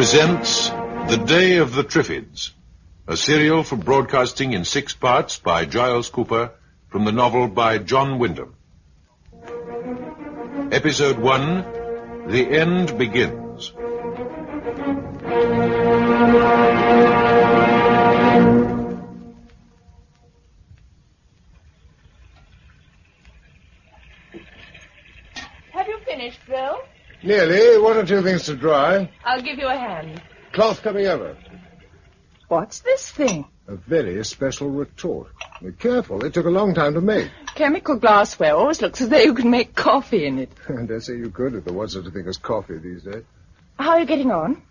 presents The Day of the Triffids, a serial for broadcasting in 6 parts by Giles Cooper from the novel by John Wyndham. Episode 1, The End Begins. Have you finished, Bill? Nearly. One or two things to dry. I'll give you a hand. Cloth coming over. What's this thing? A very special retort. Be careful, it took a long time to make. Chemical glassware always looks as though you could make coffee in it. I dare say you could if there was such a thing as coffee these days. How are you getting on?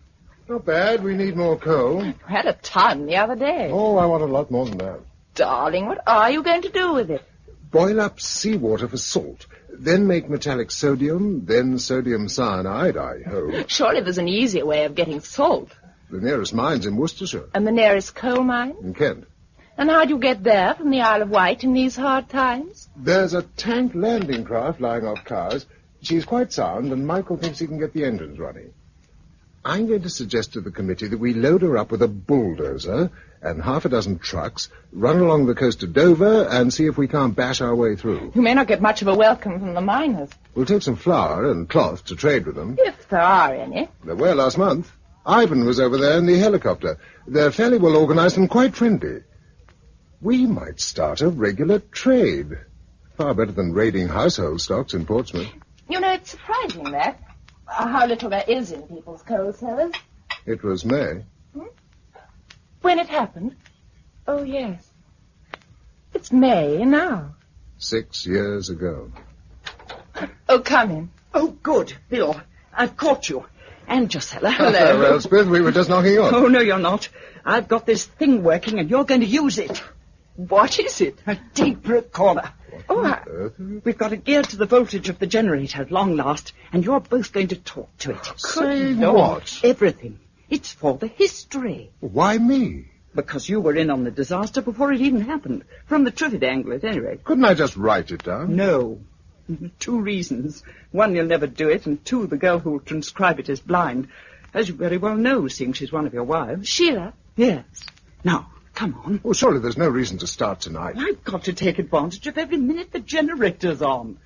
Not bad. We need more coal. You had a ton the other day. Oh, I want a lot more than that. Darling, what are you going to do with it? Boil up seawater for salt. Then make metallic sodium, then sodium cyanide, I hope. Surely there's an easier way of getting salt. The nearest mine's in Worcestershire. And the nearest coal mine? In Kent. And how do you get there from the Isle of Wight in these hard times? There's a tank landing craft lying off Cowes. She's quite sound, and Michael thinks he can get the engines running. I'm going to suggest to the committee that we load her up with a bulldozer and half a dozen trucks, run along the coast of Dover, and see if we can't bash our way through. You may not get much of a welcome from the miners. We'll take some flour and cloth to trade with them. If there are any. There were last month. Ivan was over there in the helicopter. They're fairly well organized and quite friendly. We might start a regular trade. Far better than raiding household stocks in Portsmouth. You know, it's surprising that. How little there is in people's coal cellars. It was May. When it happened? Oh, yes. It's May now. 6 years ago. Oh, come in. Oh, good, Bill. I've caught you. And Josella. Hello, Elspeth. We were just knocking on. Oh, no, you're not. I've got this thing working, and you're going to use it. What is it? A tape recorder. Oh, We've got it geared to the voltage of the generator at long last, and you're both going to talk to it. Say what? Everything. It's for the history. Why me? Because you were in on the disaster before it even happened. From the Triffids angle, at any rate. Couldn't I just write it down? No. 2 reasons. 1, you'll never do it, and 2, the girl who'll transcribe it is blind. As you very well know, seeing she's one of your wives. Sheila? Yes. Now, come on. Well, surely there's no reason to start tonight. I've got to take advantage of every minute the generator's on.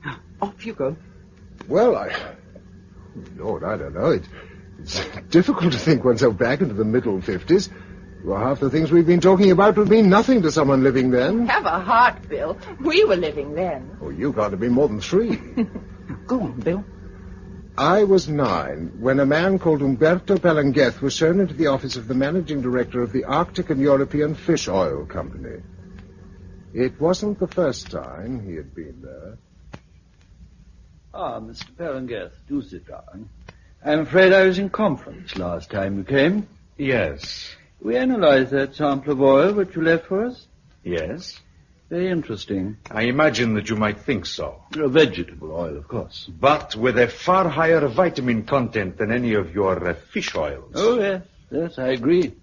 Now, off you go. Well, Lord, I don't know. It's difficult to think oneself back into the middle 50s. Well, half the things we've been talking about would mean nothing to someone living then. Have a heart, Bill. We were living then. Oh, you got to be more than 3. Now, go on, Bill. I was 9 when a man called Umberto Palangueth was shown into the office of the managing director of the Arctic and European Fish Oil Company. It wasn't the first time he had been there. Ah, Mr. Palangueth, do sit down. I'm afraid I was in conference last time you came. Yes. We analyzed that sample of oil which you left for us. Yes? Very interesting. I imagine that you might think so. Vegetable oil, of course. But with a far higher vitamin content than any of your fish oils. Oh, yes, I agree.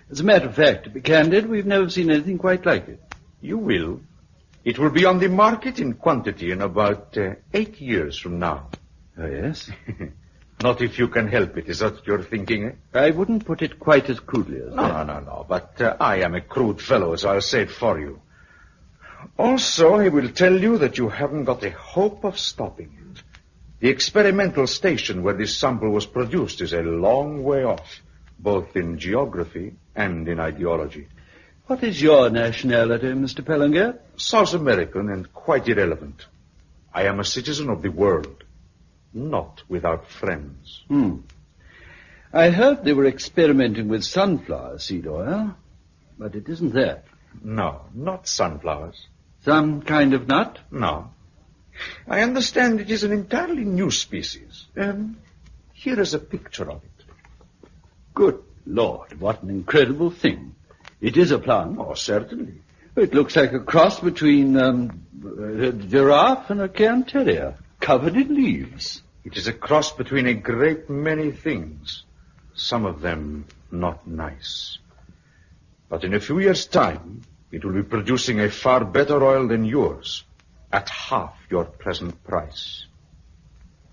As a matter of fact, to be candid, we've never seen anything quite like it. You will. It will be on the market in quantity in about 8 years from now. Oh, yes? Not if you can help it, is that what you're thinking? Eh? I wouldn't put it quite as crudely as that. No. But I am a crude fellow, so I'll say it for you. Also, I will tell you that you haven't got a hope of stopping it. The experimental station where this sample was produced is a long way off, both in geography and in ideology. What is your nationality, Mr. Palangueth? South American and quite irrelevant. I am a citizen of the world, not without friends. I heard they were experimenting with sunflower seed oil, but it isn't that. No, not sunflowers. Some kind of nut? No. I understand it is an entirely new species. Here is a picture of it. Good Lord, what an incredible thing. It is a plant. Oh, certainly. It looks like a cross between a giraffe and a cairn terrier, covered in leaves. It is a cross between a great many things, some of them not nice. But in a few years' time, it will be producing a far better oil than yours, at half your present price.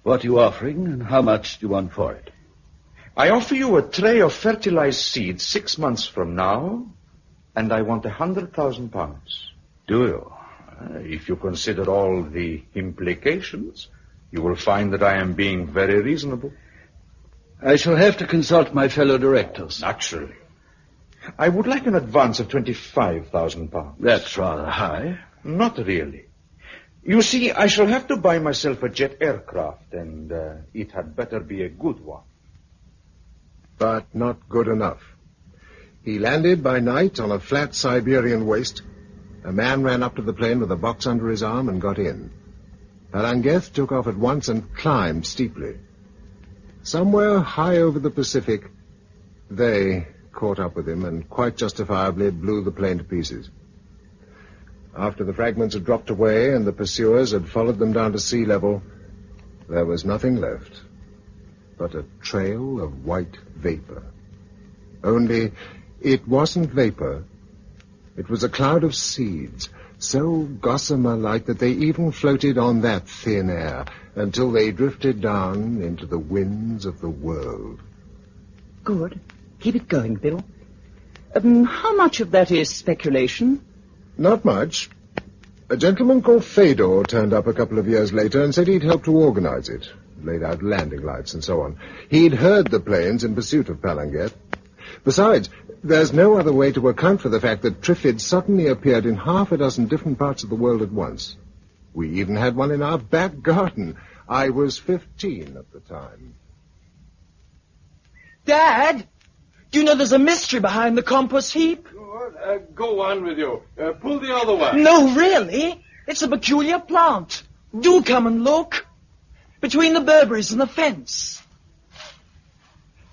What are you offering, and how much do you want for it? I offer you a tray of fertilized seeds 6 months from now, and I want 100,000 pounds. Do you? If you consider all the implications, you will find that I am being very reasonable. I shall have to consult my fellow directors. Naturally. I would like an advance of 25,000 pounds. That's rather high. Not really. You see, I shall have to buy myself a jet aircraft, and it had better be a good one. But not good enough. He landed by night on a flat Siberian waste. A man ran up to the plane with a box under his arm and got in. Palangeth took off at once and climbed steeply. Somewhere high over the Pacific, they caught up with him and quite justifiably blew the plane to pieces. After the fragments had dropped away and the pursuers had followed them down to sea level, there was nothing left but a trail of white vapor. Only it wasn't vapor. It was a cloud of seeds, so gossamer-like that they even floated on that thin air until they drifted down into the winds of the world. Good. Keep it going, Bill. How much of that is speculation? Not much. A gentleman called Fedor turned up a couple of years later and said he'd helped to organize it, laid out landing lights and so on. He'd heard the planes in pursuit of Palangeth. Besides, there's no other way to account for the fact that Triffids suddenly appeared in half a dozen different parts of the world at once. We even had one in our back garden. I was 15 at the time. Dad, do you know there's a mystery behind the compost heap? Go on with you. Pull the other one. No, really. It's a peculiar plant. Do come and look. Between the Burberrys and the fence.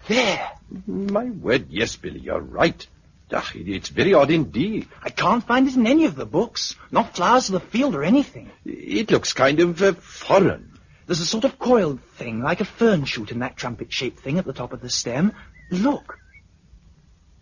There. My word, yes, Billy, you're right. It's very odd indeed. I can't find it in any of the books. Not Flowers of the Field or anything. It looks kind of foreign. There's a sort of coiled thing, like a fern shoot in that trumpet-shaped thing at the top of the stem. Look.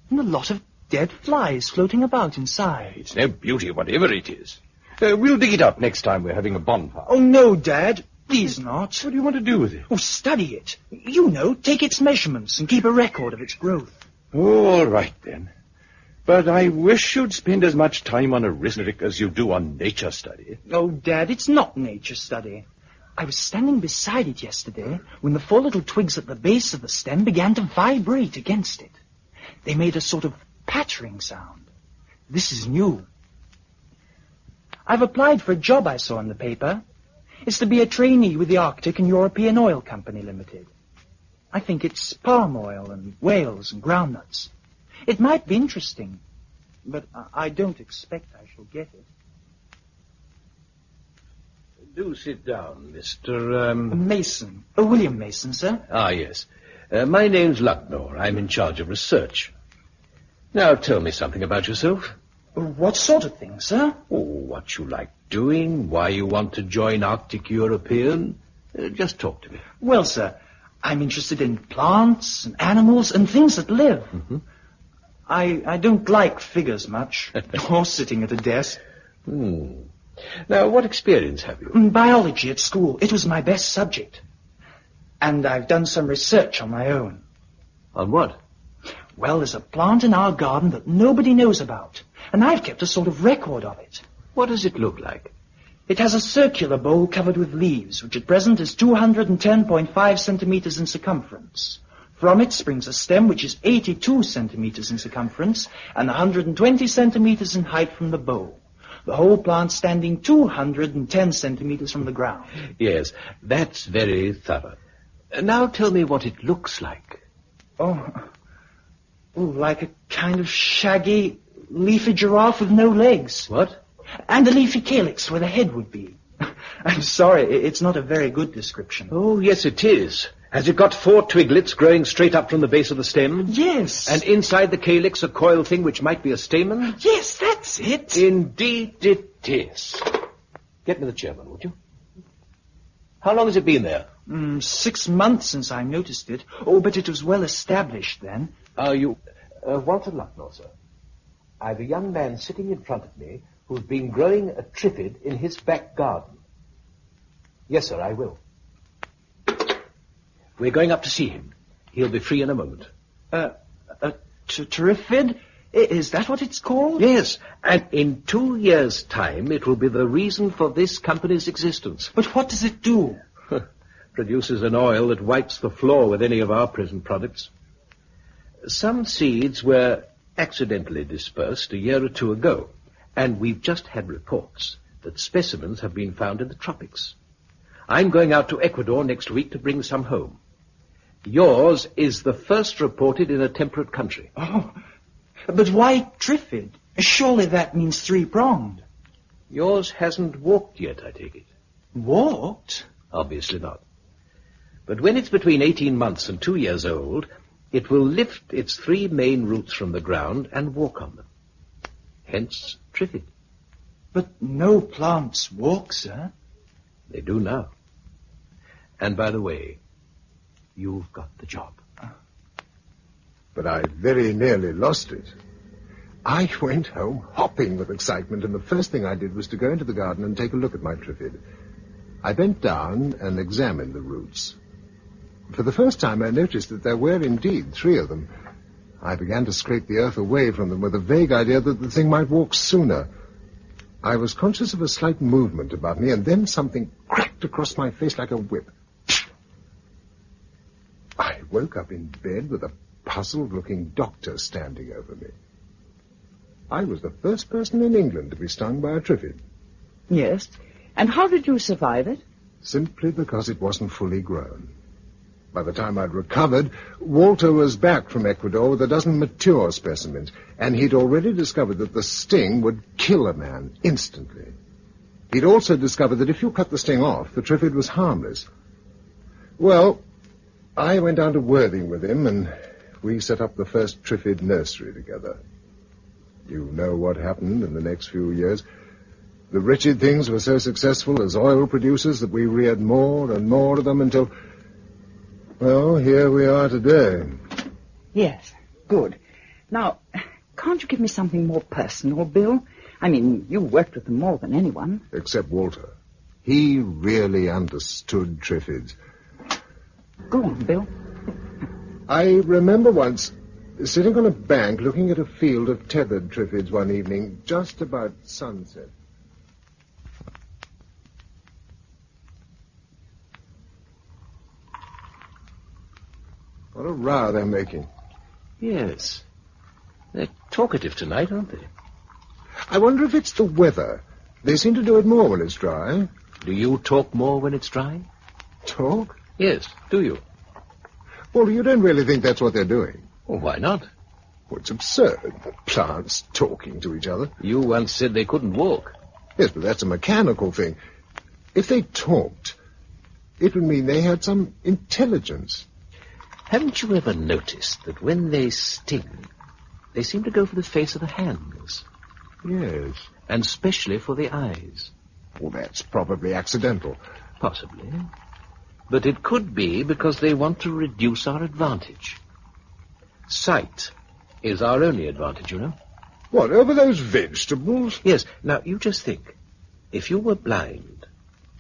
And a lot of dead flies floating about inside. It's no beauty, whatever it is. We'll dig it up next time we're having a bonfire. Oh, no, Dad. Please not. What do you want to do with it? Oh, study it. You know, take its measurements and keep a record of its growth. Oh, all right, then. But I wish you'd spend as much time on arithmetic as you do on nature study. Oh, Dad, it's not nature study. I was standing beside it yesterday when the 4 little twigs at the base of the stem began to vibrate against it. They made a sort of pattering sound. This is new. I've applied for a job I saw in the paper. It's to be a trainee with the Arctic and European Oil Company Limited. I think it's palm oil and whales and groundnuts. It might be interesting, but I don't expect I shall get it. Do sit down, Mr. Mason. William Mason, sir. Ah, yes. My name's Lucknor. I'm in charge of research. Now, tell me something about yourself. What sort of thing, sir? Oh, what you like doing, why you want to join Arctic European. Just talk to me. Well, sir, I'm interested in plants and animals and things that live. Mm-hmm. I don't like figures much, or sitting at a desk. Now, what experience have you? Biology at school. It was my best subject. And I've done some research on my own. On what? Well, there's a plant in our garden that nobody knows about, and I've kept a sort of record of it. What does it look like? It has a circular bowl covered with leaves, which at present is 210.5 centimeters in circumference. From it springs a stem which is 82 centimeters in circumference and 120 centimeters in height from the bowl. The whole plant standing 210 centimeters from the ground. Yes, that's very thorough. Now tell me what it looks like. Oh, like a kind of shaggy, leafy giraffe with no legs. What? And a leafy calyx where the head would be. I'm sorry, it's not a very good description. Oh, yes, it is. Has it got 4 twiglets growing straight up from the base of the stem? Yes. And inside the calyx a coiled thing which might be a stamen? Yes, that's it. Indeed it is. Get me the chairman, would you? How long has it been there? 6 months since I noticed it. Oh, but it was well established then. Are you... Walter Lucknor, sir. I've a young man sitting in front of me who's been growing a Triffid in his back garden. Yes, sir, I will. We're going up to see him. He'll be free in a moment. Triffid? Is that what it's called? Yes, and in 2 years' time, it will be the reason for this company's existence. But what does it do? Produces an oil that wipes the floor with any of our present products. Some seeds were accidentally dispersed a year or two ago, and we've just had reports that specimens have been found in the tropics. I'm going out to Ecuador next week to bring some home. Yours is the first reported in a temperate country. Oh, but why Triffid? Surely that means three-pronged. Yours hasn't walked yet, I take it. Walked? Obviously not. But when it's between 18 months and 2 years old, it will lift its 3 main roots from the ground and walk on them. Hence, Triffid. But no plants walk, sir. They do now. And by the way, you've got the job. But I very nearly lost it. I went home hopping with excitement, and the first thing I did was to go into the garden and take a look at my Triffid. I bent down and examined the roots. For the first time, I noticed that there were indeed 3 of them. I began to scrape the earth away from them with a vague idea that the thing might walk sooner. I was conscious of a slight movement about me, and then something cracked across my face like a whip. I woke up in bed with a puzzled-looking doctor standing over me. I was the first person in England to be stung by a Triffid. Yes. And how did you survive it? Simply because it wasn't fully grown. By the time I'd recovered, Walter was back from Ecuador with a dozen mature specimens, and he'd already discovered that the sting would kill a man instantly. He'd also discovered that if you cut the sting off, the Triffid was harmless. Well, I went down to Worthing with him, and we set up the first Triffid nursery together. You know what happened in the next few years. The wretched things were so successful as oil producers that we reared more and more of them until... Well, here we are today. Yes, good. Now, can't you give me something more personal, Bill? I mean, you worked with them more than anyone. Except Walter. He really understood Triffids. Go on, Bill. I remember once sitting on a bank looking at a field of tethered Triffids one evening, just about sunset. What a row they're making. Yes. They're talkative tonight, aren't they? I wonder if it's the weather. They seem to do it more when it's dry. Do you talk more when it's dry? Talk? Yes, do you? Well, you don't really think that's what they're doing? Well, why not? Well, it's absurd. Plants talking to each other. You once said they couldn't walk. Yes, but that's a mechanical thing. If they talked, it would mean they had some intelligence. Haven't you ever noticed that when they sting, they seem to go for the face of the hands? Yes. And especially for the eyes. Well, that's probably accidental. Possibly. But it could be because they want to reduce our advantage. Sight is our only advantage, you know. What, over those vegetables? Yes. Now, you just think. If you were blind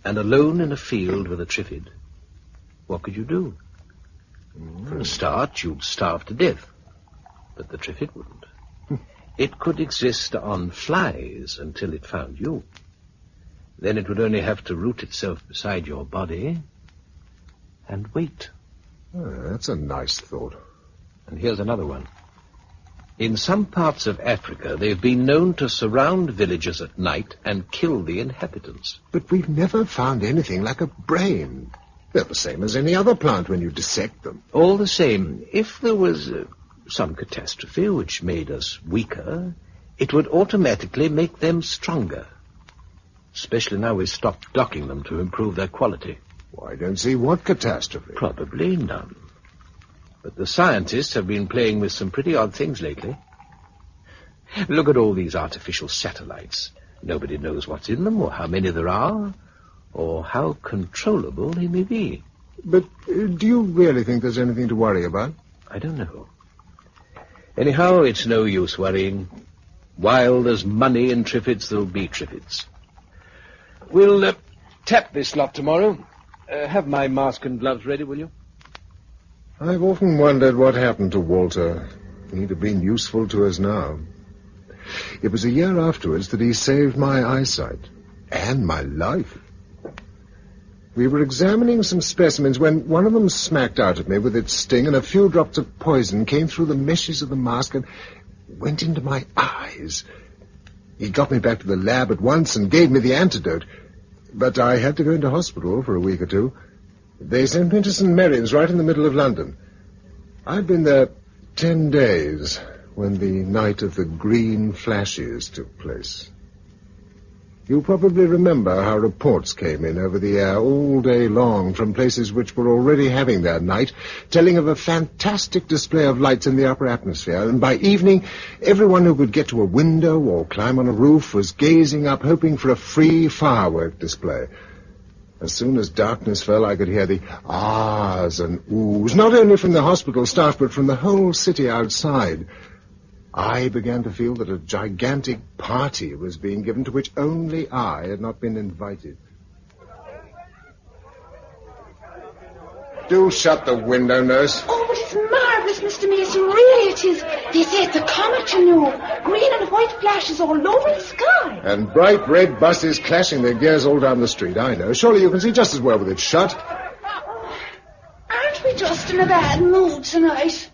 and alone in a field with a Triffid, what could you do? For a start, you'd starve to death. But the Triffid wouldn't. It could exist on flies until it found you. Then it would only have to root itself beside your body and wait. That's a nice thought. And here's another one. In some parts of Africa, they've been known to surround villages at night and kill the inhabitants. But we've never found anything like a brain. They're the same as any other plant when you dissect them. All the same, if there was some catastrophe which made us weaker, it would automatically make them stronger. Especially now we've stopped docking them to improve their quality. Well, I don't see what catastrophe. Probably none. But the scientists have been playing with some pretty odd things lately. Look at all these artificial satellites. Nobody knows what's in them or how many there are, or how controllable they may be. But do you really think there's anything to worry about? I don't know. Anyhow, it's no use worrying. While there's money in Triffids, there'll be Triffids. We'll tap this lot tomorrow. Have my mask and gloves ready, will you? I've often wondered what happened to Walter. He'd have been useful to us now. It was a year afterwards that he saved my eyesight and my life. We were examining some specimens when one of them smacked out at me with its sting, and a few drops of poison came through the meshes of the mask and went into my eyes. He got me back to the lab at once and gave me the antidote, but I had to go into hospital for a week or two. They sent me to St. Mary's right in the middle of London. I'd been there 10 days when the night of the green flashes took place. You probably remember how reports came in over the air all day long from places which were already having their night, telling of a fantastic display of lights in the upper atmosphere, and by evening, everyone who could get to a window or climb on a roof was gazing up, hoping for a free firework display. As soon as darkness fell, I could hear the ahs and oohs, not only from the hospital staff, but from the whole city outside. I began to feel that a gigantic party was being given to which only I had not been invited. Do shut the window, nurse. Oh, but it's marvellous, Mr. Mason. Really it is. They say it's a comet, you know. Green and white flashes all over the sky. And bright red buses clashing their gears all down the street, I know. Surely you can see just as well with it shut. Aren't we just in a bad mood tonight?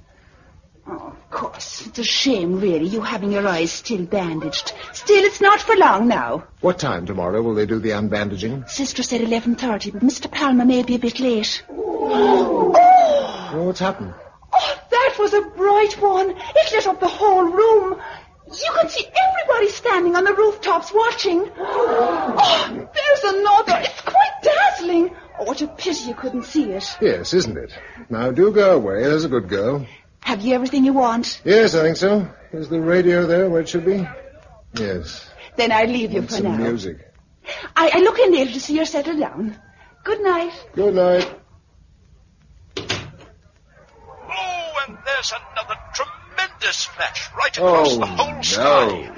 Oh, of course. It's a shame, really, you having your eyes still bandaged. Still, it's not for long now. What time tomorrow will they do the unbandaging? Sister said 11:30, but Mr. Palmer may be a bit late. Oh, what's happened? Oh, that was a bright one. It lit up the whole room. You can see everybody standing on the rooftops watching. Oh, there's another. It's quite dazzling. Oh, what a pity you couldn't see it. Yes, isn't it? Now, do go away. There's a good girl. Have you everything you want? Yes, I think so. Is the radio there where it should be? Yes. Then I'll leave you Want for some now. music. I look in later to see you're settled down. Good night. Good night. Oh, and there's another tremendous flash right across the whole sky.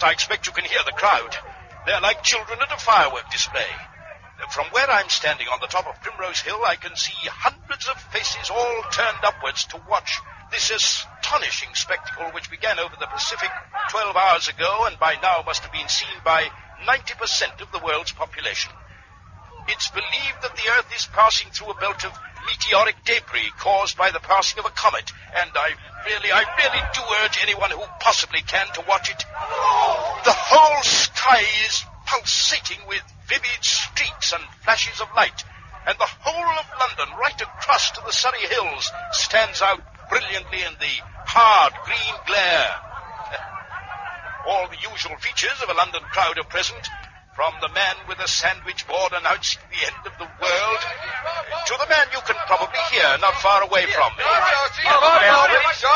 I expect you can hear the crowd. They're like children at a firework display. From where I'm standing on the top of Primrose Hill, I can see hundreds of faces all turned upwards to watch this astonishing spectacle which began over the Pacific 12 hours ago and by now must have been seen by 90% of the world's population. It's believed that the Earth is passing through a belt of meteoric debris caused by the passing of a comet, and I really do urge anyone who possibly can to watch it. The whole sky is pulsating with vivid streaks and flashes of light, and the whole of London, right across to the Surrey Hills, stands out brilliantly in the hard green glare. All the usual features of a London crowd are present, from the man with a sandwich board announcing the end of the world to the man you can probably hear not far away from me.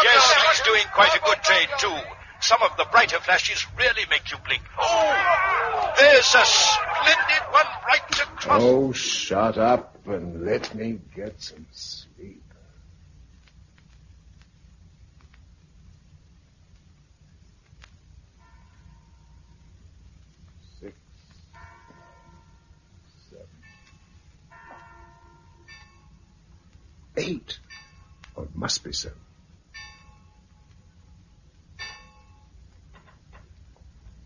Yes, he's doing quite a good trade, too. Some of the brighter flashes really make you blink. Oh, there's a splendid one right across. Oh, shut up and let me get some sleep. Six, 7, 8. Oh, it must be 7.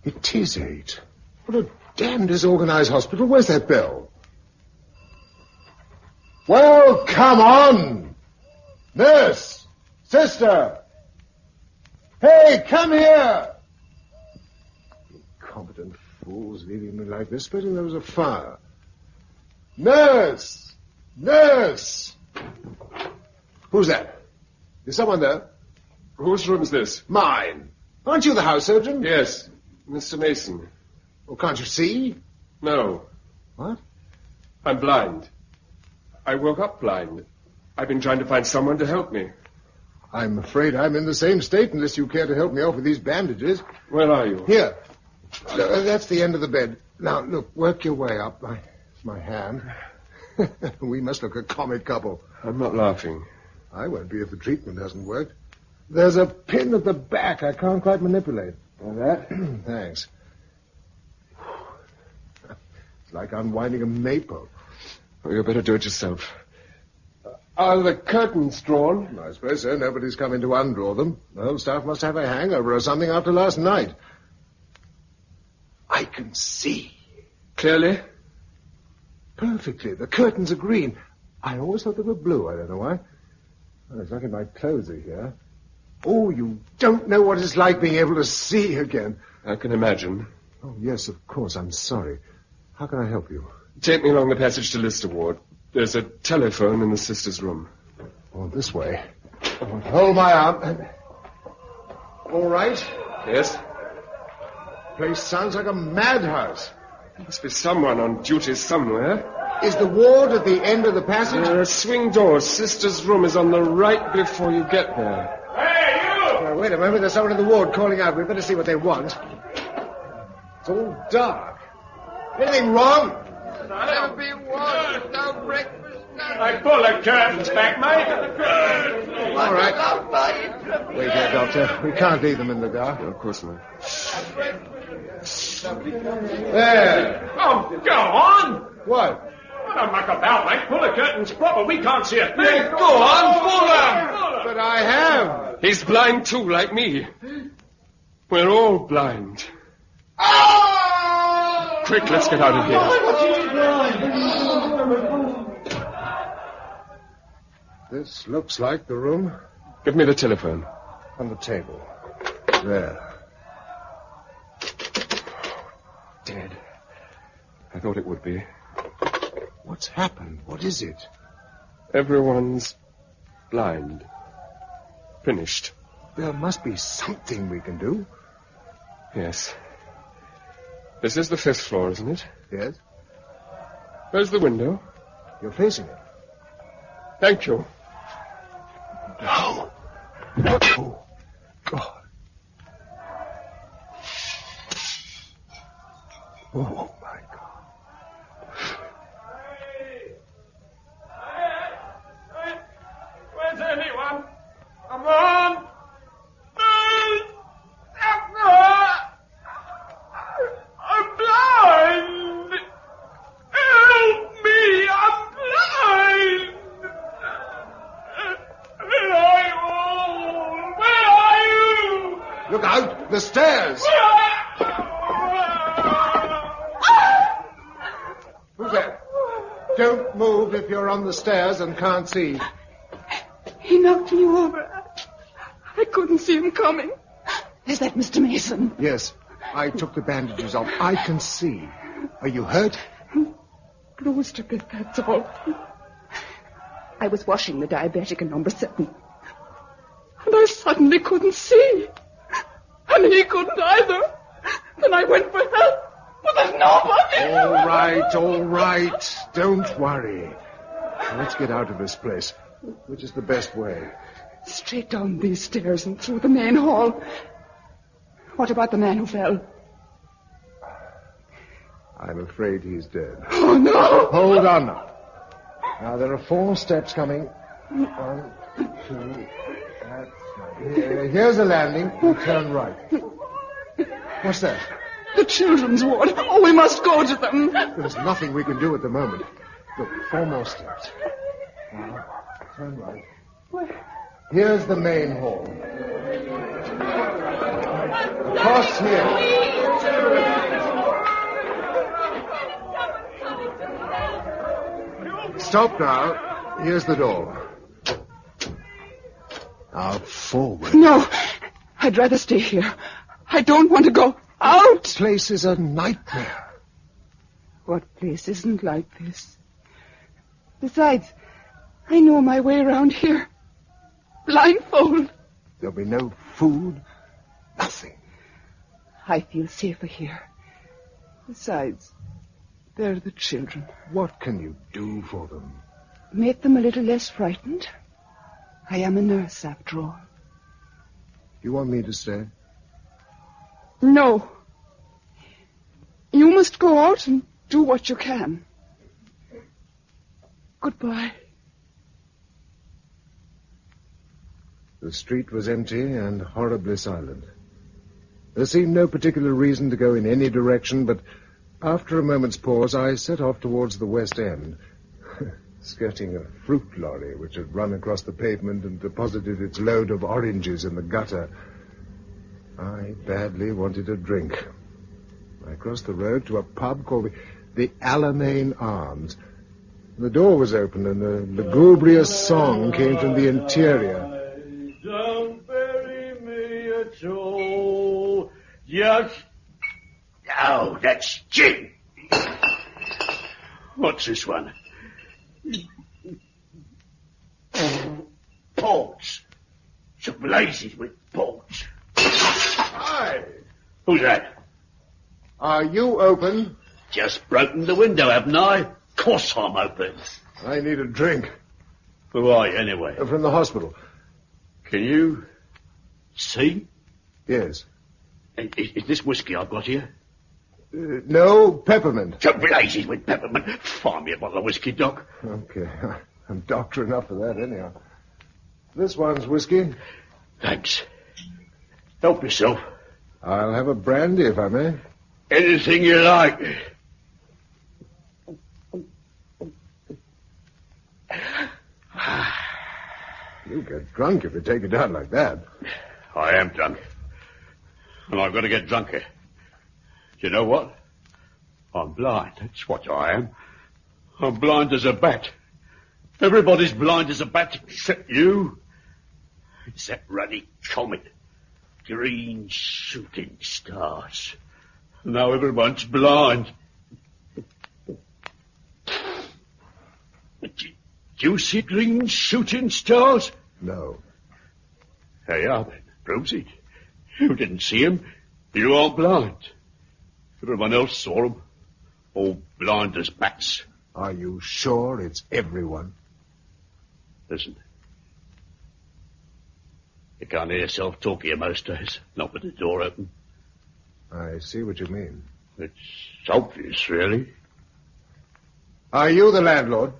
It is 8. What a damn disorganized hospital. Where's that bell? Well, come on! Nurse! Sister! Hey, come here! Incompetent fools leaving me like this. Supposing there was a fire. Nurse! Nurse! Who's that? Is someone there? Whose room is this? Mine. Aren't you the house surgeon? Yes, Mr. Mason. Oh, can't you see? No. What? I'm blind. I woke up blind. I've been trying to find someone to help me. I'm afraid I'm in the same state unless you care to help me off with these bandages. Where are you? Here. That's the end of the bed. Now, look, work your way up. My hand. We must look a comic couple. I'm not laughing. I won't be if the treatment hasn't worked. There's a pin at the back I can't quite manipulate. That? Thanks. It's like unwinding a maypole. Oh, you better do it yourself. Are the curtains drawn? I suppose so. Nobody's come in to undraw them. The whole staff must have a hangover or something after last night. I can see. Clearly? Perfectly. The curtains are green. I always thought they were blue. I don't know why. Well, it's lucky my clothes are here. Oh, you don't know what it's like being able to see again. I can imagine. Oh, yes, of course. I'm sorry. How can I help you? Take me along the passage to Lister Ward. There's a telephone in the sister's room. Oh, this way. Oh, hold my arm. All right? Yes? Place sounds like a madhouse. There must be someone on duty somewhere. Is the ward at the end of the passage? There are swing doors. Sister's room is on the right before you get there. Hey, you! Wait a moment. There's someone in the ward calling out. We'd better see what they want. It's all dark. Anything wrong? Never be warned. No breakfast. I pull the curtains back, mate. All right. Wait here, Doctor. We can't leave them in the dark. No, of course not. There. Oh, go on. What? Don't muck about, mate. Pull the curtains proper. We can't see a thing. Go on, pull them. But I have. He's blind too, like me. We're all blind. Quick, let's get out of here. This looks like the room. Give me the telephone. On the table. There. Dead. I thought it would be. What's happened? What is it? Everyone's blind. Finished. There must be something we can do. Yes. This is the 5th floor, isn't it? Yes. Where's the window? You're facing it. Thank you. No. Oh, God. Oh, my God. Where's anyone? Come on. I'm blind. Help me. I'm blind. Where are you? Look out! The stairs! Who's there? Don't move if you're on the stairs and can't see. He knocked me over. I couldn't see him coming. Is that Mr. Mason? Yes, I took the bandages off. I can see. Are you hurt? Bruised a bit, that's all. I was washing the diabetic in number 7. And I suddenly couldn't see. And he couldn't either. Then I went for help. But there's nobody. All right. Don't worry. Let's get out of this place. Which is the best way? Straight down these stairs and through the main hall. What about the man who fell? I'm afraid he's dead. Oh, no! Hold on now. Now, there are 4 steps coming. 1, 2... That's right. Here's a landing. You turn right. What's that? The children's ward. Oh, we must go to them. There's nothing we can do at the moment. Look, 4 more steps. Now, turn right. Where? Here's the main hall. Across here. Stop now. Here's the door. Now, forward. No, I'd rather stay here. I don't want to go out. This place is a nightmare. What place isn't like this? Besides, I know my way around here. Blindfold. There'll be no food, nothing. I feel safer here. Besides, they're the children. What can you do for them? Make them a little less frightened. I am a nurse, after all. You want me to stay? No. You must go out and do what you can. Goodbye. The street was empty and horribly silent. There seemed no particular reason to go in any direction, but after a moment's pause, I set off towards the West End. skirting a fruit lorry which had run across the pavement and deposited its load of oranges in the gutter. I badly wanted a drink. I crossed the road to a pub called the Alamein Arms. The door was open and a lugubrious song came from the interior. Don't bury me at all. Just... Oh, that's gin. What's this one? Ports. So blazes with ports. Hi. Who's that? Are you open? Just broken the window, haven't I? Course I'm open. I need a drink. Who are you, anyway? From the hospital. Can you see? Yes. Is this whiskey I've got here? No, peppermint. To blazes with peppermint. Find me a bottle of whiskey, Doc. Okay. I'm doctor enough for that, anyhow. This one's whiskey. Thanks. Help yourself. I'll have a brandy, if I may. Anything you like. You get drunk if you take it down like that. I am drunk. And I've got to get drunker. You know what? I'm blind. That's what I am. I'm blind as a bat. Everybody's blind as a bat except you. It's that ruddy comet. Green shooting stars. Now everyone's blind. Do you see green shooting stars? No. There you are, then. Proves it. You didn't see him. You aren't blind. Everyone else saw him. All blind as bats. Are you sure it's everyone? Listen. You can't hear yourself talk here most days. Not with the door open. I see what you mean. It's obvious, really. Are you the landlord?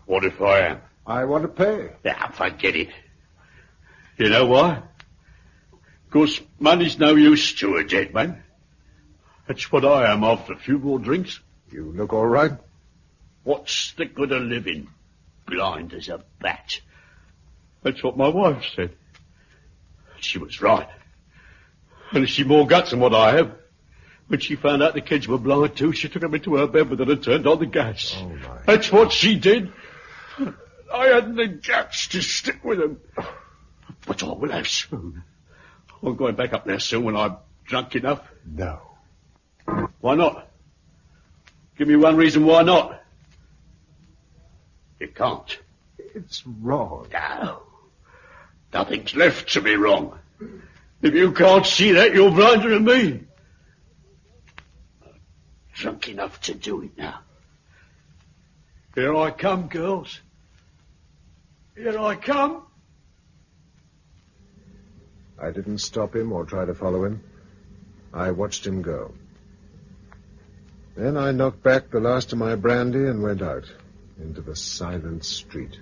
What if I am? I want to pay. Ah, forget it. You know why? 'Cause money's no use to a dead man. That's what I am after a few more drinks. You look all right. What's the good of living? Blind as a bat. That's what my wife said. She was right. And she more guts than what I have. When she found out the kids were blind too, she took them into her bed with her and turned on the gas. Oh, my. That's what she did. I hadn't the guts to stick with them. But I will have soon. I'm going back up there soon when I'm drunk enough. No. Why not? Give me one reason why not. You can't. It's wrong. No. Nothing's left to be wrong. If you can't see that, you're blinder than me. Drunk enough to do it now. Here I come, girls. Here I come. I didn't stop him or try to follow him. I watched him go. Then I knocked back the last of my brandy and went out into the silent street.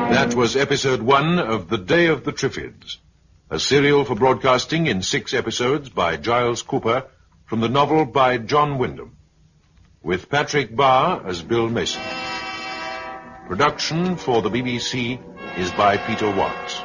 That was episode 1 of The Day of the Triffids, a serial for broadcasting in 6 episodes by Giles Cooper from the novel by John Wyndham, with Patrick Barr as Bill Mason. Production for the BBC is by Peter Watts.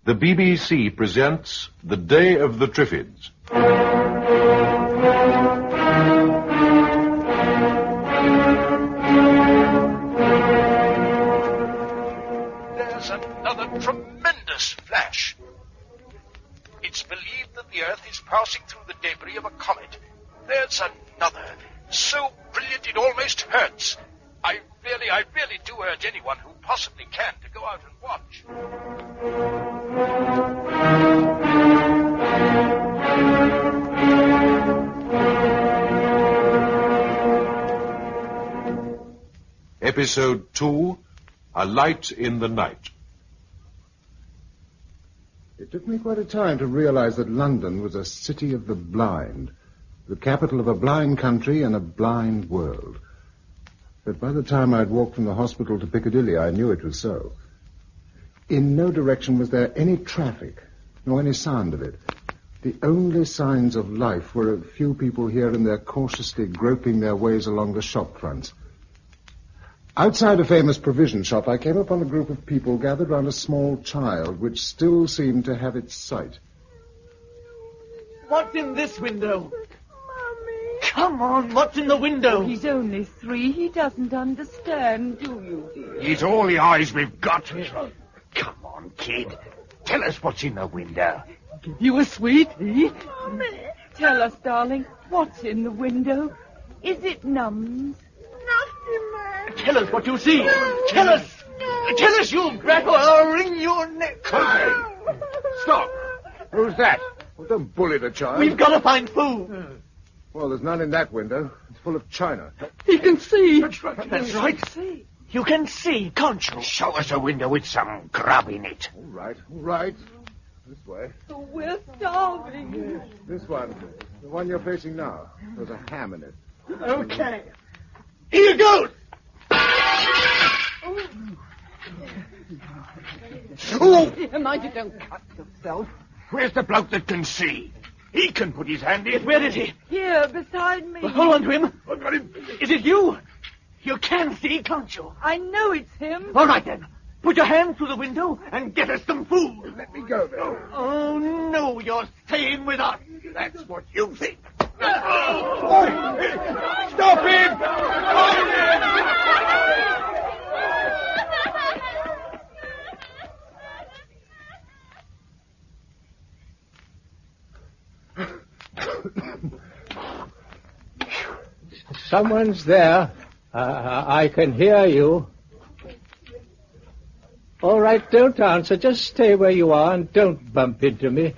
The BBC presents The Day of the Triffids. There's another tremendous flash. It's believed that the Earth is passing through the debris of a comet. There's another, so brilliant it almost hurts. I really do urge anyone who possibly can to go out and watch. Episode 2, A Light in the Night. It took me quite a time to realize that London was a city of the blind, the capital of a blind country and a blind world. But by the time I'd walked from the hospital to Piccadilly, I knew it was so. In no direction was there any traffic, nor any sound of it. The only signs of life were a few people here and there cautiously groping their ways along the shop fronts. Outside a famous provision shop, I came upon a group of people gathered round a small child, which still seemed to have its sight. What's in this window? Mummy. Come on, what's in the window? Oh, he's only 3. He doesn't understand, do you, dear? He's all the eyes we've got. Come on, kid. Tell us what's in the window. Give you a sweetie? Mummy. Tell us, darling, what's in the window? Is it numbs? Nothing, man. Tell us what you see. Tell us. Tell us, you brat, or I'll wring your neck. Stop! Who's that? Well, don't bully the child. We've got to find food. Well, there's none in that window. It's full of china. He can see. That's right. That's right. You can see, can't you? Show us a window with some grub in it. All right. This way. Oh, we're starving. This one. The one you're facing now. There's a ham in it. Okay. Here goes. Oh! Dear, mind you don't cut yourself. Where's the bloke that can see? He can put his hand in. Where is he? Here, beside me. Well, hold on to him. I've got him. Is it you? You can see, can't you? I know it's him. All right, then. Put your hand through the window and get us some food. Let me go, then. Oh, no, you're staying with us. That's what you think. Stop him! Someone's there. I can hear you. All right, don't answer. Just stay where you are and don't bump into me.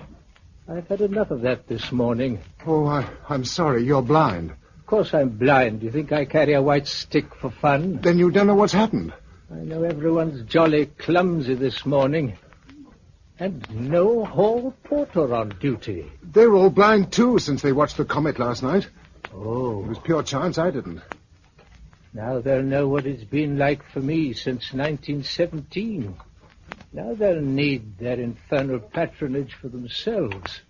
I've had enough of that this morning. Oh, I'm sorry. You're blind. Of course I'm blind. You think I carry a white stick for fun? Then you don't know what's happened. I know everyone's jolly clumsy this morning. And no hall porter on duty. They're all blind, too, since they watched the comet last night. Oh. It was pure chance I didn't. Now they'll know what it's been like for me since 1917. Now they'll need their infernal patronage for themselves.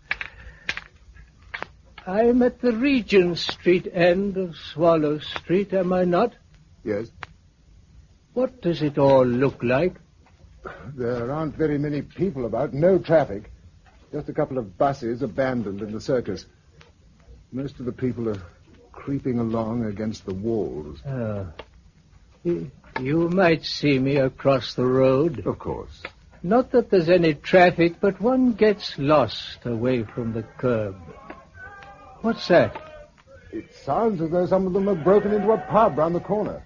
I'm at the Regent Street end of Swallow Street, am I not? Yes. What does it all look like? There aren't very many people about, no traffic. Just a couple of buses abandoned in the circus. Most of the people are creeping along against the walls. You might see me across the road. Of course. Not that there's any traffic, but one gets lost away from the curb. What's that? It sounds as though some of them have broken into a pub round the corner.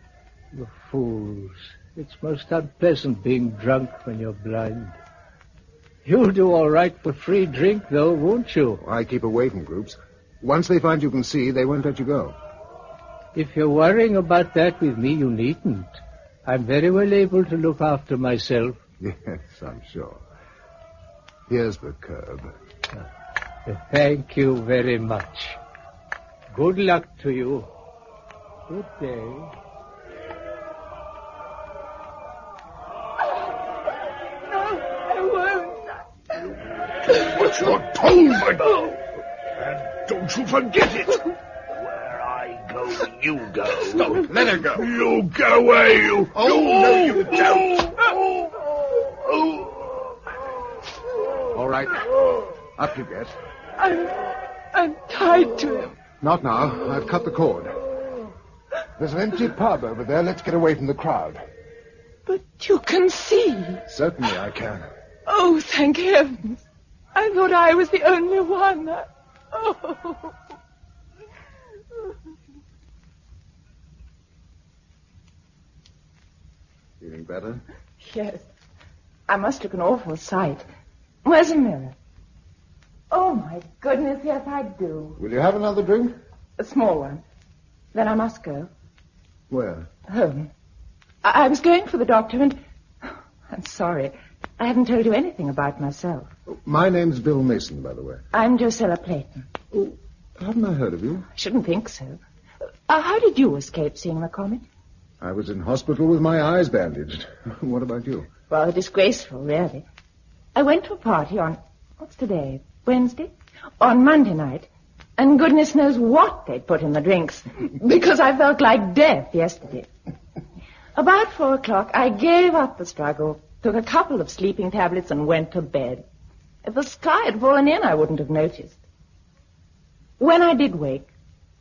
The fools. It's most unpleasant being drunk when you're blind. You'll do all right for free drink, though, won't you? I keep away from groups. Once they find you can see, they won't let you go. If you're worrying about that with me, you needn't. I'm very well able to look after myself. Yes, I'm sure. Here's the curb. Thank you very much. Good luck to you. Good day. What's your tongue, my dog? And don't you forget it. Where I go, you go. Stop. Let her go. You get away, you. Oh, no, you don't. All right. Up you get. I'm tied to him. Not now. I've cut the cord. There's an empty pub over there. Let's get away from the crowd. But you can see. Certainly I can. Oh, thank heavens. I thought I was the only one. Oh. Feeling better? Yes. I must look an awful sight. Where's a mirror? Oh, my goodness, yes, I do. Will you have another drink? A small one. Then I must go. Where? Home. I was going for the doctor and... I'm sorry. I haven't told you anything about myself. My name's Bill Mason, by the way. I'm Drusilla Clayton. Oh, haven't I heard of you? I shouldn't think so. How did you escape seeing the comet? I was in hospital with my eyes bandaged. What about you? Well, disgraceful, really. I went to a party on... What's today? Wednesday? On Monday night. And goodness knows what they'd put in the drinks. Because I felt like death yesterday. About 4 o'clock, I gave up the struggle, took a couple of sleeping tablets, and went to bed. If the sky had fallen in, I wouldn't have noticed. When I did wake,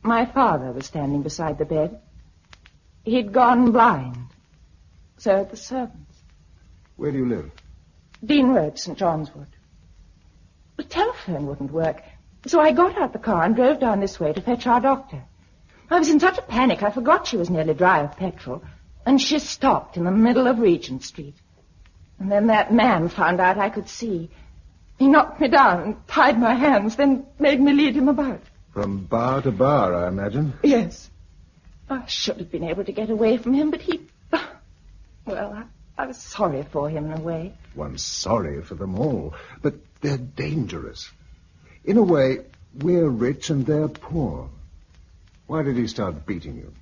my father was standing beside the bed. He'd gone blind. So had the servants. Where do you live? Dean Road, St. John's Wood. The telephone wouldn't work, so I got out the car and drove down this way to fetch our doctor. I was in such a panic, I forgot she was nearly dry of petrol, and she stopped in the middle of Regent Street. And then that man found out I could see. He knocked me down and tied my hands, then made me lead him about. From bar to bar, I imagine. Yes. I should have been able to get away from him, but he... Well, I was sorry for him in a way. One's sorry for them all, but they're dangerous. In a way, we're rich and they're poor. Why did he start beating you?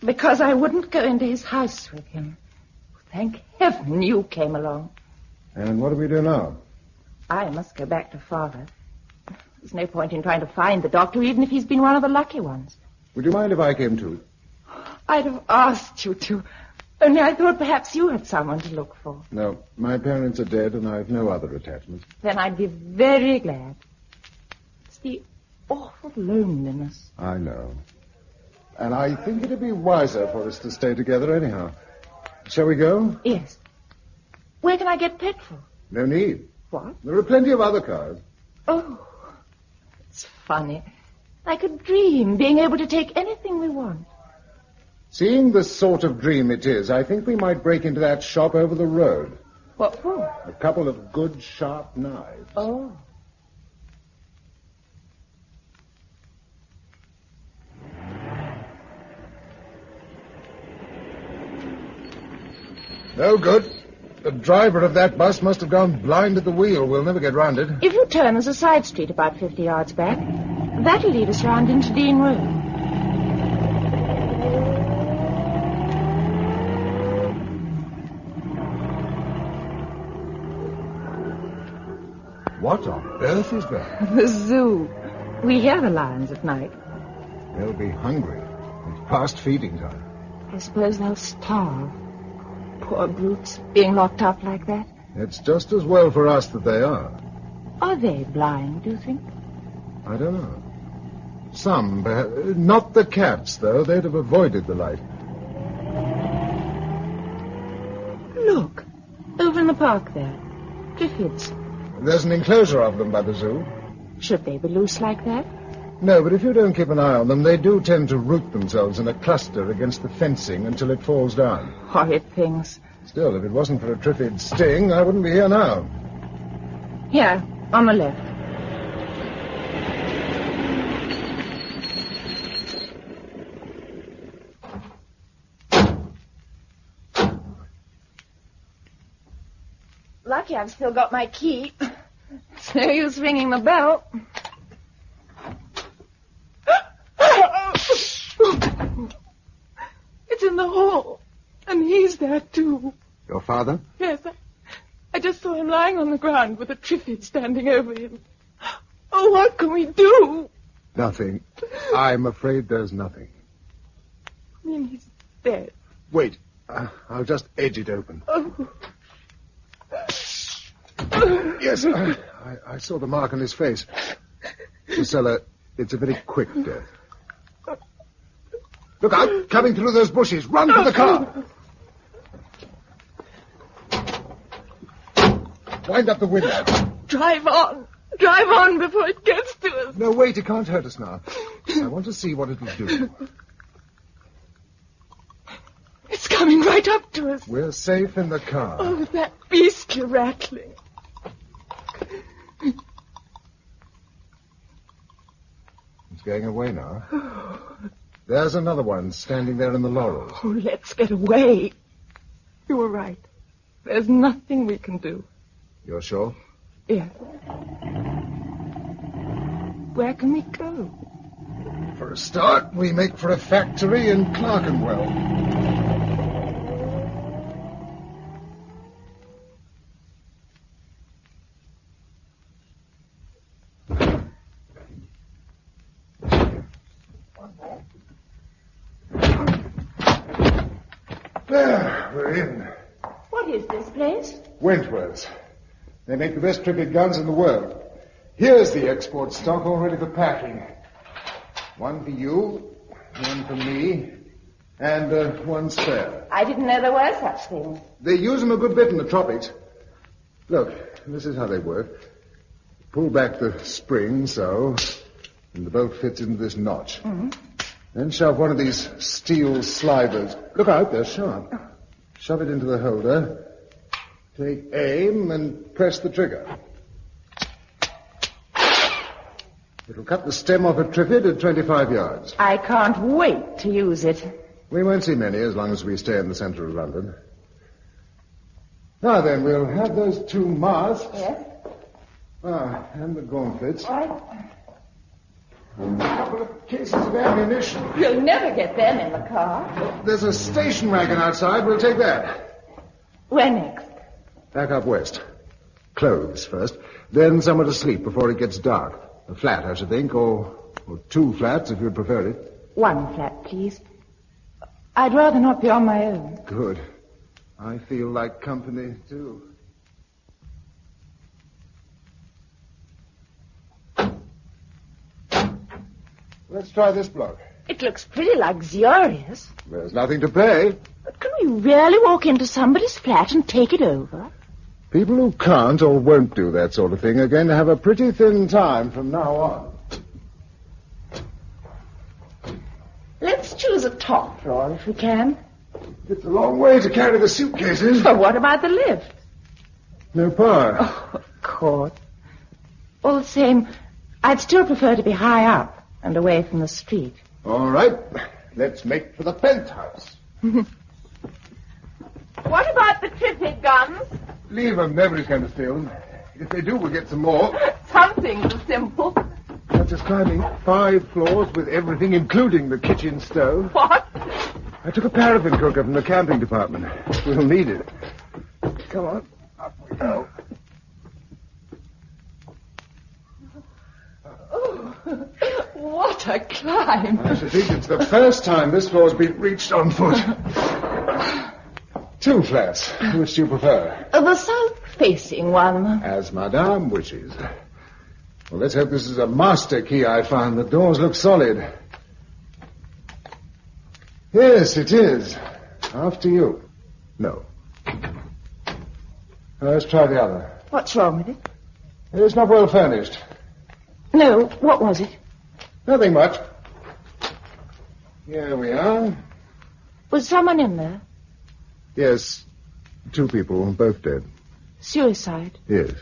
Because I wouldn't go into his house with him. Thank heaven you came along. And what do we do now? I must go back to Father. There's no point in trying to find the doctor, even if he's been one of the lucky ones. Would you mind if I came too? I'd have asked you to. Only I thought perhaps you had someone to look for. No, my parents are dead and I've no other attachments. Then I'd be very glad. It's the awful loneliness. I know. And I think it'd be wiser for us to stay together anyhow. Shall we go? Yes. Where can I get petrol? No need. What? There are plenty of other cars. Oh, it's funny. Like a dream, being able to take anything we want. Seeing the sort of dream it is, I think we might break into that shop over the road. What for? A couple of good, sharp knives. Oh. No good. The driver of that bus must have gone blind at the wheel. We'll never get round it. If you turn, there's a side street about 50 yards back. That'll lead us round into Dean Road. What on earth is that? The zoo. We hear the lions at night. They'll be hungry. It's past feeding time. I suppose they'll starve. Poor brutes, being locked up like that. It's just as well for us that they are. Are they blind, do you think? I don't know. Some, perhaps. Not the cats, though. They'd have avoided the light. Look, over in the park there. Triffids. There's an enclosure of them by the zoo. Should they be loose like that? No, but if you don't keep an eye on them, they do tend to root themselves in a cluster against the fencing until it falls down. Horrid things. Still, if it wasn't for a Triffid sting, I wouldn't be here now. Here, on the left. Lucky I've still got my key. It's no use ringing the bell. It's in the hall. And he's there, too. Your father? Yes, I just saw him lying on the ground with a Triffid standing over him. Oh, what can we do? Nothing. I'm afraid there's nothing. I mean, he's dead. Wait. I'll just edge it open. Oh. Yes, I saw the mark on his face. Drusilla, it's a very quick death. Look out! Coming through those bushes! Run for the car! Wind up the window. Drive on! Drive on before it gets to us! No, wait, it can't hurt us now. I want to see what it'll do. It's coming right up to us. We're safe in the car. Oh, that beastly rattling. It's going away now. There's another one standing there in the laurels. Oh, let's get away. You were right. There's nothing we can do. You're sure? Yes. Where can we go? For a start, we make for a factory in Clerkenwell. There, we're in. What is this place? Wentworth's. They make the best Triffids guns in the world. Here's the export stock all ready for packing. One for you, one for me, and one spare. I didn't know there were such things. They use them a good bit in the tropics. Look, this is how they work. Pull back the spring, so, and the bolt fits into this notch. Mm-hmm. Then shove one of these steel slivers. Look out, they're sharp. Shove it into the holder. Take aim and press the trigger. It'll cut the stem off a Triffid at 25 yards. I can't wait to use it. We won't see many as long as we stay in the centre of London. Now then, we'll have those two masks. Yes? And the gauntlets. Right. A couple of cases of ammunition. You'll never get them in the car. There's a station wagon outside. We'll take that. Where next? Back up west. Clothes first. Then somewhere to sleep before it gets dark. A flat, I should think, or two flats if you'd prefer it. One flat, please. I'd rather not be on my own. Good. I feel like company, too. Let's try this block. It looks pretty luxurious. There's nothing to pay. But can we really walk into somebody's flat and take it over? People who can't or won't do that sort of thing are going to have a pretty thin time from now on. Let's choose a top floor if we can. It's a long way to carry the suitcases. But what about the lift? No power. Oh, of course. All the same, I'd still prefer to be high up and away from the street. All right. Let's make for the penthouse. What about the Triffid guns? Leave them. Nobody's going to steal them. If they do, we'll get some more. Some things are simple. Such as climbing 5 floors with everything, including the kitchen stove. What? I took a paraffin cooker from the camping department. We'll need it. Come on. Up we go. Oh, what a climb. I should think it's the first time this floor's been reached on foot. 2 flats. Which do you prefer? The south-facing one. As Madame wishes. Well, let's hope this is a master key I found. The doors look solid. Yes, it is. After you. No. Let's try the other. What's wrong with it? It's not well furnished. No, what was it? Nothing much. Here we are. Was someone in there? Yes. 2 people, both dead. Suicide? Yes.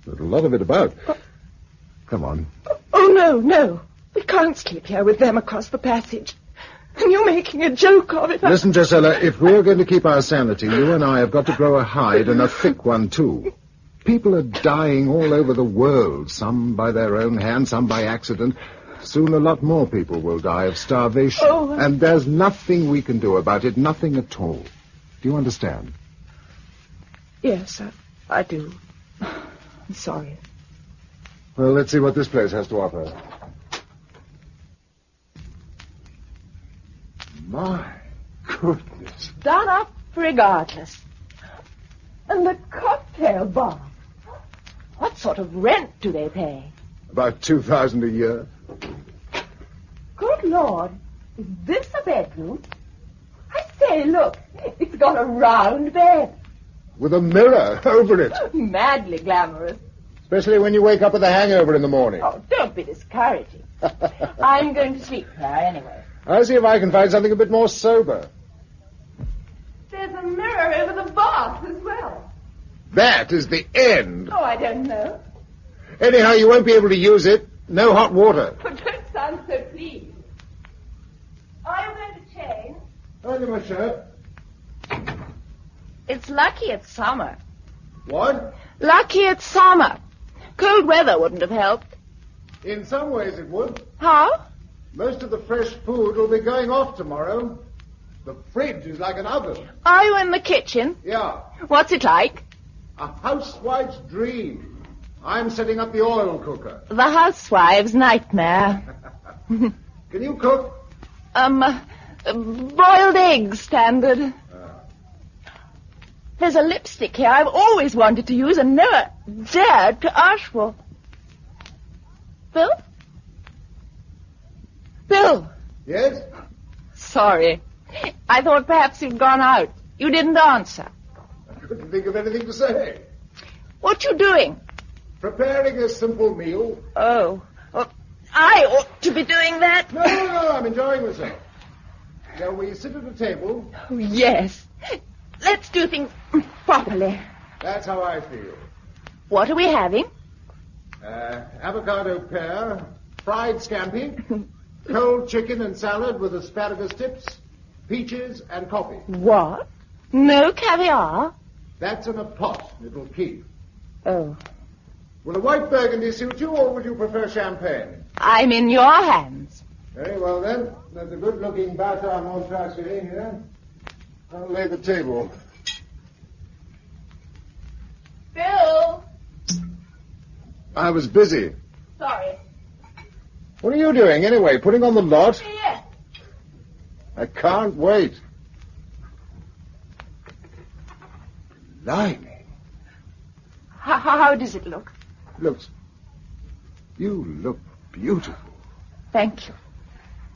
There's a lot of it about. Come on. Oh, no. We can't sleep here with them across the passage. And you're making a joke of it. Listen, Gisela, if we're going to keep our sanity, you and I have got to grow a hide, and a thick one, too. People are dying all over the world, some by their own hand, some by accident. Soon a lot more people will die of starvation. And there's nothing we can do about it, nothing at all. Do you understand? Yes, I do. I'm sorry. Well, let's see what this place has to offer. My goodness. Done up regardless. And the cocktail bar. What sort of rent do they pay? About $2,000 a year. Good Lord. Is this a bedroom? I say, look. It's got a round bed. With a mirror over it. Madly glamorous. Especially when you wake up with a hangover in the morning. Oh, don't be discouraging. I'm going to sleep here anyway. I'll see if I can find something a bit more sober. There's a mirror over the bath as well. That is the end. Oh, I don't know. Anyhow, you won't be able to use it. No hot water. But don't sound so pleased. Are you going to change? I'll get my shirt. It's lucky it's summer. What? Lucky it's summer. Cold weather wouldn't have helped. In some ways it would. How? Most of the fresh food will be going off tomorrow. The fridge is like an oven. Are you in the kitchen? Yeah. What's it like? A housewife's dream. I'm setting up the oil cooker. The housewife's nightmare. Can you cook? Boiled eggs, standard. There's a lipstick here I've always wanted to use and never dared to ask for. Bill? Bill! Yes? Sorry. I thought perhaps you'd gone out. You didn't answer. I couldn't think of anything to say. What you doing? Preparing a simple meal. Oh. Well, I ought to be doing that. No, I'm enjoying myself. Shall we sit at a table? Oh, yes. Let's do things properly. That's how I feel. What are we having? Avocado pear, fried scampi, cold chicken and salad with asparagus tips, peaches and coffee. What? No caviar? That's in a pot. It'll keep. Oh. Will a white burgundy suit you, or would you prefer champagne? I'm in your hands. Very well, then. There's a good-looking batter Montrachet here. I'll lay the table. Bill! I was busy. Sorry. What are you doing, anyway? Putting on the lot? Yes. I can't wait. Blimey. How does it look? You look beautiful. Thank you.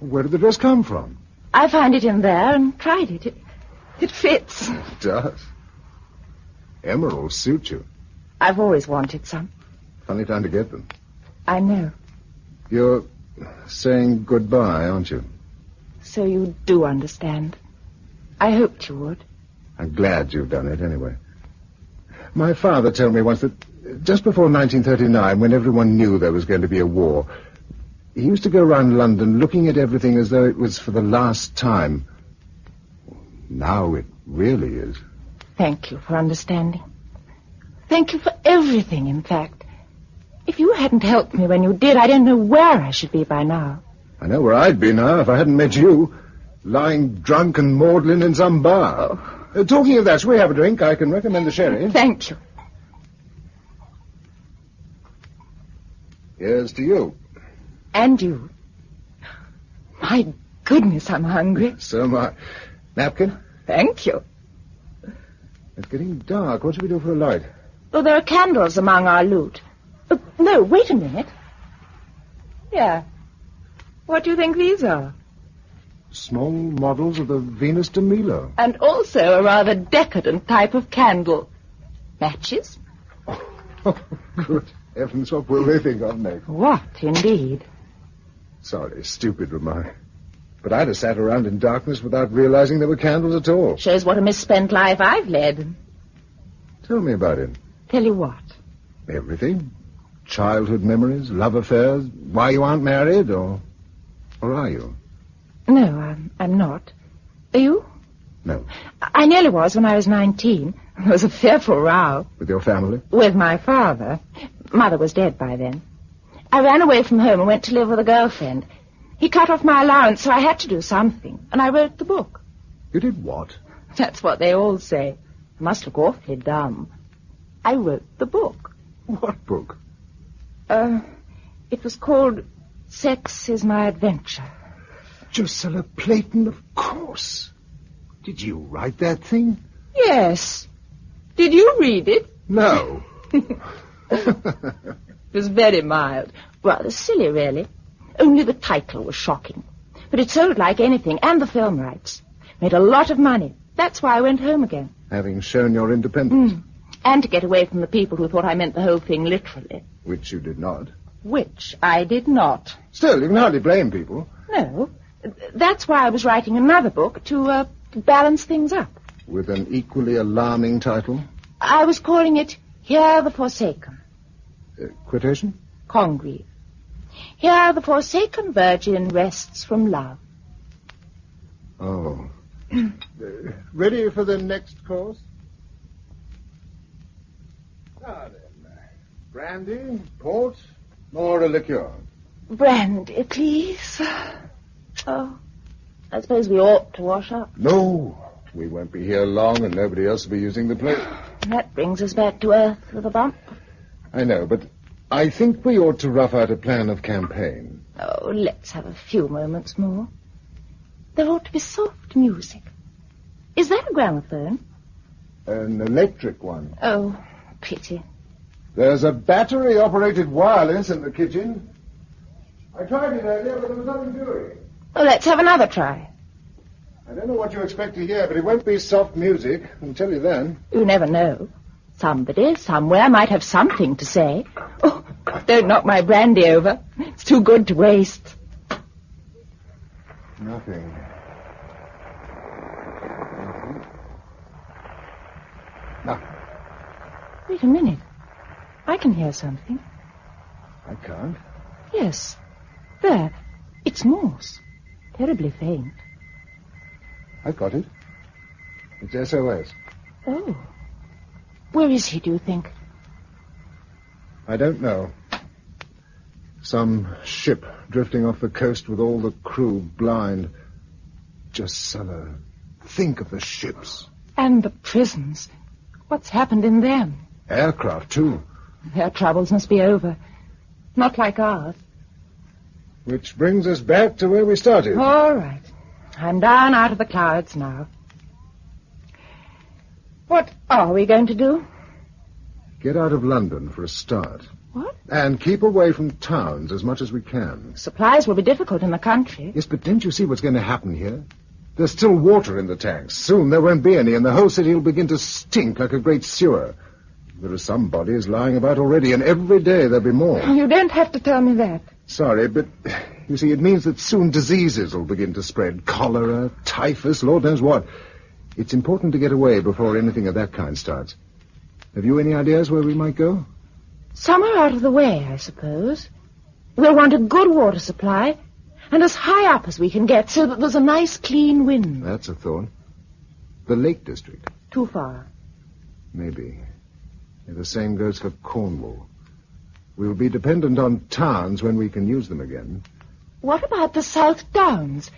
Where did the dress come from? I found it in there and tried it. It fits. It does. Emeralds suit you. I've always wanted some. Funny time to get them. I know. You're saying goodbye, aren't you? So you do understand. I hoped you would. I'm glad you've done it, anyway. My father told me once that just before 1939, when everyone knew there was going to be a war, he used to go around London looking at everything as though it was for the last time. Now it really is. Thank you for understanding. Thank you for everything, in fact. If you hadn't helped me when you did, I don't know where I should be by now. I know where I'd be now if I hadn't met you, lying drunk and maudlin in some bar. Talking of that, shall we have a drink? I can recommend the sherry. Thank you. Here's to you. And you. My goodness, I'm hungry. So am I. Napkin? Thank you. It's getting dark. What should we do for a light? Oh, there are candles among our loot. No, wait a minute. Yeah. What do you think these are? Small models of the Venus de Milo. And also a rather decadent type of candle. Matches? Oh, good heavens, what will they think of me? What, indeed? Sorry, stupid remark. But I'd have sat around in darkness without realizing there were candles at all. Shows what a misspent life I've led. Tell me about it. Tell you what? Everything. Childhood memories, love affairs, why you aren't married, or are you? No, I'm not. Are you? No. I nearly was when I was 19. There was a fearful row. With your family? With my father. Mother was dead by then. I ran away from home and went to live with a girlfriend. He cut off my allowance, so I had to do something, and I wrote the book. You did what? That's what they all say. I must look awfully dumb. I wrote the book. What book? It was called Sex is My Adventure. Drusilla Clayton, of course. Did you write that thing? Yes. Did you read it? No. It was very mild. Rather silly, really. Only the title was shocking. But it sold like anything, and the film rights. Made a lot of money. That's why I went home again. Having shown your independence. And to get away from the people who thought I meant the whole thing literally. Which you did not. Which I did not. Still, you can hardly blame people. No. That's why I was writing another book, to balance things up. With an equally alarming title? I was calling it Here the Forsaken. Quotation? Congreve. Here the forsaken virgin rests from love. Oh. Ready for the next course? Now then, brandy, port, or a liqueur? Brandy, please. Oh, I suppose we ought to wash up. No, we won't be here long and nobody else will be using the place. That brings us back to earth with a bump. I know, but I think we ought to rough out a plan of campaign. Oh, let's have a few moments more. There ought to be soft music. Is that a gramophone? An electric one. Oh, pity. There's a battery-operated wireless in the kitchen. I tried it earlier, but there was nothing doing. Well, let's have another try. I don't know what you expect to hear, but it won't be soft music. I can tell you then. You never know. Somebody, somewhere, might have something to say. Oh, don't knock my brandy over. It's too good to waste. Nothing. Now. Wait a minute. I can hear something. I can't. Yes. There. It's Morse. Terribly faint. I've got it. It's SOS. Oh. Where is he, do you think? I don't know. Some ship drifting off the coast with all the crew blind. Just think of the ships. And the prisons. What's happened in them? Aircraft, too. Their troubles must be over. Not like ours. Which brings us back to where we started. All right. I'm down out of the clouds now. What are we going to do? Get out of London for a start. What? And keep away from towns as much as we can. Supplies will be difficult in the country. Yes, but don't you see what's going to happen here? There's still water in the tanks. Soon there won't be any, and the whole city will begin to stink like a great sewer. There are some bodies lying about already, and every day there'll be more. You don't have to tell me that. Sorry, but you see, it means that soon diseases will begin to spread. Cholera, typhus, Lord knows what. It's important to get away before anything of that kind starts. Have you any ideas where we might go? Somewhere out of the way, I suppose. We'll want a good water supply, and as high up as we can get, so that there's a nice, clean wind. That's a thought. The Lake District. Too far. Maybe. And the same goes for Cornwall. We'll be dependent on towns when we can use them again. What about the South Downs?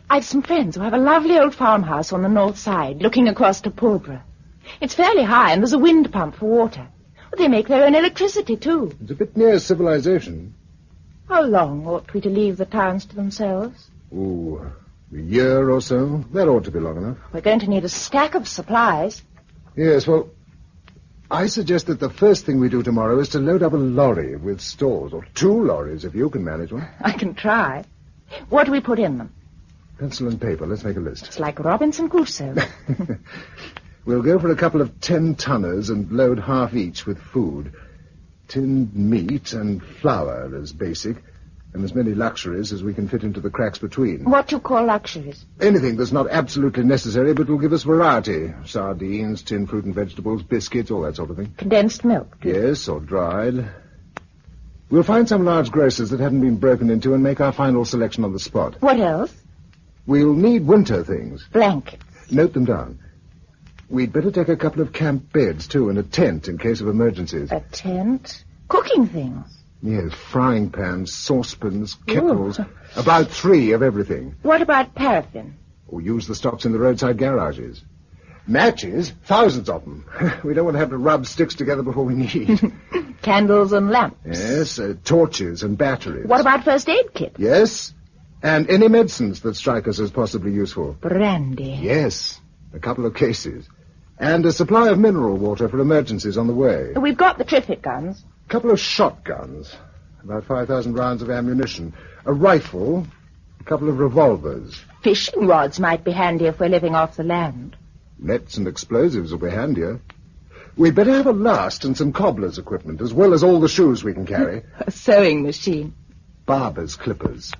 I've some friends who have a lovely old farmhouse on the north side, looking across to Pulborough. It's fairly high, and there's a wind pump for water. They make their own electricity, too. It's a bit near civilization. How long ought we to leave the towns to themselves? Ooh, a year or so. That ought to be long enough. We're going to need a stack of supplies. Yes, well, I suggest that the first thing we do tomorrow is to load up a lorry with stores, or 2 lorries if you can manage one. I can try. What do we put in them? Pencil and paper. Let's make a list. It's like Robinson Crusoe. We'll go for a couple of 10-tonners and load half each with food. Tinned meat and flour as basic, and as many luxuries as we can fit into the cracks between. What you call luxuries? Anything that's not absolutely necessary but will give us variety. Sardines, tinned fruit and vegetables, biscuits, all that sort of thing. Condensed milk? Yes, or dried. We'll find some large grocers that haven't been broken into and make our final selection on the spot. What else? We'll need winter things. Blankets. Note them down. We'd better take a couple of camp beds, too, and a tent in case of emergencies. A tent? Cooking things? Yes, frying pans, saucepans, kettles. Ooh. About 3 of everything. What about paraffin? Or use the stocks in the roadside garages. Matches, thousands of them. We don't want to have to rub sticks together before we need. Candles and lamps. Yes, torches and batteries. What about first aid kit? Yes, and any medicines that strike us as possibly useful. Brandy. Yes, a couple of cases. And a supply of mineral water for emergencies on the way. We've got the Triffids guns. A couple of shotguns. About 5,000 rounds of ammunition. A rifle. A couple of revolvers. Fishing rods might be handy if we're living off the land. Nets and explosives will be handier. We'd better have a last and some cobbler's equipment, as well as all the shoes we can carry. A sewing machine. Barber's clippers.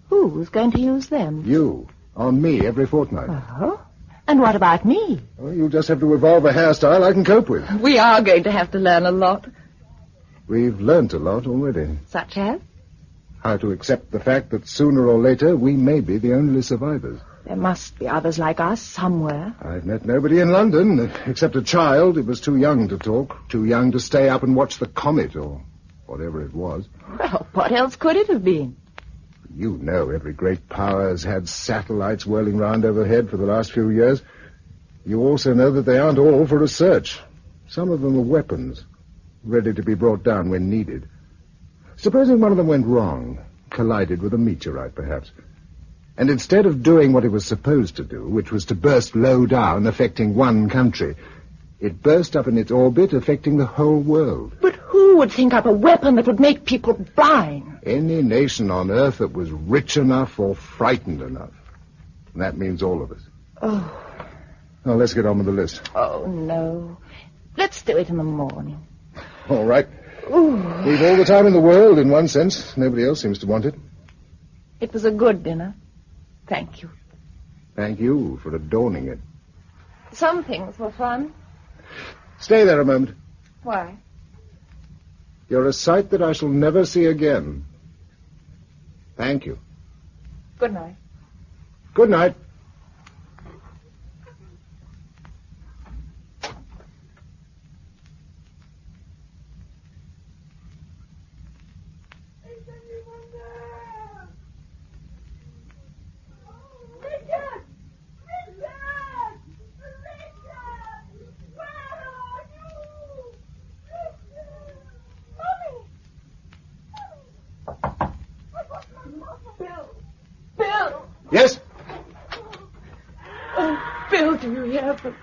Who's going to use them? You. On me every fortnight. Oh? And what about me? Well, you'll just have to evolve a hairstyle I can cope with. We are going to have to learn a lot. We've learnt a lot already. Such as? How to accept the fact that sooner or later we may be the only survivors. There must be others like us somewhere. I've met nobody in London, except a child. It was too young to talk, too young to stay up and watch the comet, or whatever it was. Well, what else could it have been? You know every great power has had satellites whirling round overhead for the last few years. You also know that they aren't all for research. Some of them are weapons, ready to be brought down when needed. Supposing one of them went wrong, collided with a meteorite, perhaps, and instead of doing what it was supposed to do, which was to burst low down, affecting one country, it burst up in its orbit, affecting the whole world. But who would think up a weapon that would make people blind? Any nation on Earth that was rich enough or frightened enough. And that means all of us. Oh. Now, let's get on with the list. Oh, no. Let's do it in the morning. All right. Ooh. We've all the time in the world, in one sense. Nobody else seems to want it. It was a good dinner. Thank you. Thank you for adorning it. Some things were fun. Stay there a moment. Why? You're a sight that I shall never see again. Thank you. Good night. Good night. Yes? Oh, Bill, do you hear them?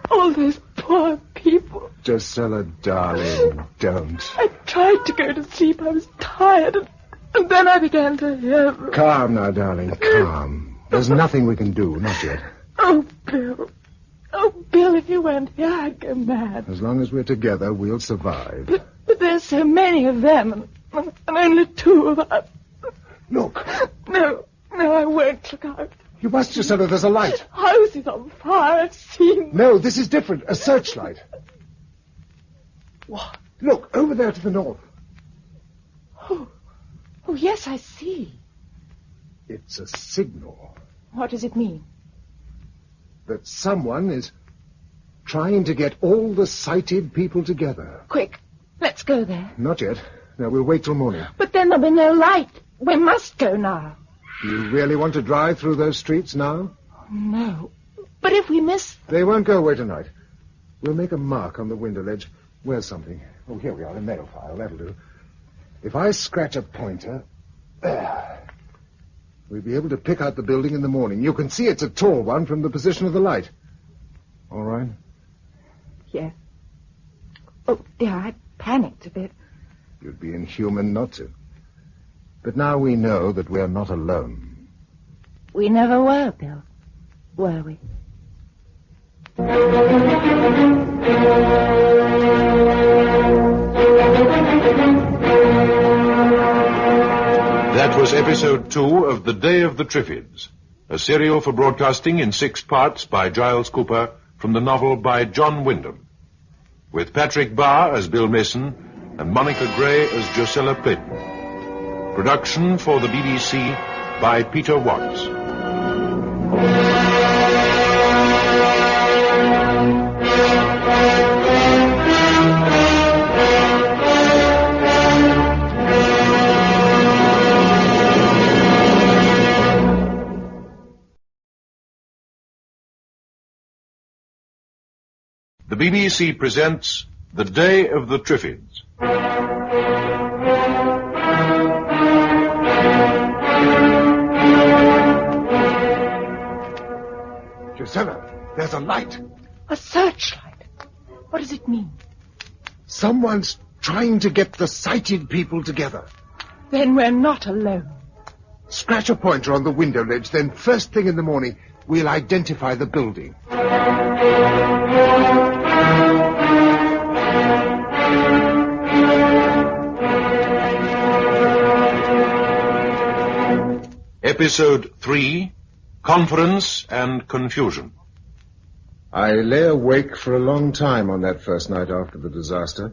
All those poor people. Drusilla, darling, don't. I tried to go to sleep. I was tired, and then I began to hear them. Calm now, darling, calm. There's nothing we can do, not yet. Oh, Bill. Oh, Bill, if you weren't here, I'd go mad. As long as we're together, we'll survive. But there's so many of them, and only two of us. Look. No, I won't look out. You must, Drusilla, there's a light. House is on fire, I've seen. No, this is different. A searchlight. What? Look, over there to the north. Oh, yes, I see. It's a signal. What does it mean? That someone is trying to get all the sighted people together. Quick, let's go there. Not yet. No, we'll wait till morning. But then there'll be no light. We must go now. Do you really want to drive through those streets now? No. But if we miss... They won't go away tonight. We'll make a mark on the window ledge. Where's something? Oh, here we are, a nail file. That'll do. If I scratch a pointer... There. We'll be able to pick out the building in the morning. You can see it's a tall one from the position of the light. All right? Yes. Oh, dear, I panicked a bit. You'd be inhuman not to. But now we know that we're not alone. We never were, Bill. Were we? That was episode 2 of The Day of the Triffids, a serial for broadcasting in 6 parts by Giles Cooper from the novel by John Wyndham, with Patrick Barr as Bill Mason and Monica Gray as Drusilla Clayton. Production for the BBC by Peter Watts. The BBC presents The Day of the Triffids. Drusilla, there's a light. A searchlight. What does it mean? Someone's trying to get the sighted people together. Then we're not alone. Scratch a pointer on the window ledge, then first thing in the morning, we'll identify the building. Episode 3, Conference and Confusion. I lay awake for a long time on that first night after the disaster,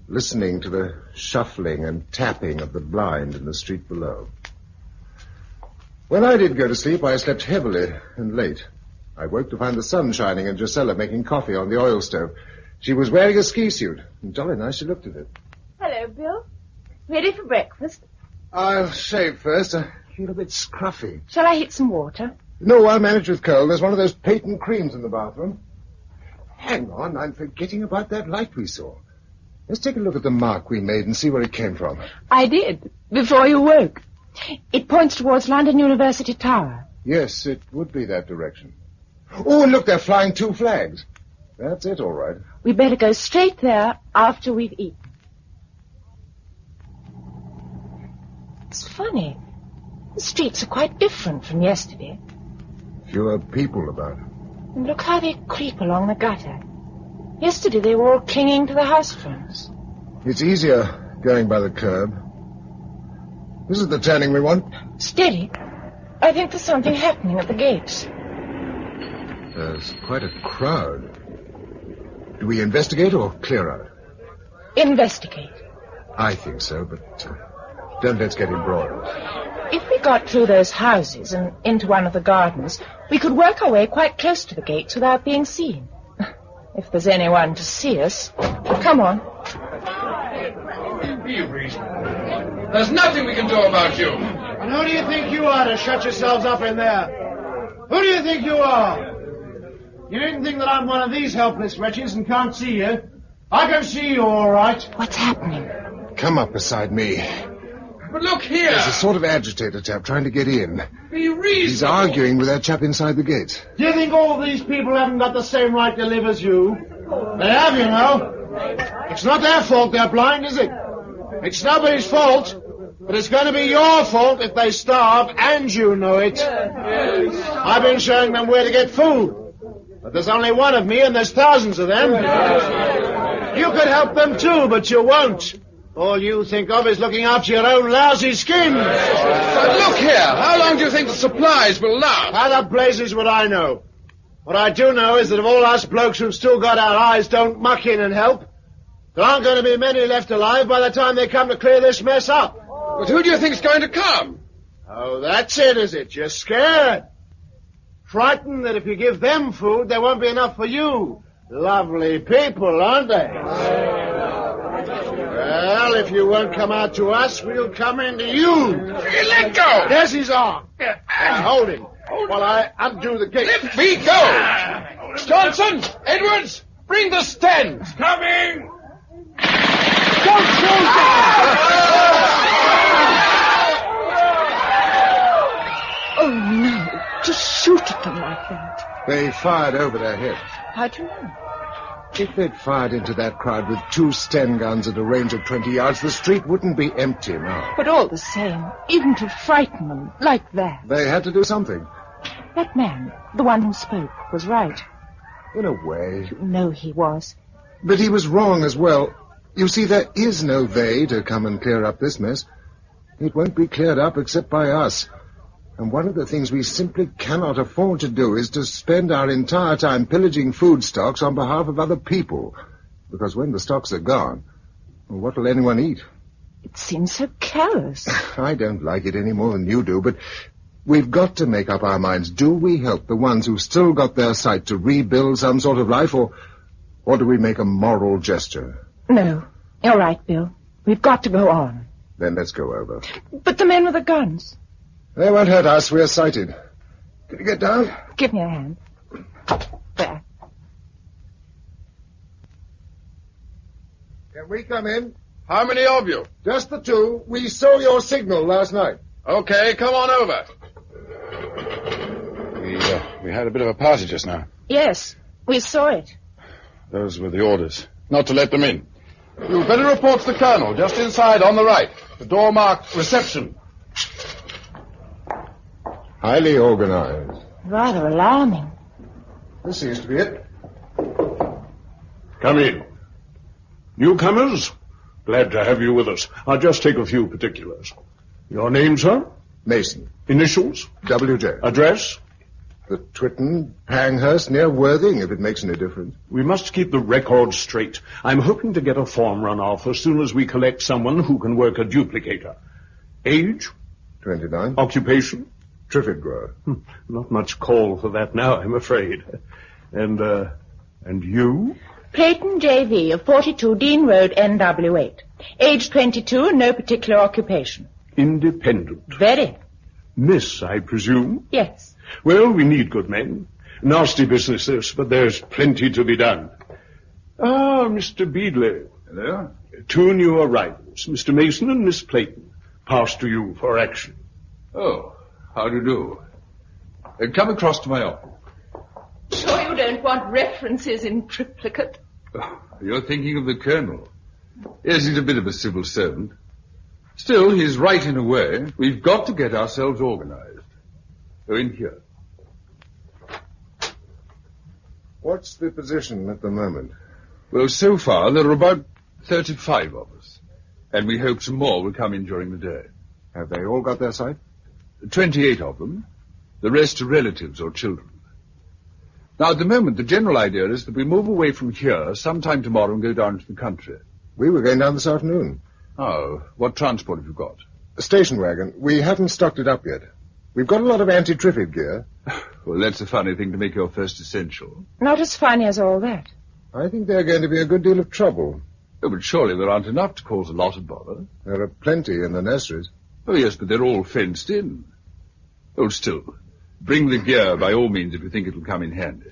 listening to the shuffling and tapping of the blind in the street below. When I did go to sleep, I slept heavily and late. I woke to find the sun shining and Gisela making coffee on the oil stove. She was wearing a ski suit, and jolly nice she looked at it. Hello, Bill. Ready for breakfast? I'll shave first. I feel a bit scruffy. Shall I heat some water? No, I'll manage with cold. There's one of those patent creams in the bathroom. Hang on, I'm forgetting about that light we saw. Let's take a look at the mark we made and see where it came from. I did, before you woke. It points towards London University Tower. Yes, it would be that direction. Oh, and look, they're flying 2 flags. That's it, all right. We'd better go straight there after we've eaten. It's funny. The streets are quite different from yesterday. Fewer people about. And look how they creep along the gutter. Yesterday they were all clinging to the house fronts. It's easier going by the curb. This is the turning we want. Steady. I think there's something happening at the gates. There's quite a crowd. Do we investigate or clear out? Investigate. I think so, but don't let's get embroiled. If we got through those houses and into one of the gardens, we could work our way quite close to the gates without being seen. If there's anyone to see us. Come on. Be reasonable. There's nothing we can do about you. And who do you think you are to shut yourselves up in there? Who do you think you are? You needn't think that I'm one of these helpless wretches and can't see you. I can see you all right. What's happening? Come up beside me. But look here. There's a sort of agitator chap trying to get in. Be reasonable. He's arguing with that chap inside the gate. Do you think all these people haven't got the same right to live as you? They have, you know. It's not their fault they're blind, is it? It's nobody's fault. But it's going to be your fault if they starve, and you know it. I've been showing them where to get food. But there's only one of me, and there's thousands of them. You could help them too, but you won't. All you think of is looking after your own lousy skins. But look here, how long do you think the supplies will last? How the blazes would I know? What I do know is that if all us blokes who've still got our eyes don't muck in and help, there aren't going to be many left alive by the time they come to clear this mess up. But who do you think's going to come? Oh, that's it, is it? You're scared. Frightened that if you give them food, there won't be enough for you. Lovely people, aren't they? Well, if you won't come out to us, we'll come into you. Let go! There's his arm. Hold him while I undo the gate. Let me go! Johnson! Edwards! Bring the stand! Coming! Don't shoot Oh, no. To shoot at them like that. They fired over their heads. How do you know? If they'd fired into that crowd with 2 Sten guns at a range of 20 yards, the street wouldn't be empty now. But all the same, even to frighten them like that. They had to do something. That man, the one who spoke, was right. In a way. You know he was. But he was wrong as well. You see, there is no they to come and clear up this mess. It won't be cleared up except by us. And one of the things we simply cannot afford to do is to spend our entire time pillaging food stocks on behalf of other people. Because when the stocks are gone, well, what will anyone eat? It seems so callous. I don't like it any more than you do, but we've got to make up our minds. Do we help the ones who've still got their sight to rebuild some sort of life, or do we make a moral gesture? No, you're right, Bill. We've got to go on. Then let's go over. But the men with the guns... They won't hurt us. We're sighted. Can you get down? Give me a hand. There. Can we come in? How many of you? Just the 2. We saw your signal last night. Okay, come on over. We had a bit of a party just now. Yes, we saw it. Those were the orders. Not to let them in. You'd better report to the colonel, just inside on the right. The door marked reception. Highly organized. Rather alarming. This seems to be it. Come in. Newcomers, glad to have you with us. I'll just take a few particulars. Your name, sir? Mason. Initials? W.J. Address? The Twitton, Panghurst, near Worthing, if it makes any difference. We must keep the record straight. I'm hoping to get a form run off as soon as we collect someone who can work a duplicator. Age? 29. Occupation? Triffid grower. Not much call for that now, I'm afraid. And you? Clayton J.V. of 42 Dean Road, NW8. Age 22 and no particular occupation. Independent. Very. Miss, I presume? Yes. Well, we need good men. Nasty business this, but there's plenty to be done. Ah, Mr. Beadley. Hello? 2 new arrivals, Mr. Mason and Miss Clayton. Passed to you for action. Oh, how do you do? Come across to my office. Sure you don't want references in triplicate? Oh, you're thinking of the Colonel. Yes, he's a bit of a civil servant. Still, he's right in a way. We've got to get ourselves organized. Go in here. What's the position at the moment? Well, so far, there are about 35 of us. And we hope some more will come in during the day. Have they all got their sight? 28 of them. The rest are relatives or children. Now, at the moment, the general idea is that we move away from here sometime tomorrow and go down to the country. We were going down this afternoon. Oh, what transport have you got? A station wagon. We haven't stocked it up yet. We've got a lot of anti-Triffid gear. Well, that's a funny thing to make your first essential. Not as funny as all that. I think they're going to be a good deal of trouble. Oh, but surely there aren't enough to cause a lot of bother. There are plenty in the nurseries. Oh, yes, but they're all fenced in. Oh, still, bring the gear by all means if you think it'll come in handy.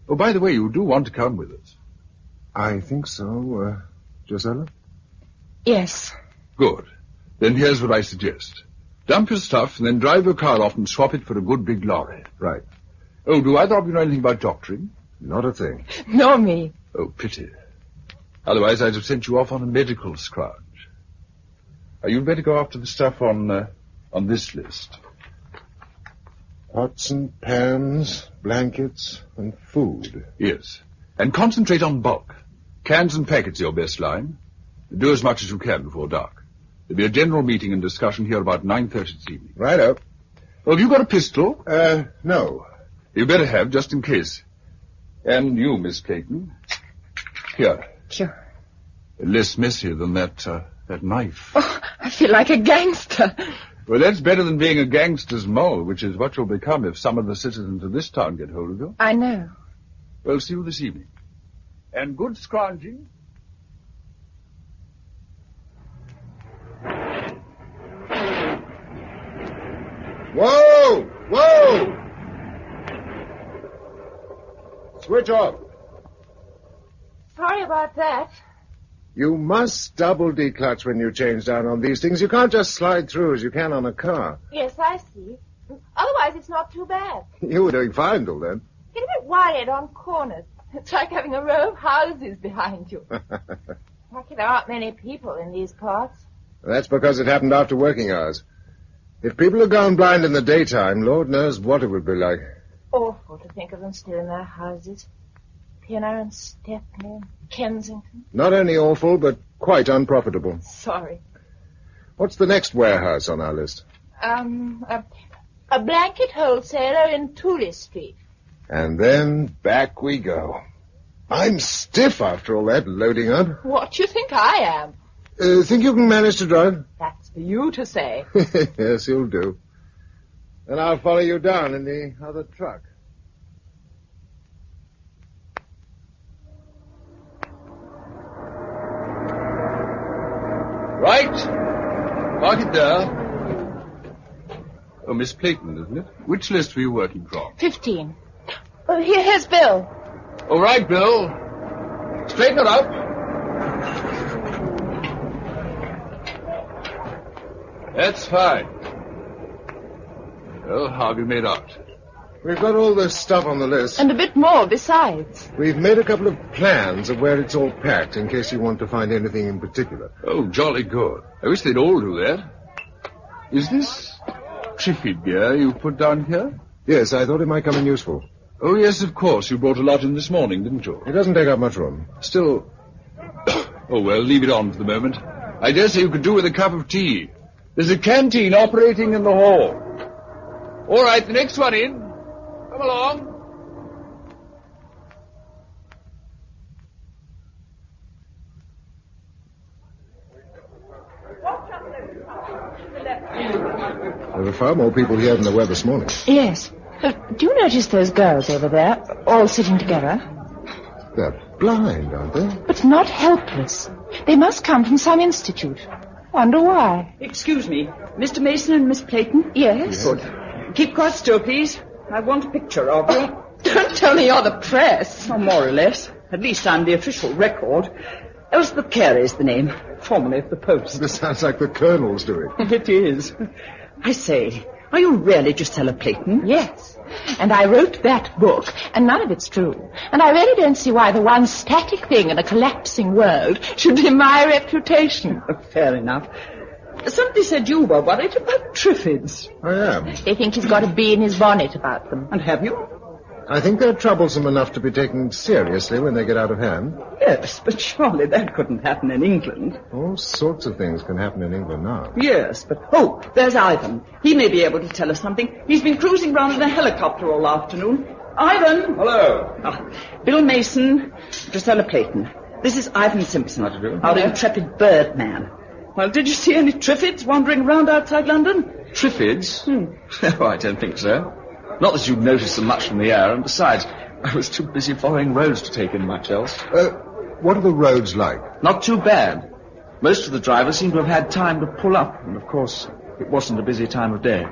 Oh, by the way, you do want to come with us. I think so, Josella? Yes. Good. Then here's what I suggest. Dump your stuff and then drive your car off and swap it for a good big lorry. Right. Oh, do either of you know anything about doctoring? Not a thing. Nor me. Oh, pity. Otherwise, I'd have sent you off on a medical scrounge. You'd better go after the stuff on this list. Pots and pans, blankets, and food. Yes. And concentrate on bulk. Cans and packets are your best line. Do as much as you can before dark. There'll be a general meeting and discussion here about 9:30 this evening. Righto. Well, have you got a pistol? No. You better have, just in case. And you, Miss Clayton. Here. Sure. Less messy than that knife. Oh, I feel like a gangster. Well, that's better than being a gangster's mole, which is what you'll become if some of the citizens of this town get hold of you. I know. Well, see you this evening. And good scrounging. Whoa! Whoa! Switch off. Sorry about that. You must double declutch when you change down on these things. You can't just slide through as you can on a car. Yes, I see. Otherwise, it's not too bad. You were doing fine till then. Get a bit worried on corners. It's like having a row of houses behind you. Lucky there aren't many people in these parts. That's because it happened after working hours. If people had gone blind in the daytime, Lord knows what it would be like. Awful to think of them still in their houses. Pinner and Stepney and Kensington. Not only awful, but quite unprofitable. Sorry. What's the next warehouse on our list? A blanket wholesaler in Tooley Street. And then back we go. I'm stiff after all that loading up. What do you think I am? Think you can manage to drive? That's for you to say. Yes, you'll do. Then I'll follow you down in the other truck. Right. Park it there. Oh, Miss Clayton, isn't it? Which list were you working from? 15. Oh, here's Bill. All right, Bill. Straighten her up. That's fine. Well, how have you made out? We've got all this stuff on the list. And a bit more besides. We've made a couple of plans of where it's all packed in case you want to find anything in particular. Oh, jolly good. I wish they'd all do that. Is this Triffid gear you put down here? Yes, I thought it might come in useful. Oh, yes, of course. You brought a lot in this morning, didn't you? It doesn't take up much room. Still... Oh, well, leave it on for the moment. I dare say you could do with a cup of tea. There's a canteen operating in the hall. All right, the next one in. Come along. There were far more people here than there were this morning. Yes. Do you notice those girls over there, all sitting together? They're blind, aren't they? But not helpless. They must come from some institute. Wonder why. Excuse me, Mr. Mason and Miss Clayton? Yes. Good. Keep quite still, please. I want a picture of you. Don't tell me you're the press. Oh, more or less. At least I'm the official record. Elspeth Carey is the name, formerly of the Post. This sounds like the Colonel's doing. It is. I say, are you really Gisela Clayton? Yes. And I wrote that book, and none of it's true. And I really don't see why the one static thing in a collapsing world should be my reputation. Fair enough. Somebody said you were worried about Triffids. I am. They think he's got a bee in his bonnet about them. And have you? I think they're troublesome enough to be taken seriously when they get out of hand. Yes, but surely that couldn't happen in England. All sorts of things can happen in England now. Yes, but... Oh, there's Ivan. He may be able to tell us something. He's been cruising round in a helicopter all afternoon. Ivan! Hello. Bill Mason, Gisela Clayton. This is Ivan Simpson, our intrepid birdman. Well, did you see any Triffids wandering around outside London? Triffids? Oh, I don't think so. Not that you'd notice them much from the air, and besides, I was too busy following roads to take in much else. What are the roads like? Not too bad. Most of the drivers seem to have had time to pull up, and of course, it wasn't a busy time of day.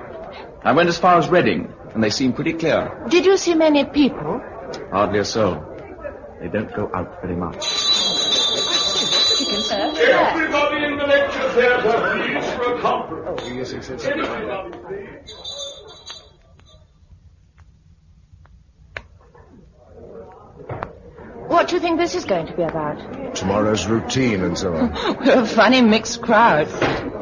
I went as far as Reading, and they seemed pretty clear. Did you see many people? Hardly a soul. They don't go out very much. Everybody in the lecture theatre, please, for a conference. Oh, yes. Everybody, please. What do you think this is going to be about? Tomorrow's routine and so on. We're a funny mixed crowd.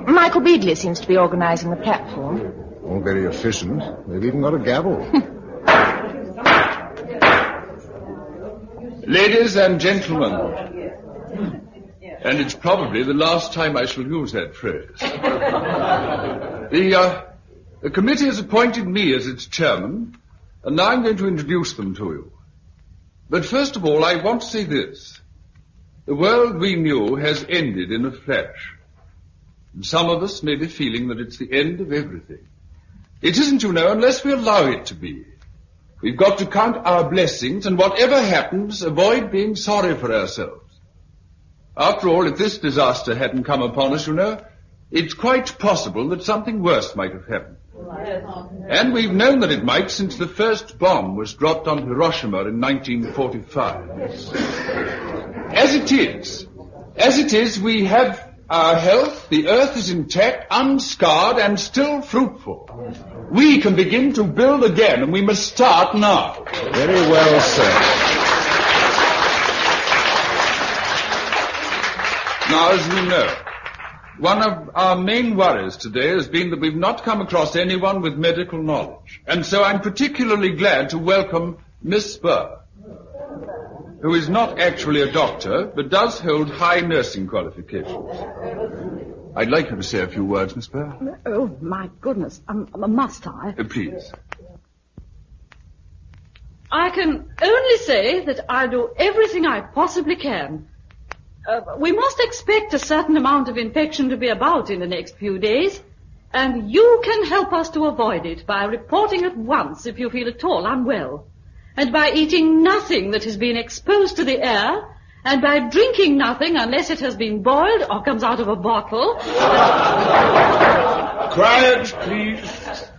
Michael Beadley seems to be organising the platform. All very efficient. They've even got a gavel. Ladies and gentlemen, and it's probably the last time I shall use that phrase. The committee has appointed me as its chairman, and now I'm going to introduce them to you. But first of all, I want to say this. The world we knew has ended in a flash. And some of us may be feeling that it's the end of everything. It isn't, you know, unless we allow it to be. We've got to count our blessings, and whatever happens, avoid being sorry for ourselves. After all, if this disaster hadn't come upon us, you know, it's quite possible that something worse might have happened. And we've known that it might since the first bomb was dropped on Hiroshima in 1945. As it is, we have our health, the earth is intact, unscarred, and still fruitful. We can begin to build again, and we must start now. Very well said. Now, as you know, one of our main worries today has been that we've not come across anyone with medical knowledge. And so I'm particularly glad to welcome Miss Burr, who is not actually a doctor, but does hold high nursing qualifications. I'd like you to say a few words, Miss Burr. Oh, my goodness. Must I? Please. I can only say that I'll do everything I possibly can. We must expect a certain amount of infection to be about in the next few days, and you can help us to avoid it by reporting at once if you feel at all unwell, and by eating nothing that has been exposed to the air, and by drinking nothing unless it has been boiled or comes out of a bottle. Quiet, please.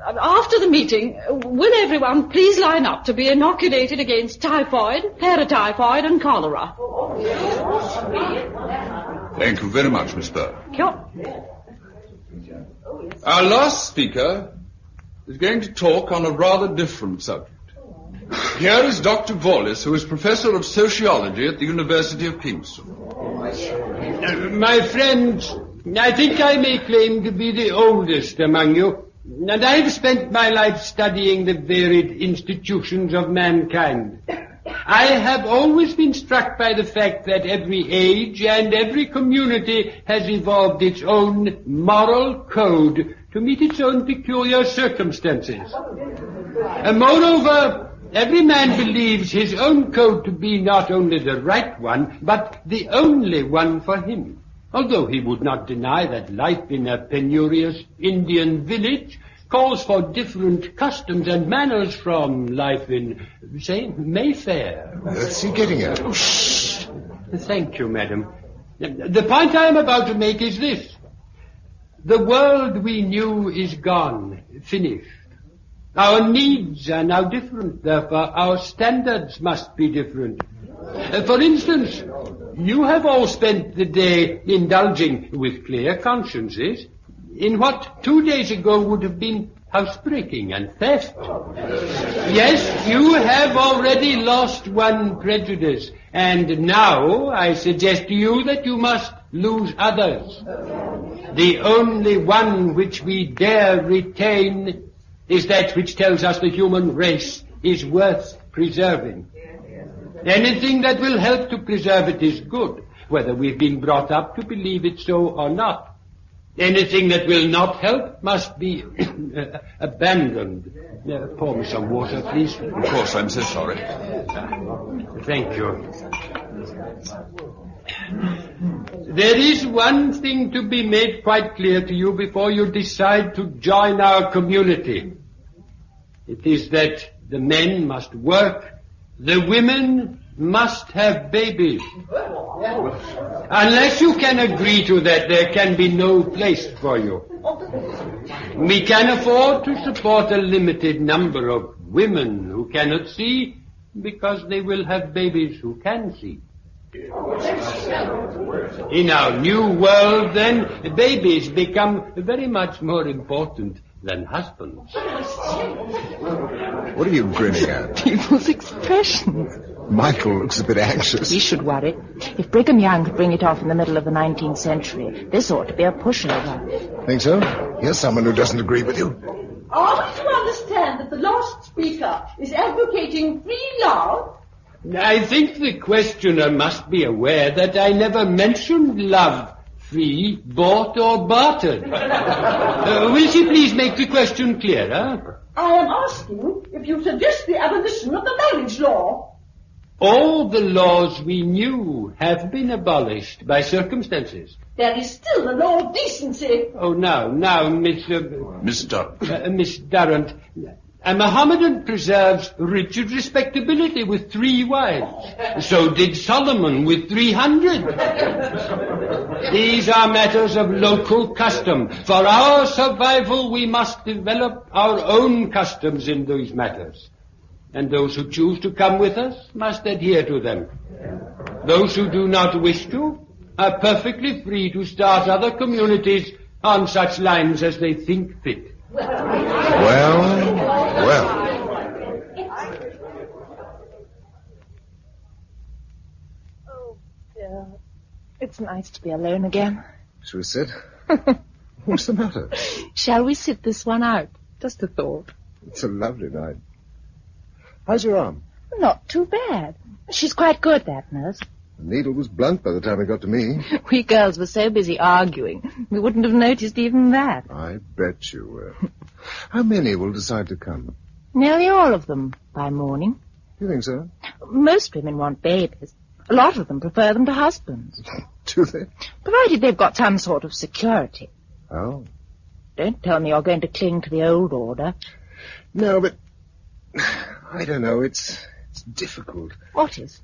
After the meeting, will everyone please line up to be inoculated against typhoid, paratyphoid, and cholera? Thank you very much, Miss Burr. Sure. Our last speaker is going to talk on a rather different subject. Here is Dr. Wallace, who is Professor of Sociology at the University of Kingston. My friends, I think I may claim to be the oldest among you, and I've spent my life studying the varied institutions of mankind. I have always been struck by the fact that every age and every community has evolved its own moral code to meet its own peculiar circumstances. And moreover, every man believes his own code to be not only the right one, but the only one for him. although he would not deny that life in a penurious Indian village calls for different customs and manners from life in, say, Mayfair. What's he getting at? Oh, shh. Thank you, madam. The point I am about to make is this. The world we knew is gone, finished. Our needs are now different, therefore our standards must be different. For instance, you have all spent the day indulging with clear consciences in what 2 days ago would have been housebreaking and theft. Yes, you have already lost one prejudice, and now I suggest to you that you must lose others. The only one which we dare retain is that which tells us the human race is worth preserving. Anything that will help to preserve it is good, whether we've been brought up to believe it so or not. Anything that will not help must be abandoned. Pour me some water, please. Of course, I'm so sorry. Thank you. There is one thing to be made quite clear to you before you decide to join our community. It is that the men must work, the women must have babies. Unless you can agree to that, there can be no place for you. We can afford to support a limited number of women who cannot see because they will have babies who can see. In our new world, then, babies become very much more important than husbands. What are you grinning at? People's expressions. Michael looks a bit anxious. He should worry. If Brigham Young could bring it off in the middle of the 19th century, this ought to be a pushover. Think so? Here's someone who doesn't agree with you. Are we to understand that the last speaker is advocating free love? I think the questioner must be aware that I never mentioned love, free, bought or bartered. Will she please make the question clearer? I am asking if you suggest the abolition of the marriage law. All the laws we knew have been abolished by circumstances. There is still the law of decency. Oh, now, Miss Durrant. Miss Durrant. A Mohammedan preserves rigid respectability with 3 wives. So did Solomon with 300. These are matters of local custom. For our survival, we must develop our own customs in these matters. And those who choose to come with us must adhere to them. Those who do not wish to are perfectly free to start other communities on such lines as they think fit. Well. Oh, dear. It's nice to be alone again. Shall we sit? What's the matter? Shall we sit this one out? Just a thought. It's a lovely night. How's your arm? Not too bad. She's quite good, that nurse. The needle was blunt by the time it got to me. We girls were so busy arguing, we wouldn't have noticed even that. I bet you were. How many will decide to come? Nearly all of them, by morning. You think so? Most women want babies. A lot of them prefer them to husbands. Do they? Provided they've got some sort of security. Oh. Don't tell me you're going to cling to the old order. No, but I don't know. It's difficult. What is?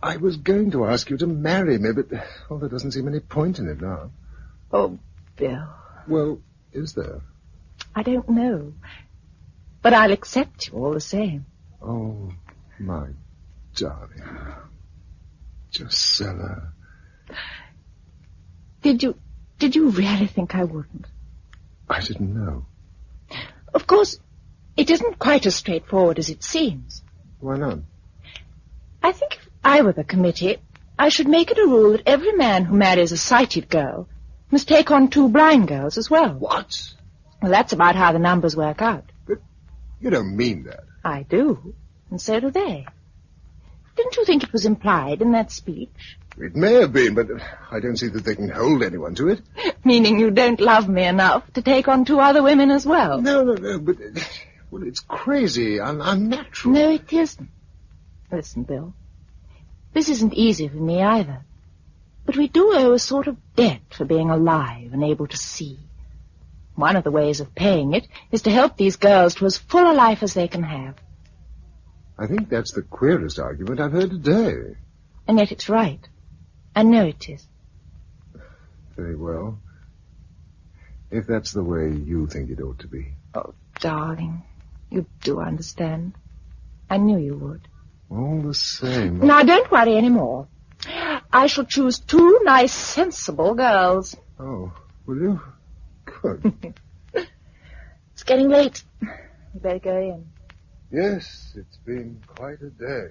I was going to ask you to marry me, but there doesn't seem any point in it now. Oh, Bill. Well, is there? I don't know. But I'll accept you all the same. Oh, my darling. Drusilla. Did you really think I wouldn't? I didn't know. Of course, it isn't quite as straightforward as it seems. Why not? I think if I were the committee, I should make it a rule that every man who marries a sighted girl must take on 2 blind girls as well. What? Well, that's about how the numbers work out. But you don't mean that. I do, and so do they. Didn't you think it was implied in that speech? It may have been, but I don't see that they can hold anyone to it. Meaning you don't love me enough to take on 2 other women as well? No, but... Well, it's crazy, unnatural. No, it isn't. Listen, Bill. This isn't easy for me either. But we do owe a sort of debt for being alive and able to see. One of the ways of paying it is to help these girls to as full a life as they can have. I think that's the queerest argument I've heard today. And yet it's right. I know it is. Very well. If that's the way you think it ought to be. Oh, darling, you do understand. I knew you would. All the same. Now, don't worry any more. I shall choose 2 nice, sensible girls. Oh, will you? Good. It's getting late. You better go in. Yes, it's been quite a day.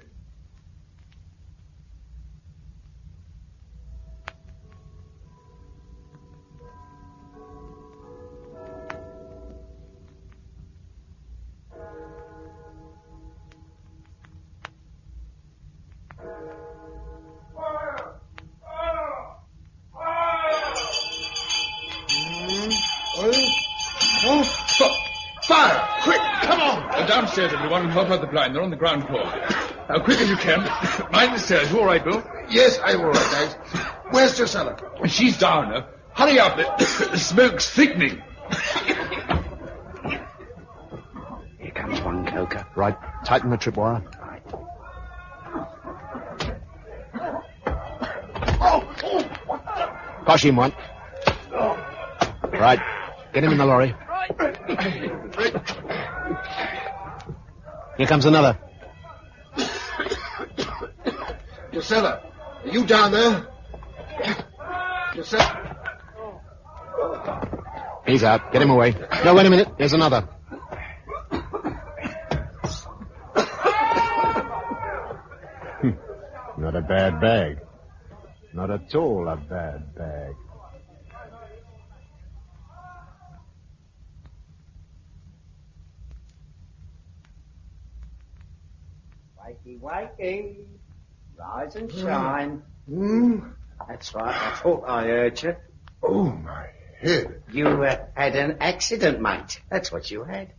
Fire! Quick, come on! Downstairs, everyone, and help out the blind. They're on the ground floor. Now, quick as you can. Mind the stairs. You all right, Bill? Yes, I'm all right, thanks. Where's Drusilla? She's down now. Hurry up. The smoke's thickening. Here comes one, Coker. Right. Tighten the tripwire. Push him one. Right. Get him in the lorry. Here comes another. Drusilla, are you down there? Drusilla. He's out. Get him away. No, wait a minute. There's another. Not a bad bag. Not at all a bad bag. Wakey, wakey. Rise and shine. Hmm? That's right, I thought I heard you. Oh, my head. You had an accident, mate. That's what you had.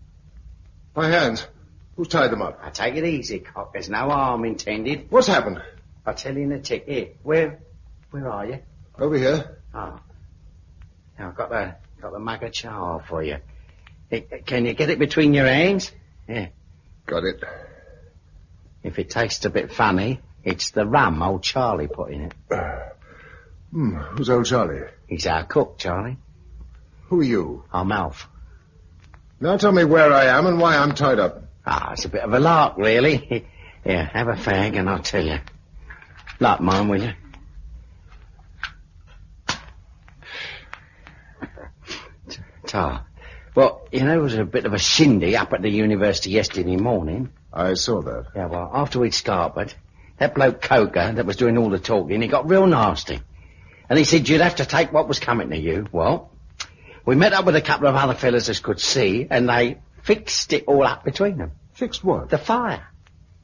My hands. Who's tied them up? Now, take it easy, Cock. There's no harm intended. What's happened? I'll tell you in a tick. Here, where are you? Over here. Oh. Now, I've got the mug of char for you. Can you get it between your hands? Yeah. Got it. If it tastes a bit funny, it's the rum old Charlie put in it. Who's old Charlie? He's our cook, Charlie. Who are you? I'm Alf. Now tell me where I am and why I'm tied up. It's a bit of a lark, really. Here, have a fag and I'll tell you. Light mine, will you? Tar. Well, there was a bit of a shindy up at the university yesterday morning. I saw that. Yeah, well, after we'd scarpered, that bloke Coker that was doing all the talking, he got real nasty. And he said you'd have to take what was coming to you. Well, we met up with a couple of other fellas as could see, and they fixed it all up between them. Fixed what? The fire.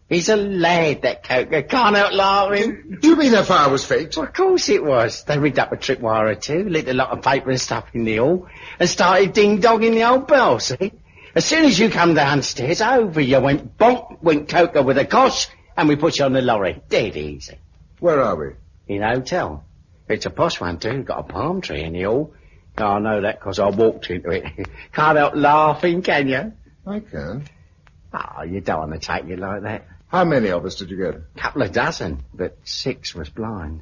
He's a lad, that Coker. Can't help laughing. Do you mean that fire was faked? Well, of course it was. They rigged up a tripwire or two, lit a lot of paper and stuff in the hall, and started ding-dogging the old bell, see? As soon as you come downstairs, over you went bonk, went Coker with a cosh, and we put you on the lorry. Dead easy. Where are we? In a hotel. It's a posh one, too. Got a palm tree in the hall. I know that because I walked into it. Can't help laughing, can you? I can. You don't want to take it like that. How many of us did you get? Couple of dozen, but 6 was blind.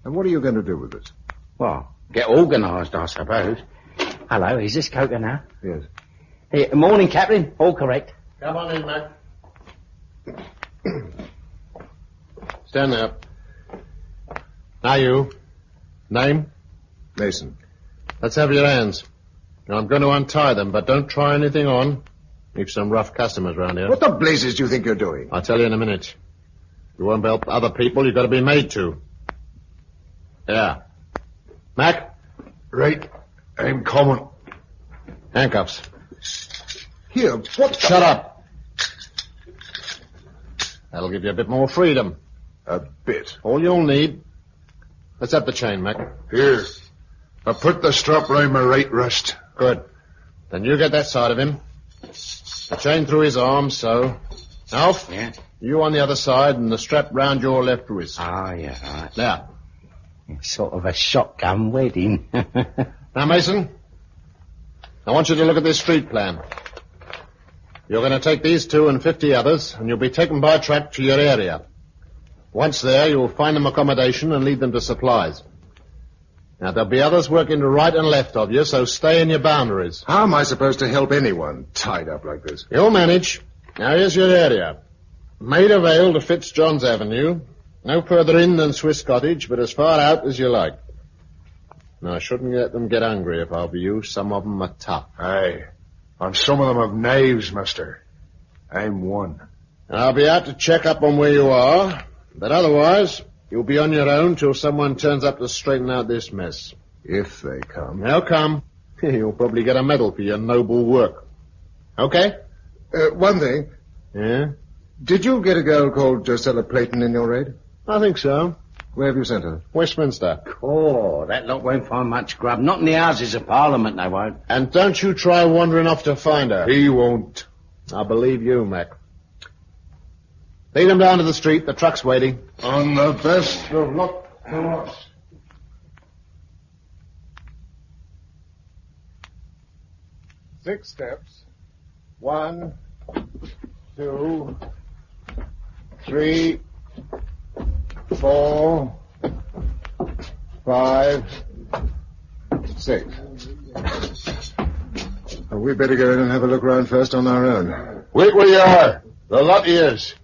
And what are you going to do with it? Well, get organised, I suppose. Hello, is this Coker now? Yes. Hey, morning, Captain. All correct. Come on in, Mac. Stand there. Now you. Name? Mason. Let's have your hands. Now, I'm going to untie them, but don't try anything on. We've some rough customers round here. What the blazes do you think you're doing? I'll tell you in a minute. You won't help other people, you've got to be made to. Yeah. Mac? Right. I'm coming. Handcuffs. Here, what? Shut up. That'll give you a bit more freedom. A bit. All you'll need. Let's have the chain, Mac. Here. I put the strap round my right wrist. Good. Then you get that side of him. The chain through his arm, so. Alf? Yeah? You on the other side and the strap round your left wrist. Yeah, all right. Now. Sort of a shotgun wedding. Now, Mason, I want you to look at this street plan. You're going to take these 2 and 50 others, and you'll be taken by truck to your area. Once there, you'll find them accommodation and lead them to supplies. Now, there'll be others working to right and left of you, so stay in your boundaries. How am I supposed to help anyone tied up like this? You'll manage. Now, here's your area. Maida Vale to Fitzjohn's Avenue. No further in than Swiss Cottage, but as far out as you like. Now, I shouldn't let them get hungry if I were you. Some of them are tough. Aye. And some of them have knives, mister. I'm one. I'll be out to check up on where you are, but otherwise, you'll be on your own till someone turns up to straighten out this mess. If they come. They'll come. You'll probably get a medal for your noble work. Okay? One thing. Yeah? Did you get a girl called Josella Playton in your raid? I think so. Where have you sent her? Westminster. Oh, that lot won't find much grub. Not in the Houses of Parliament, they won't. And don't you try wandering off to find her. He won't. I believe you, Mac. Lead them down to the street. The truck's waiting. On the best of luck to us. Six steps. 1, 2, 3, 4, 5, 6. We better go in and have a look round first on our own. Wait where you are. The lot is.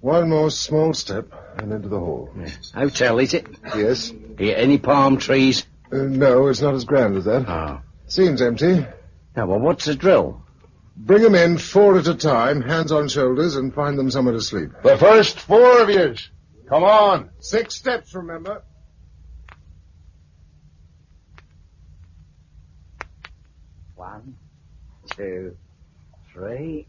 One more small step and into the hall. Hotel, is it? Yes. Here, any palm trees? No, it's not as grand as that. Oh. Seems empty. Now, well, what's the drill? Bring them in 4 at a time, hands on shoulders, and find them somewhere to sleep. The first 4 of yous. Come on. 6 steps, remember. One, 2, 3.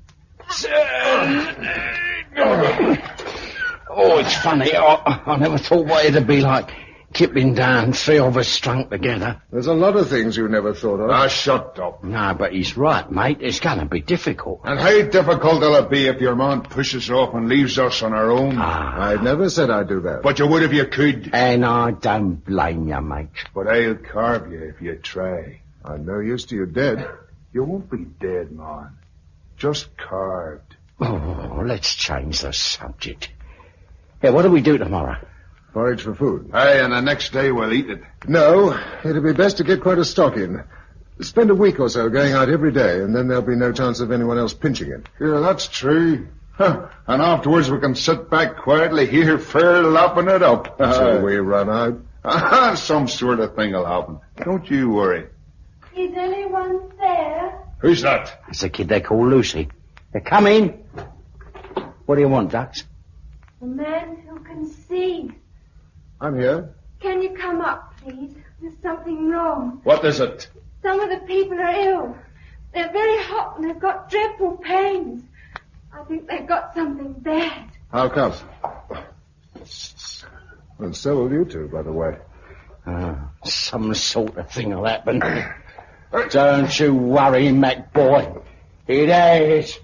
Oh, it's funny. I never thought what it'd be like kipping down 3 of us strung together. There's a lot of things you never thought of. Ah, shut up. No, but he's right, mate. It's going to be difficult. And how difficult will it be if your man pushes off and leaves us on our own? I never said I'd do that. But you would if you could. And I don't blame you, mate. But I'll carve you if you try. I'm no use to you dead. You won't be dead, man. Just carved. Oh, let's change the subject. Yeah, what do we do tomorrow? Forage for food. Aye, and the next day we'll eat it. No, it'd be best to get quite a stock in. Spend a week or so going out every day, and then there'll be no chance of anyone else pinching it. Yeah, that's true. Huh. And afterwards we can sit back quietly here, fair lapping it up. Till we run out. Some sort of thing will happen. Don't you worry. Is anyone there? Who's that? It's a kid they call Lucy. Come in. What do you want, Dux? A man who can see. I'm here. Can you come up, please? There's something wrong. What is it? Some of the people are ill. They're very hot and they've got dreadful pains. I think they've got something bad. How come? And so will you two, by the way. Some sort of thing will happen. Don't you worry, Mac boy. It is.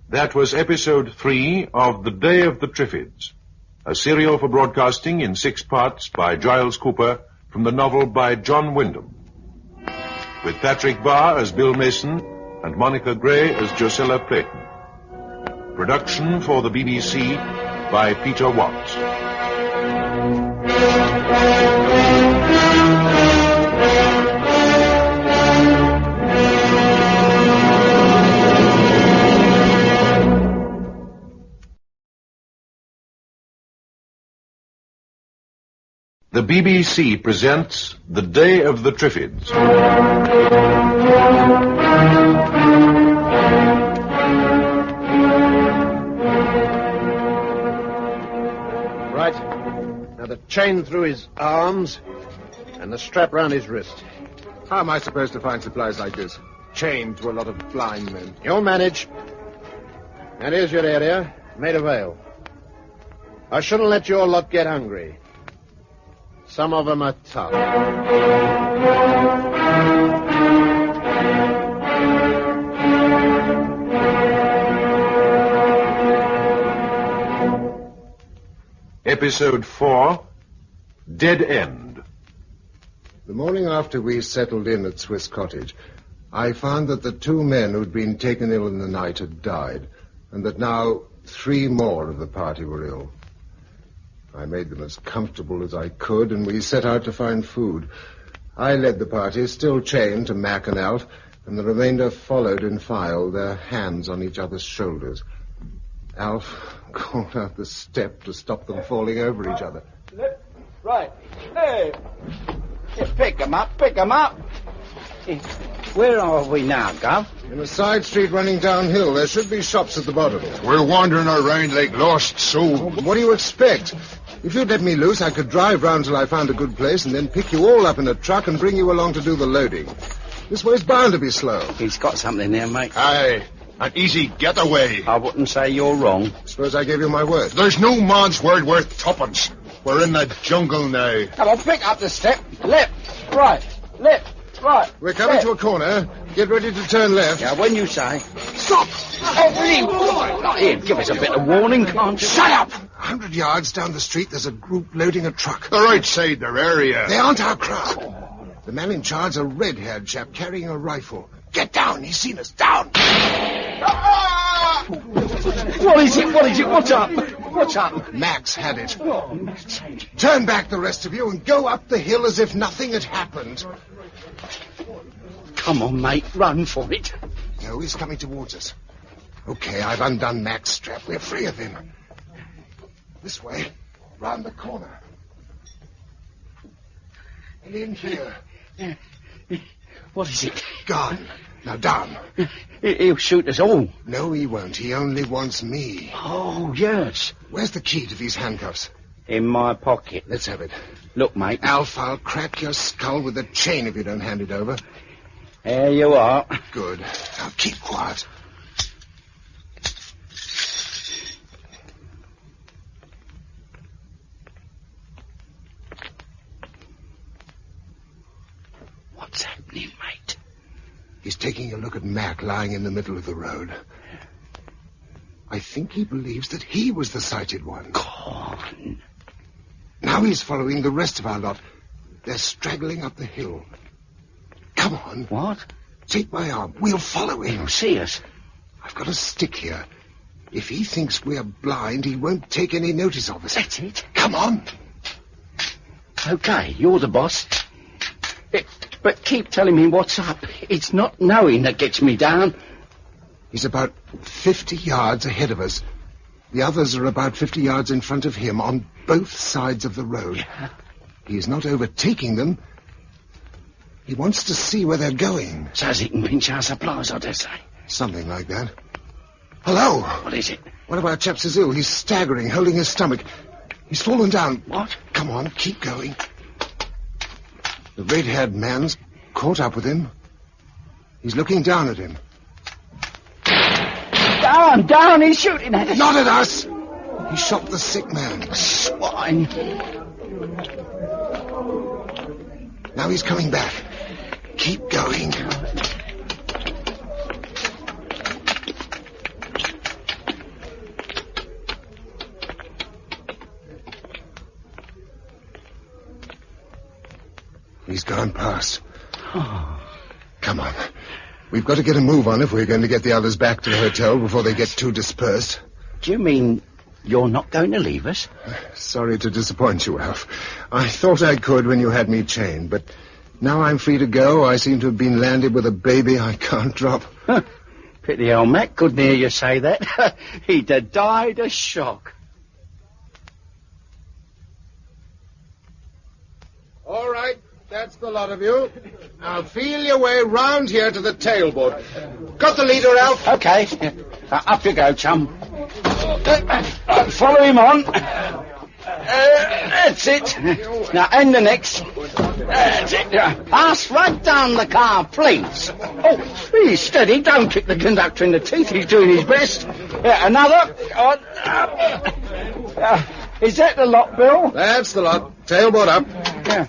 That was episode 3 of The Day of the Triffids, a serial for broadcasting in 6 parts by Giles Cooper from the novel by John Wyndham, with Patrick Barr as Bill Mason and Monica Gray as Josella Playton. Production for the BBC by Peter Watts. The BBC presents The Day of the Triffids. Right. Now the chain through his arms and the strap round his wrist. How am I supposed to find supplies like this? Chained to a lot of blind men. You'll manage. And here's your area, Maida Vale. I shouldn't let your lot get hungry. Some of them are tough. Episode 4, Dead End. The morning after we settled in at Swiss Cottage, I found that the 2 men who'd been taken ill in the night had died, and that now 3 more of the party were ill. I made them as comfortable as I could, and we set out to find food. I led the party, still chained to Mac and Alf, and the remainder followed in file, their hands on each other's shoulders. Alf called out the step to stop them falling over each other. Right. Hey. Pick 'em up, pick 'em up. Where are we now, Gov? In a side street running downhill. There should be shops at the bottom. We're wandering around like lost souls. What do you expect? If you'd let me loose, I could drive round till I found a good place and then pick you all up in a truck and bring you along to do the loading. This way's bound to be slow. He's got something there, mate. Aye, an easy getaway. I wouldn't say you're wrong. Suppose I gave you my word. There's no man's word worth tuppence. We're in the jungle now. Come on, pick up the step. Left, right, left, right. We're coming to a corner. Get ready to turn left. Yeah, when you say. Stop! Here, give us a bit of warning, can't you? Shut up! 100 yards down the street, there's a group loading a truck. They're outside their area. They aren't our crowd. The man in charge, a red-haired chap carrying a rifle. Get down! He's seen us. Down! What is it? What is it? What's up? What's up? Max had it. Turn back, the rest of you, and go up the hill as if nothing had happened. Come on, mate. Run for it. No, he's coming towards us. Okay, I've undone Mac's strap. We're free of him. This way. Round the corner. And in here. What is it? Garden. Now down. He'll shoot us all. No, he won't. He only wants me. Oh, yes. Where's the key to these handcuffs? In my pocket. Let's have it. Look, mate. Alf, I'll crack your skull with a chain if you don't hand it over. There you are. Good. Now keep quiet. What's happening, mate? He's taking a look at Mac lying in the middle of the road. I think he believes that he was the sighted one. Go on. Now he's following the rest of our lot. They're straggling up the hill. Come on. What? Take my arm. We'll follow him. He'll see us. I've got a stick here. If he thinks we're blind, he won't take any notice of us. That's it. Come on. Okay, you're the boss. But keep telling me what's up. It's not knowing that gets me down. He's about 50 yards ahead of us. The others are about 50 yards in front of him on both sides of the road. Yeah. He's not overtaking them. He wants to see where they're going. So he can pinch our supplies, I dare say. Something like that. Hello. What is it? One of our chaps is ill. He's staggering, holding his stomach. He's fallen down. What? Come on, keep going. The red-haired man's caught up with him. He's looking down at him. Down, he's shooting at us. Not at us. He shot the sick man. Swine. Now he's coming back. Keep going. He's gone past. Come on. We've got to get a move on if we're going to get the others back to the hotel before they get too dispersed. Do you mean you're not going to leave us? Sorry to disappoint you, Alf. I thought I could when you had me chained, but now I'm free to go. I seem to have been landed with a baby I can't drop. Pity old Mac couldn't hear you say that. He'd have died of shock. All right. That's the lot of you. Now feel your way round here to the tailboard. Got the leader, Alf? Okay. Up you go, chum. Follow him on. That's it. Now, and the next. That's it. Pass right down the car, please. Oh, he's steady. Don't kick the conductor in the teeth. He's doing his best. Another. Is that the lot, Bill? That's the lot. Tailboard up. Yeah.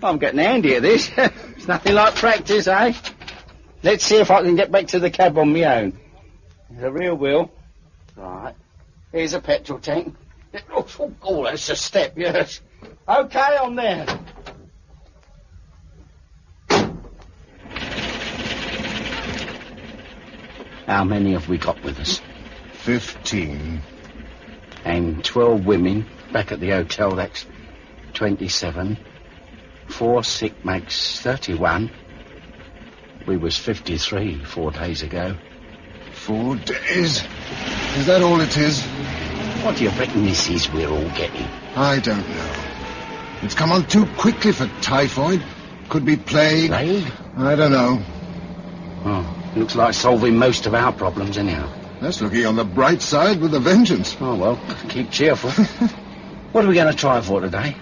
I'm getting handy at this. It's nothing like practice, eh? Let's see if I can get back to the cab on my own. There's a real wheel. Right. Here's a petrol tank. Oh, that's a step, yes. OK, I'm there. How many have we got with us? 15. And 12 women back at the hotel, that's 27. 4 sick makes 31. We was 53 4 days ago. 4 days? Is that all it is? What do you reckon this is we're all getting? I don't know. It's come on too quickly for typhoid. Could be plague. Plague? I don't know. Oh, looks like solving most of our problems anyhow. That's looking on the bright side with a vengeance. Oh, well, keep cheerful. What are we going to try for today?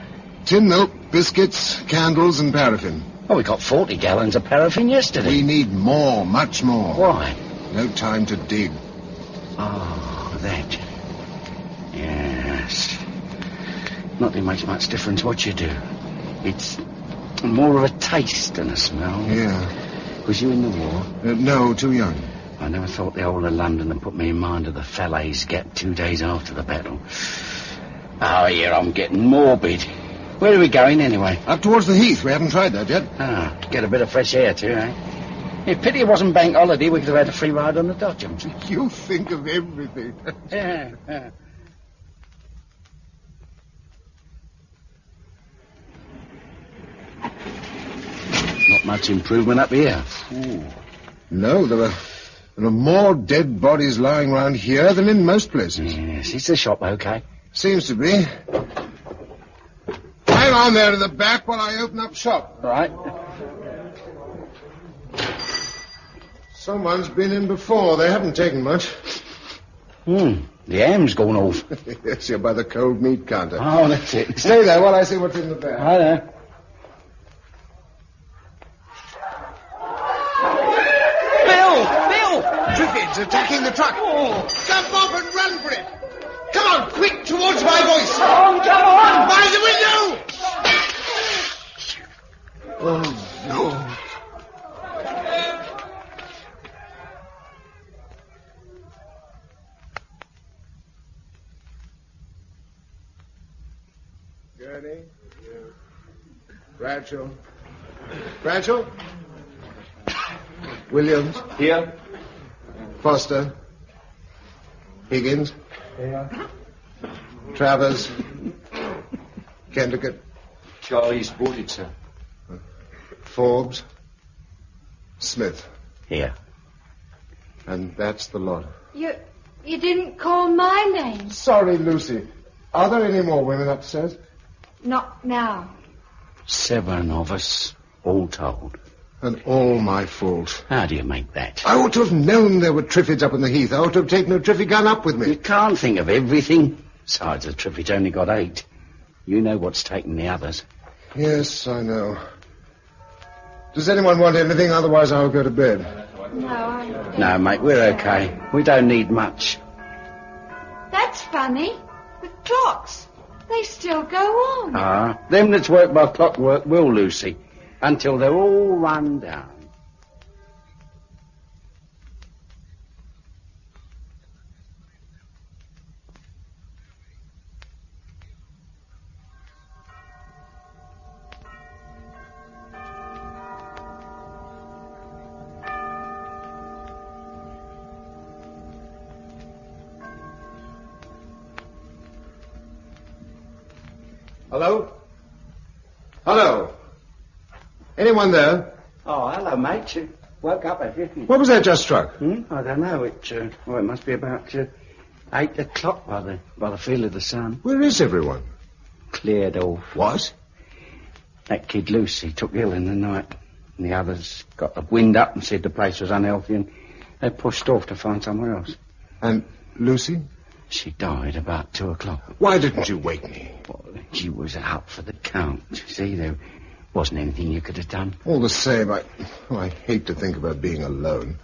Tin milk, biscuits, candles, and paraffin. Oh, we got 40 gallons of paraffin yesterday. We need more, much more. Why? No time to dig. Oh, that. Yes. Not that it makes much difference what you do. It's more of a taste than a smell. Yeah. Was you in the war? No, too young. I never thought the whole of London had put me in mind of the Falaise Gap 2 days after the battle. Oh, here I'm getting morbid. Where are we going, anyway? Up towards the Heath. We haven't tried that yet. Ah, to get a bit of fresh air, too, eh? Yeah, pity it wasn't bank holiday. We could have had a free ride on the Dodgems. You think of everything. Yeah. Not much improvement up here. Ooh. No, there are more dead bodies lying around here than in most places. Yes, is the shop okay? Seems to be. Hang on there in the back while I open up shop. All right. Someone's been in before. They haven't taken much. The ham's gone off. Yes, you're by the cold meat counter. Oh, that's it. Stay there while I see what's in the bag. Hi there. Bill! Triffids attacking the truck. Oh. Jump off and run for it! Come on, quick, towards my voice! Come on! By the window! Oh, no. Gurney? Bradshaw? Bradshaw? Williams? Here. Foster? Higgins? Here. Travers? Kendrick? Charlie's booted, sir. Forbes? Smith? Here. And that's the lot. You didn't call my name. Sorry, Lucy. Are there any more women upstairs? Not now. 7 of us, all told. And all my fault. How do you make that? I ought to have known there were Triffids up in the Heath. I ought to have taken a Triffid gun up with me. You can't think of everything. Besides, the Triffids only got 8. You know what's taken the others. Yes, I know. Does anyone want anything? Otherwise, I'll go to bed. No, mate, we're okay. We don't need much. That's funny. The clocks, they still go on. Ah, them that's work by clockwork will, Lucy, until they're all run down. Hello? Hello? Anyone there? Oh, hello, mate. You woke up, have you? What was that just struck? I don't know. It must be about 8 o'clock by the feel of the sun. Where is everyone? Cleared off. What? That kid Lucy took ill in the night. And the others got the wind up and said the place was unhealthy, and they pushed off to find somewhere else. And Lucy? She died about 2 o'clock. Why didn't you wake me? Well, she was out for the count. See, there wasn't anything you could have done. All the same, I hate to think about being alone.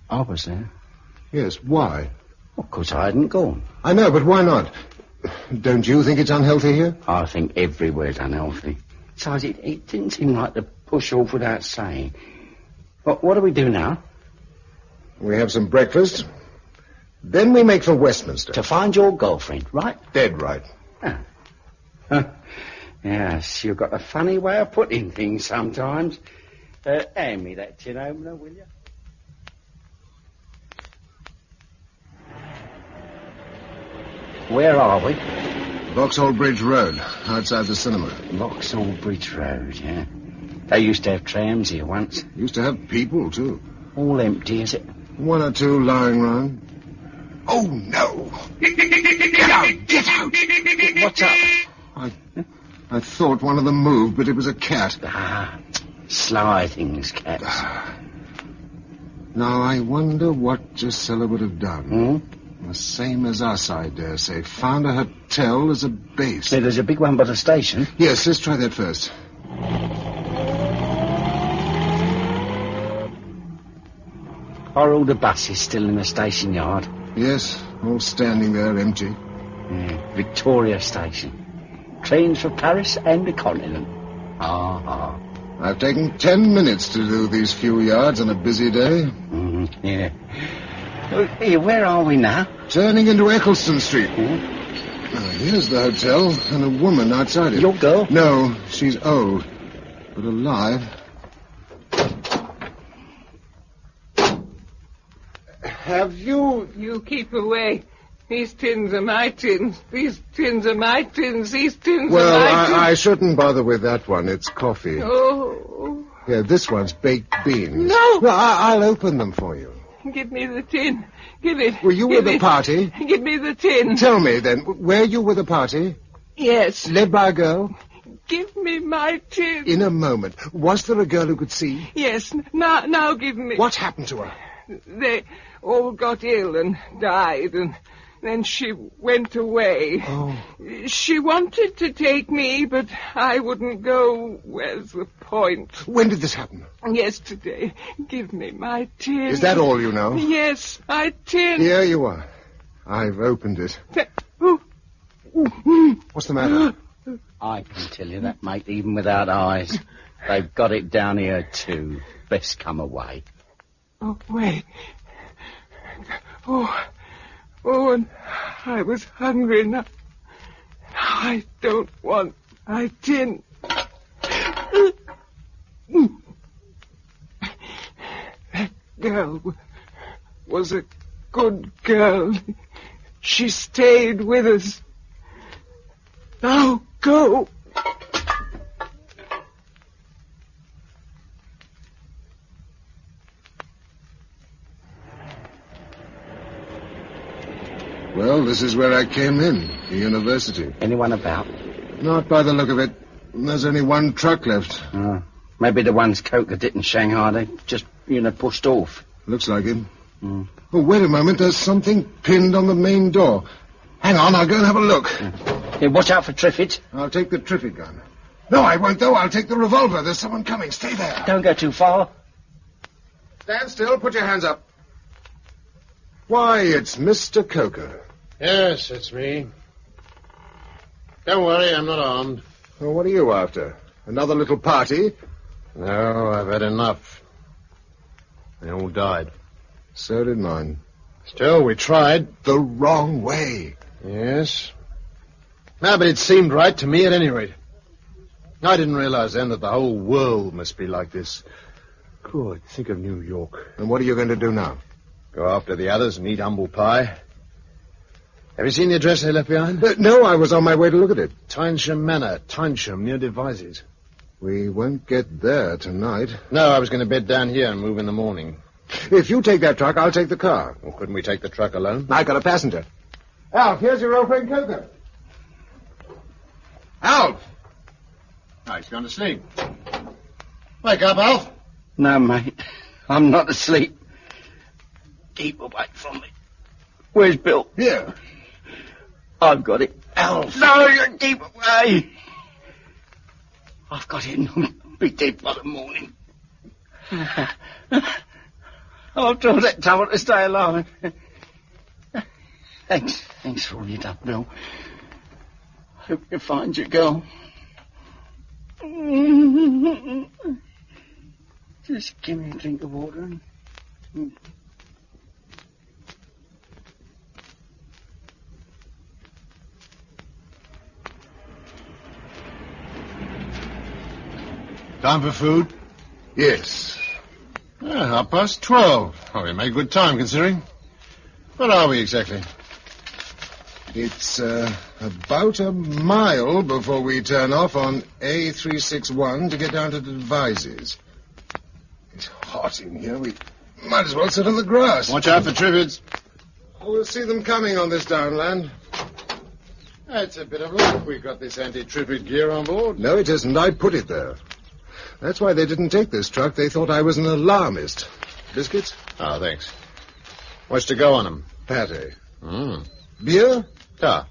I was there. Yes, why? Well, 'cause I hadn't gone. I know, but why not? Don't you think it's unhealthy here? I think everywhere's unhealthy. Besides, it didn't seem like to push off without saying. What do we do now? We have some breakfast. Then we make for Westminster. To find your girlfriend, right? Dead right. Yes, you've got a funny way of putting things sometimes. Hand me that tin opener, will you? Where are we? Vauxhall Bridge Road, outside the cinema. Vauxhall Bridge Road, yeah. They used to have trams here once. Used to have people, too. All empty, is it? One or two lying round. Oh, no! Get out! Get out! What's up? I thought one of them moved, but it was a cat. Sly things, cats. Now, I wonder what Gisela would have done. The same as us, I dare say. Found a hotel as a base. So there's a big one by the station? Yes, let's try that first. Are all the buses still in the station yard? Yes, all standing there empty. Victoria Station. Trains for Paris and the continent. I've taken 10 minutes to do these few yards on a busy day. Yeah. Hey, where are we now? Turning into Eccleston Street. Here's the hotel, and a woman outside it. Your girl? No, she's old, but alive. Have you... You keep away. These tins are my tins. These tins are my tins. These tins are my tins. Well, I shouldn't bother with that one. It's coffee. Oh. Yeah, this one's baked beans. No! I'll open them for you. Give me the tin. Give it. Were you with the party? Give me the tin. Tell me, then, were you with the party? Yes. Led by a girl? Give me my tin. In a moment. Was there a girl who could see? Yes. Now give me... What happened to her? They all got ill and died, and then she went away. Oh. She wanted to take me, but I wouldn't go. Where's the point? When did this happen? Yesterday. Give me my tin. Is that all you know? Yes, my tin. Here you are. I've opened it. What's the matter? I can tell you that, mate, even without eyes. They've got it down here, too. Best come away. Oh, wait. Oh, and I was hungry now. I don't want my tin. That girl was a good girl. She stayed with us. Now go. Well, this is where I came in, the university. Anyone about? Not by the look of it. There's only one truck left. Maybe the ones Coker did in Shanghai, they just, pushed off. Looks like it. Oh, wait a moment. There's something pinned on the main door. Hang on, I'll go and have a look. Hey, watch out for Triffids. I'll take the Triffid gun. No, I won't, though. I'll take the revolver. There's someone coming. Stay there. Don't go too far. Stand still. Put your hands up. Why, it's Mr. Coker. Yes, it's me. Don't worry, I'm not armed. Well, what are you after? Another little party? No, I've had enough. They all died. So did mine. Still, we tried. The wrong way. Yes. No, but it seemed right to me at any rate. I didn't realize then that the whole world must be like this. Good, think of New York. And what are you going to do now? Go after the others and eat humble pie. Have you seen the address they left behind? No, I was on my way to look at it. Tynesham Manor, Tynesham, near Devizes. We won't get there tonight. No, I was going to bed down here and move in the morning. If you take that truck, I'll take the car. Well, couldn't we take the truck alone? I got a passenger. Alf, here's your old friend Coker. Alf! Oh, he's gone to sleep. Wake up, Alf. No, mate. I'm not asleep. Keep away from me. Where's Bill? Here. I've got it. Alf. No, you keep away. I've got it. I'll be dead by the morning. I'll try that trouble to stay alive. Thanks for all you done, Bill. Hope you find your girl. Just give me a drink of water. Time for food? Yes. 12:30. Oh, we made good time, considering. Where are we exactly? It's about a mile before we turn off on A361 to get down to the Devises. It's hot in here. We might as well sit on the grass. Watch out for Triffids. We'll see them coming on this downland. It's a bit of luck we got this anti-Triffid gear on board. No, it isn't. I put it there. That's why they didn't take this truck. They thought I was an alarmist. Biscuits? Oh, thanks. What's to go on them? Pate. Beer? Ah.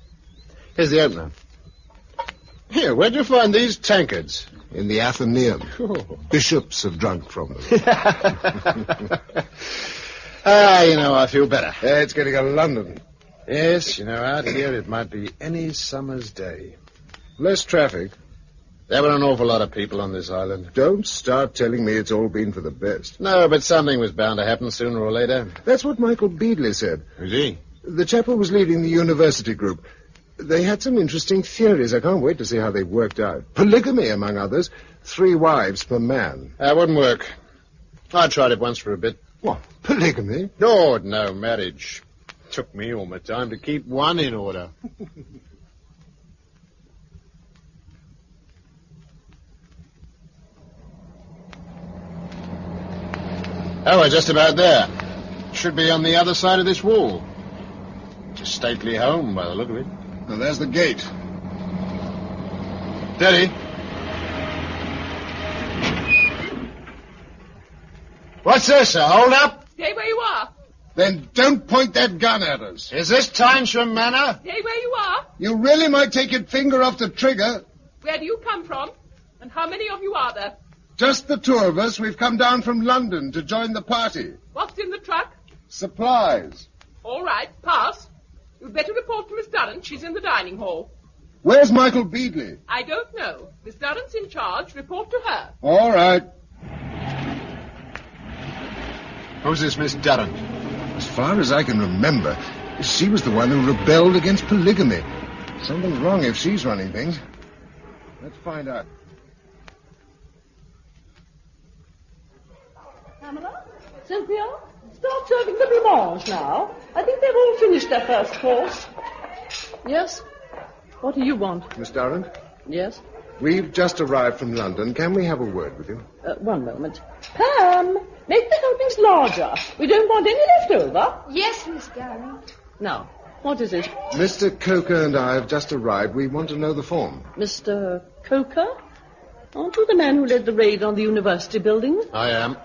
Here's the opener. Here, where'd you find these tankards? In the Athenaeum. Oh. Bishops have drunk from them. I feel better. It's getting to London. Yes, out here it might be any summer's day. Less traffic. There were an awful lot of people on this island. Don't start telling me it's all been for the best. No, but something was bound to happen sooner or later. That's what Michael Beadley said. Who's he? The chap who was leading the university group. They had some interesting theories. I can't wait to see how they worked out. Polygamy, among others. 3 wives per man. That wouldn't work. I tried it once for a bit. What? Polygamy? No, marriage. Took me all my time to keep one in order. Oh, we're just about there. Should be on the other side of this wall. It's a stately home by the look of it. Well, there's the gate. Steady. What's this, a hold-up? Stay where you are. Then don't point that gun at us. Is this Tynesham Manor? Stay where you are. You really might take your finger off the trigger. Where do you come from? And how many of you are there? Just the 2 of us. We've come down from London to join the party. What's in the truck? Supplies. All right, pass. You'd better report to Miss Durrant. She's in the dining hall. Where's Michael Beadley? I don't know. Miss Durrant's in charge. Report to her. All right. Who's this Miss Durrant? As far as I can remember, she was the one who rebelled against polygamy. Something's wrong if she's running things. Let's find out. Pamela? Cynthia? Start serving the blancmange now. I think they've all finished their first course. Yes? What do you want? Miss Durrant? Yes? We've just arrived from London. Can we have a word with you? One moment. Pam, make the helpings larger. We don't want any left over. Yes, Miss Durrant. Now, what is it? Mr. Coker and I have just arrived. We want to know the form. Mr. Coker? Aren't you the man who led the raid on the university building? I am.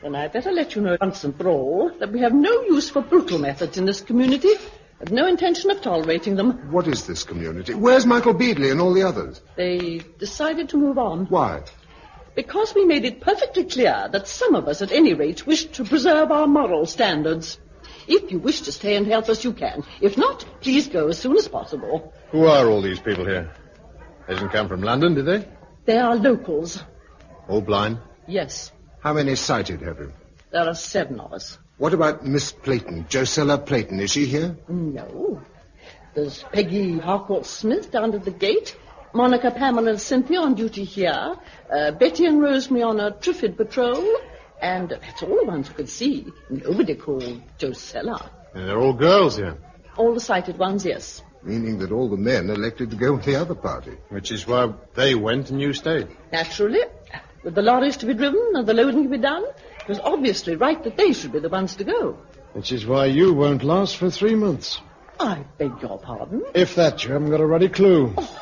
Then I'd better let you know once and for all that we have no use for brutal methods in this community, and no intention of tolerating them. What is this community? Where's Michael Beadley and all the others? They decided to move on. Why? Because we made it perfectly clear that some of us, at any rate, wished to preserve our moral standards. If you wish to stay and help us, you can. If not, please go as soon as possible. Who are all these people here? They didn't come from London, did they? They are locals. All blind? Yes. How many sighted have you? There are 7 of us. What about Miss Playton, Josella Playton? Is she here? No. There's Peggy Harcourt-Smith down at the gate, Monica, Pamela, and Cynthia on duty here, Betty and Rosemary on a Triffid patrol, and that's all the ones who could see. Nobody called Josella. And they're all girls here. All the sighted ones, yes. Meaning that all the men elected to go with the other party. Which is why they went and you stayed. Naturally. With the lorries to be driven and the loading to be done, it was obviously right that they should be the ones to go. Which is why you won't last for 3 months. I beg your pardon? If that, you haven't got a ruddy clue. Oh.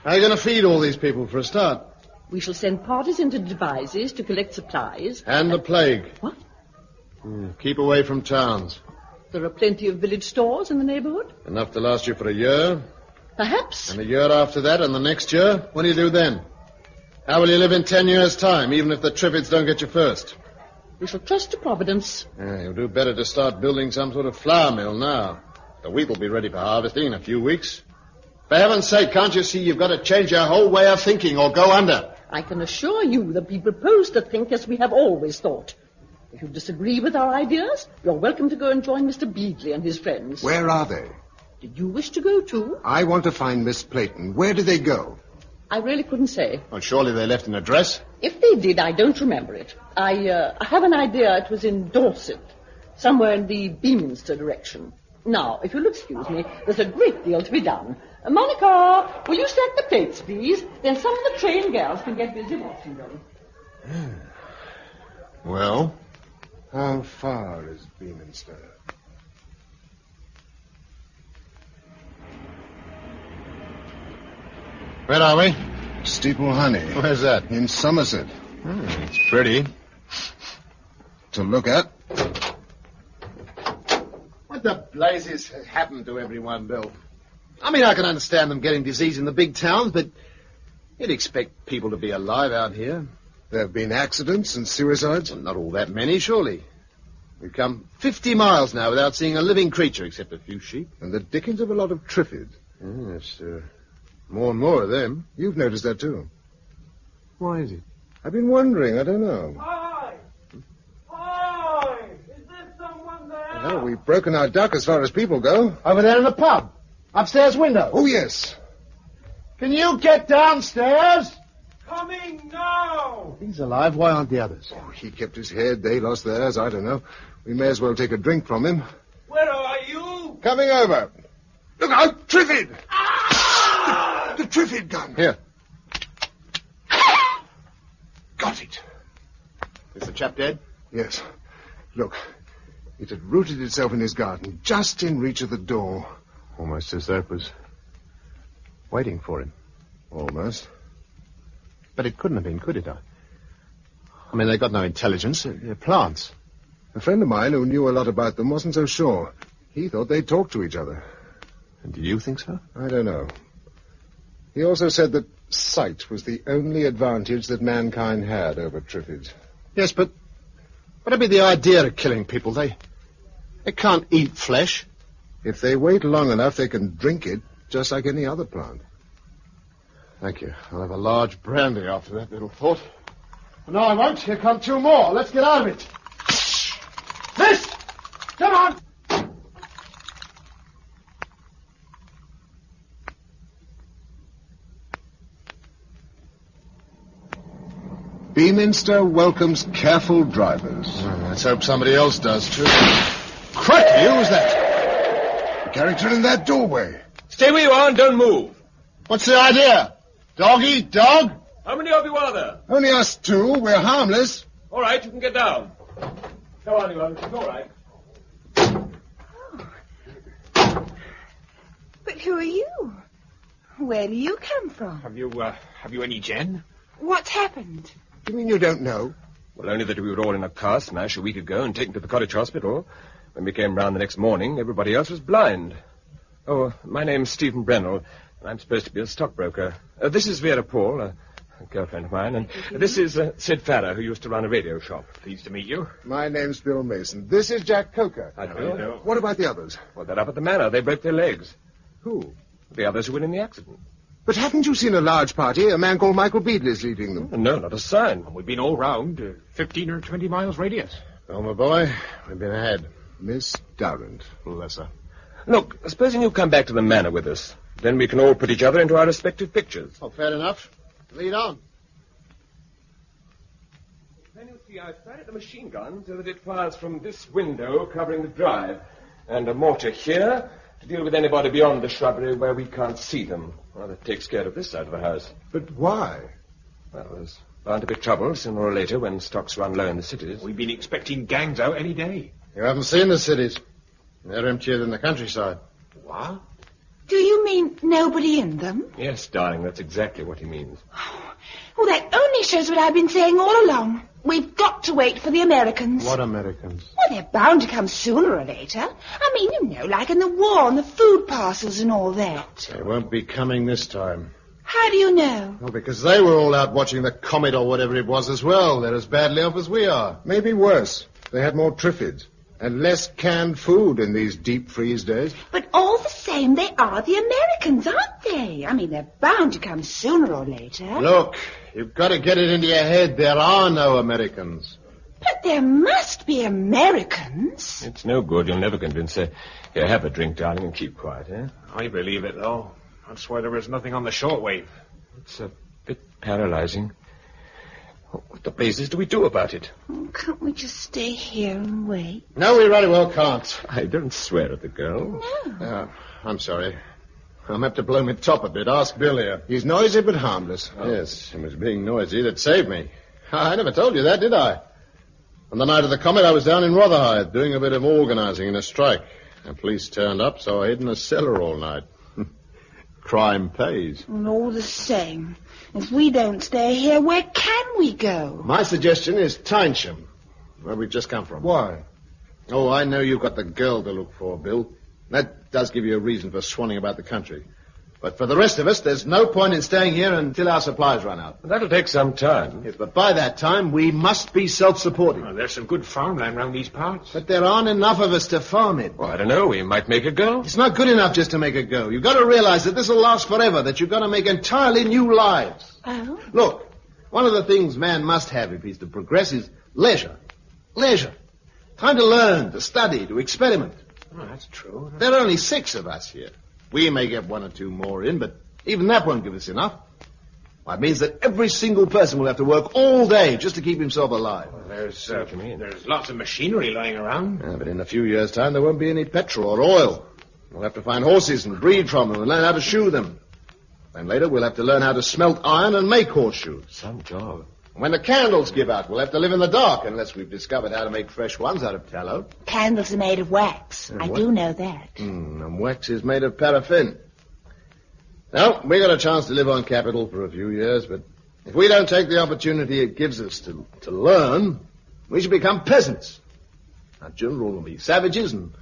How are you going to feed all these people for a start? We shall send parties into Devises to collect supplies. And the plague. What? Keep away from towns. There are plenty of village stores in the neighborhood. Enough to last you for a year. Perhaps. And a year after that, and the next year? What do you do then? How will you live in 10 years' time, even if the Triffids don't get you first? We shall trust to Providence. You'll do better to start building some sort of flour mill now. The wheat will be ready for harvesting in a few weeks. For heaven's sake, can't you see you've got to change your whole way of thinking or go under? I can assure you that we propose to think as we have always thought. If you disagree with our ideas, you're welcome to go and join Mr. Beadley and his friends. Where are they? Did you wish to go too? I want to find Miss Playton. Where do they go? I really couldn't say. Well, surely they left an address. If they did, I don't remember it. I have an idea it was in Dorset, somewhere in the Beaminster direction. Now, if you'll excuse me, there's a great deal to be done. Monica, will you stack the plates, please? Then some of the train girls can get busy washing them. Well, how far is Beaminster? Where are we? Steeple Honey. Where's that? In Somerset. It's pretty. To look at. What the blazes has happened to everyone, Bill? I mean, I can understand them getting disease in the big towns, but you'd expect people to be alive out here. There have been accidents and suicides? Well, not all that many, surely. We've come 50 miles now without seeing a living creature except a few sheep. And the dickens of a lot of Triffids. Yes, more and more of them. You've noticed that, too. Why is it? I've been wondering. I don't know. Hi! Hi! Is there someone there? Well, we've broken our duck as far as people go. Over there in the pub. Upstairs window. Oh, yes. Can you get downstairs? Coming now! He's alive. Why aren't the others? Oh, he kept his head. They lost theirs. I don't know. We may as well take a drink from him. Where are you? Coming over. Look out! Triffid! The Triffid gun. Here. Got it. Is the chap dead? Yes. Look. It had rooted itself in his garden, just in reach of the door. Almost as though it was waiting for him. Almost. But it couldn't have been, could it? I mean, they've got no intelligence. They're plants. A friend of mine who knew a lot about them wasn't so sure. He thought they'd talk to each other. And do you think so? I don't know. He also said that sight was the only advantage that mankind had over Triffids. Yes, but what'd be the idea of killing people? They can't eat flesh. If they wait long enough, they can drink it, just like any other plant. Thank you. I'll have a large brandy after that little thought. No, I won't. Here come two more. Let's get out of it. Miss! Come on! Beaminster welcomes careful drivers. Let's hope somebody else does, too. Crikey, who was that? The character in that doorway. Stay where you are and don't move. What's the idea? Dog eat dog? How many of you are there? Only us two. We're harmless. All right, you can get down. Go on, you it's all right. But who are you? Where do you come from? Have you any gin? What's happened? You mean you don't know? Well, only that we were all in a car smash a week ago and taken to the cottage hospital. When we came round the next morning, everybody else was blind. Oh, my name's Stephen Brennell, and I'm supposed to be a stockbroker. This is Vera Paul, a girlfriend of mine, and this is Sid Farrer, who used to run a radio shop. Pleased to meet you. My name's Bill Mason. This is Jack Coker. How do you do? What about the others? Well, they're up at the manor. They broke their legs. Who? The others who were in the accident. But haven't you seen a large party? A man called Michael Beadley's leading them. No, not a sign. We've been all round, 15 or 20 miles radius. Oh, my boy, we've been ahead. Miss Durrant. Bless her. Look, supposing you come back to the manor with us. Then we can all put each other into our respective pictures. Oh, fair enough. Lead on. Then you see I've started the machine gun so that it fires from this window covering the drive. And a mortar here to deal with anybody beyond the shrubbery where we can't see them. Well, that takes care of this side of the house. But why? Well, there's bound to be trouble sooner or later when stocks run low in the cities. We've been expecting gangs out any day. You haven't seen the cities. They're emptier than the countryside. What? Do you mean nobody in them? Yes, darling, that's exactly what he means. Well, that only shows what I've been saying all along. We've got to wait for the Americans. What Americans? Well, they're bound to come sooner or later. I mean, you know, like in the war and the food parcels and all that. They won't be coming this time. How do you know? Well, because they were all out watching the comet or whatever it was as well. They're as badly off as we are. Maybe worse. They had more Triffids and less canned food in these deep freeze days. But all the same, they are the Americans, aren't they? I mean, they're bound to come sooner or later. Look, you've got to get it into your head. There are no Americans. But there must be Americans. It's no good. You'll never convince her. Here, have a drink, darling, and keep quiet, eh? I believe it, though. That's why there is nothing on the shortwave. It's a Bit paralyzing. What the blazes do we do about it? Oh, can't we just stay here and wait? No, we very well can't. I don't swear at the girl. No. I'm sorry. I'm apt to blow my top a bit. Ask Bill here. He's noisy but harmless. Oh. Yes, it was being noisy that saved me. I never told you that, did I? On the night of the comet, I was down in Rotherhithe doing a bit of organizing in a strike. The police turned up, so I hid in a cellar all night. Crime pays. And all the same, if we don't stay here, where can we go? My suggestion is Tynesham, where we've just come from. Why? Oh, I know you've got the girl to look for, Bill. That does give you a reason for swanning about the country. But for the rest of us, there's no point in staying here until our supplies run out. That'll take some time. Yes, but by that time, we must be self-supporting. Well, there's some good farmland round these parts. But there aren't enough of us to farm it. Well, I don't know. We might make a go. It's not good enough just to make a go. You've got to realize that this will last forever, that you've got to make entirely new lives. Oh? Look, one of the things man must have if he's to progress is leisure. Leisure. Time to learn, to study, to experiment. Oh, that's true. There are only 6 of us here. We may get 1 or 2 more in, but even that won't give us enough. Well, it means that every single person will have to work all day just to keep himself alive. Well, there's lots of machinery lying around. Yeah, but in a few years' time, there won't be any petrol or oil. We'll have to find horses and breed from them and learn how to shoe them. Then later, we'll have to learn how to smelt iron and make horseshoes. Some job. When the candles give out, we'll have to live in the dark unless we've discovered how to make fresh ones out of tallow. Candles are made of wax. I do know that. And wax is made of paraffin. Now, we got a chance to live on capital for a few years, but if we don't take the opportunity it gives us to learn, we should become peasants. Our children will be savages, and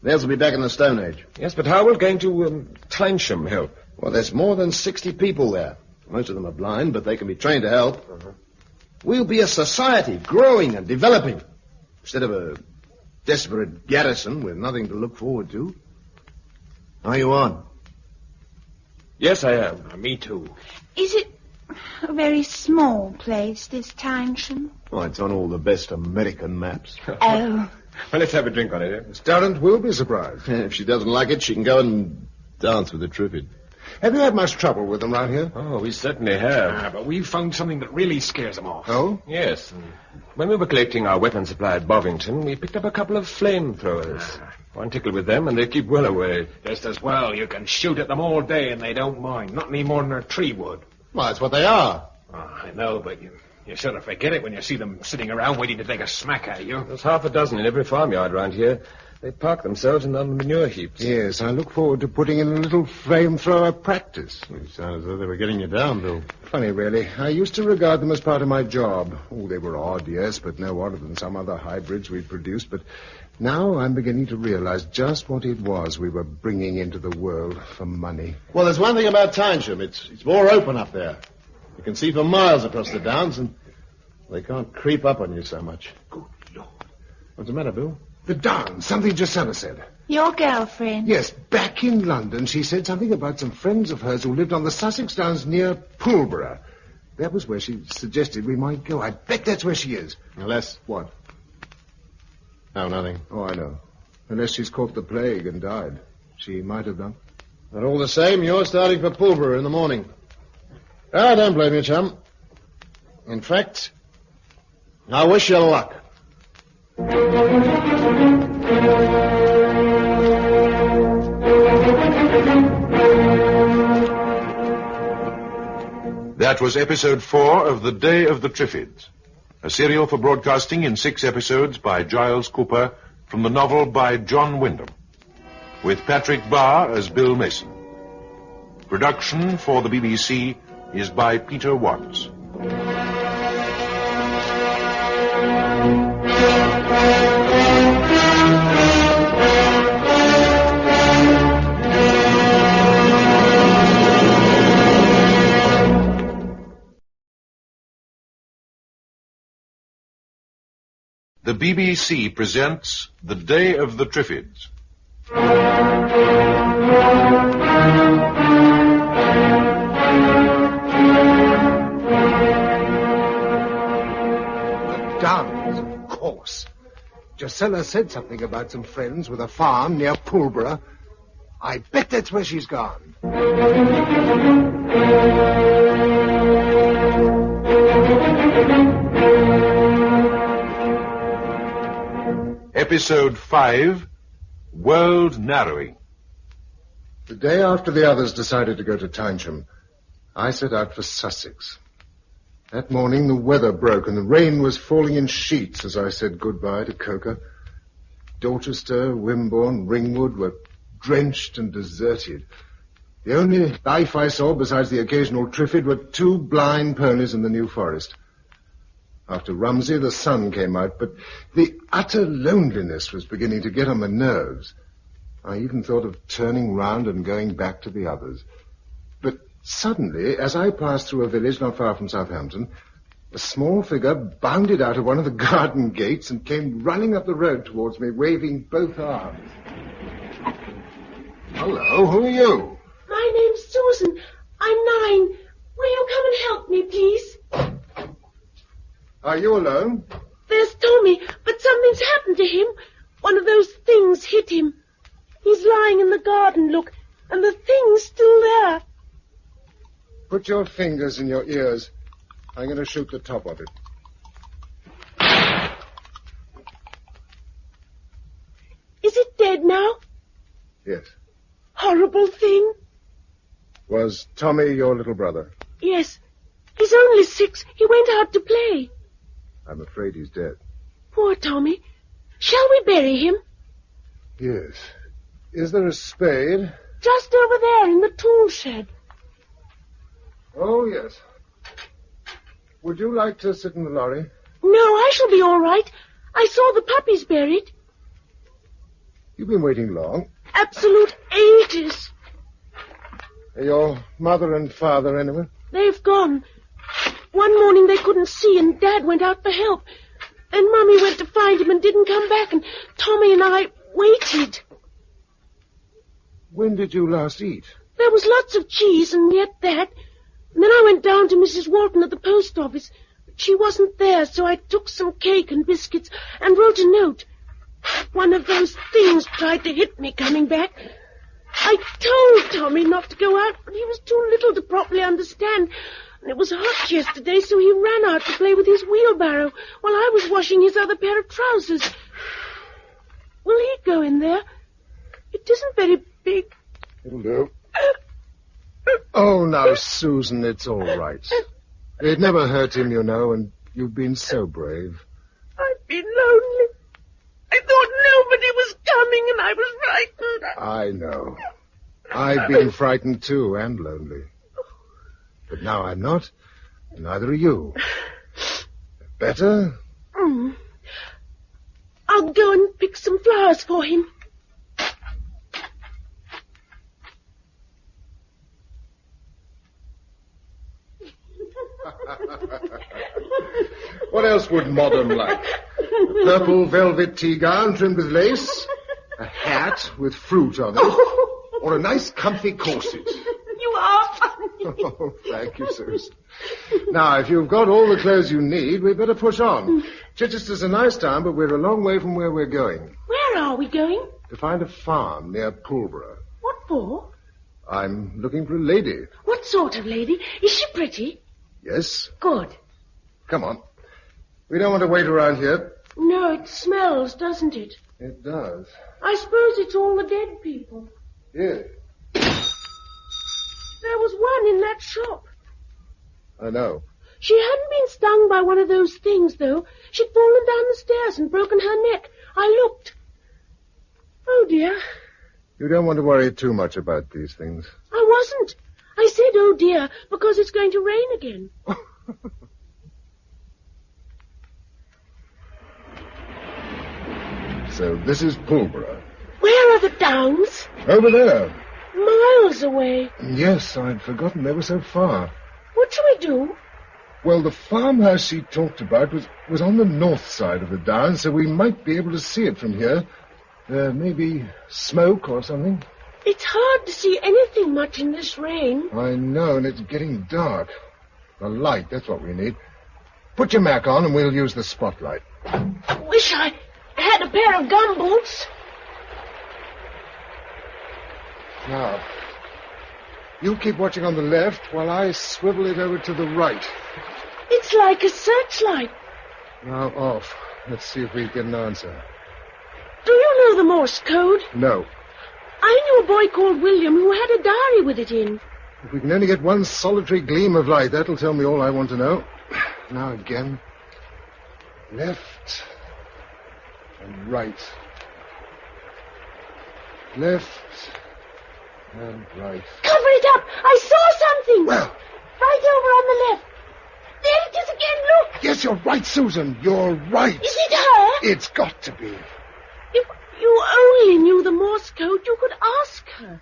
theirs will be back in the Stone Age. Yes, but how will going to Tynesham help? Well, there's more than 60 people there. Most of them are blind, but they can be trained to help. We'll be a society, growing and developing, instead of a desperate garrison with nothing to look forward to. Are you on? Yes, I am. Me too. Is it a very small place, this Tynesham? Oh, it's on all the best American maps. Oh. Well, let's have a drink on it. Miss Durrant will be surprised. If she doesn't like it, she can go and dance with the Triffids. Have you had much trouble with them round here? Oh, we certainly have. But we've found something that really scares them off. Oh? Yes. When we were collecting our weapon supply at Bovington, we picked up a couple of flamethrowers. One tickled with them, and they keep well away. Just as well. You can shoot at them all day, and they don't mind. Not any more than a tree would. Well, that's what they are. Oh, I know, but you sort of forget it when you see them sitting around waiting to take a smack at you. There's half a dozen in every farmyard round here. They park themselves in the manure heaps. Yes, I look forward to putting in a little flamethrower practice. You sound as though they were getting you down, Bill. Funny, really. I used to regard them as part of my job. Oh, they were odd, yes, but no odder than some other hybrids we'd produced. But now I'm beginning to realize just what it was we were bringing into the world for money. Well, there's one thing about Tynesham. It's more open up there. You can see for miles across the downs, and they can't creep up on you so much. Good Lord. What's the matter, Bill? The Downs, something Josella said. Your girlfriend? Yes, back in London, she said something about some friends of hers who lived on the Sussex Downs near Pulborough. That was where she suggested we might go. I bet that's where she is. Unless... What? Oh, nothing. Oh, I know. Unless she's caught the plague and died. She might have done. But all the same, you're starting for Pulborough in the morning. I don't blame you, chum. In fact, I wish you luck. That was episode 4 of The Day of the Triffids, a serial for broadcasting in 6 episodes by Giles Cooper from the novel by John Wyndham, with Patrick Barr as Bill Mason. Production for the BBC is by Peter Watts. The BBC presents The Day of the Triffids. The Downs, of course. Josella said something about some friends with a farm near Pulborough. I bet that's where she's gone. Episode 5, World Narrowing. The day after the others decided to go to Tynesham, I set out for Sussex. That morning the weather broke and the rain was falling in sheets as I said goodbye to Coker. Dorchester, Wimborne, Ringwood were drenched and deserted. The only life I saw besides the occasional Triffid were 2 blind ponies in the New Forest. After Rumsey, the sun came out, but the utter loneliness was beginning to get on my nerves. I even thought of turning round and going back to the others. But suddenly, as I passed through a village not far from Southampton, a small figure bounded out of one of the garden gates and came running up the road towards me, waving both arms. Hello, who are you? My name's Susan. I'm 9. Will you come and help me, please? Are you alone? There's Tommy, but something's happened to him. One of those things hit him. He's lying in the garden, look, and the thing's still there. Put your fingers in your ears. I'm going to shoot the top of it. Is it dead now? Yes. Horrible thing. Was Tommy your little brother? Yes. He's only 6. He went out to play. I'm afraid he's dead. Poor Tommy. Shall we bury him? Yes. Is there a spade? Just over there in the tool shed. Oh, yes. Would you like to sit in the lorry? No, I shall be all right. I saw the puppies buried. You've been waiting long. Absolute ages. Are your mother and father anywhere? They've gone. One morning they couldn't see and Dad went out for help. Then Mummy went to find him and didn't come back and Tommy and I waited. When did you last eat? There was lots of cheese and yet that. And then I went down to Mrs. Walton at the post office. But she wasn't there, so I took some cake and biscuits and wrote a note. One of those things tried to hit me coming back. I told Tommy not to go out, but he was too little to properly understand. And it was hot yesterday, so he ran out to play with his wheelbarrow while I was washing his other pair of trousers. Will he go in there? It isn't very big. It'll do. Oh, now, Susan, it's all right. It never hurt him, you know, and you've been so brave. I've been lonely. I thought nobody was coming, and I was frightened. I know. I've been frightened, too, and lonely. But now I'm not, and neither are you. Better? I'll go and pick some flowers for him. What else would modern like? A purple velvet tea gown trimmed with lace, a hat with fruit on it, or a nice comfy corset. You are funny. Oh, thank you, Susan. Now, if you've got all the clothes you need, we'd better push on. Chichester's a nice town, but we're a long way from where we're going. Where are we going? To find a farm near Pulborough. What for? I'm looking for a lady. What sort of lady? Is she pretty? Yes. Good. Come on. We don't want to wait around here. No, it smells, doesn't it? It does. I suppose it's all the dead people. Yes. There was one in that shop. I know. She hadn't been stung by one of those things, though. She'd fallen down the stairs and broken her neck. I looked. Oh, dear. You don't want to worry too much about these things. I wasn't. I said, oh, dear, because it's going to rain again. So this is Pulborough. Where are the downs? Over there. Miles away. Yes, I'd forgotten they were so far. What shall we do? Well, the farmhouse she talked about was on the north side of the downs, so we might be able to see it from here. Maybe smoke or something. It's hard to see anything much in this rain. I know, and it's getting dark. A light, that's what we need. Put your Mac on and we'll use the spotlight. Wish I had a pair of gumboots. Now, you keep watching on the left while I swivel it over to the right. It's like a searchlight. Now off. Let's see if we get an answer. Do you know the Morse code? No. I knew a boy called William who had a diary with it in. If we can only get one solitary gleam of light, that'll tell me all I want to know. Now again. Left. And right. Left. And right. Cover it up! I saw something! Well. Right over on the left. There it is again, look! Yes, you're right, Susan. You're right. Is it her? It's got to be. If you only knew the Morse code, you could ask her.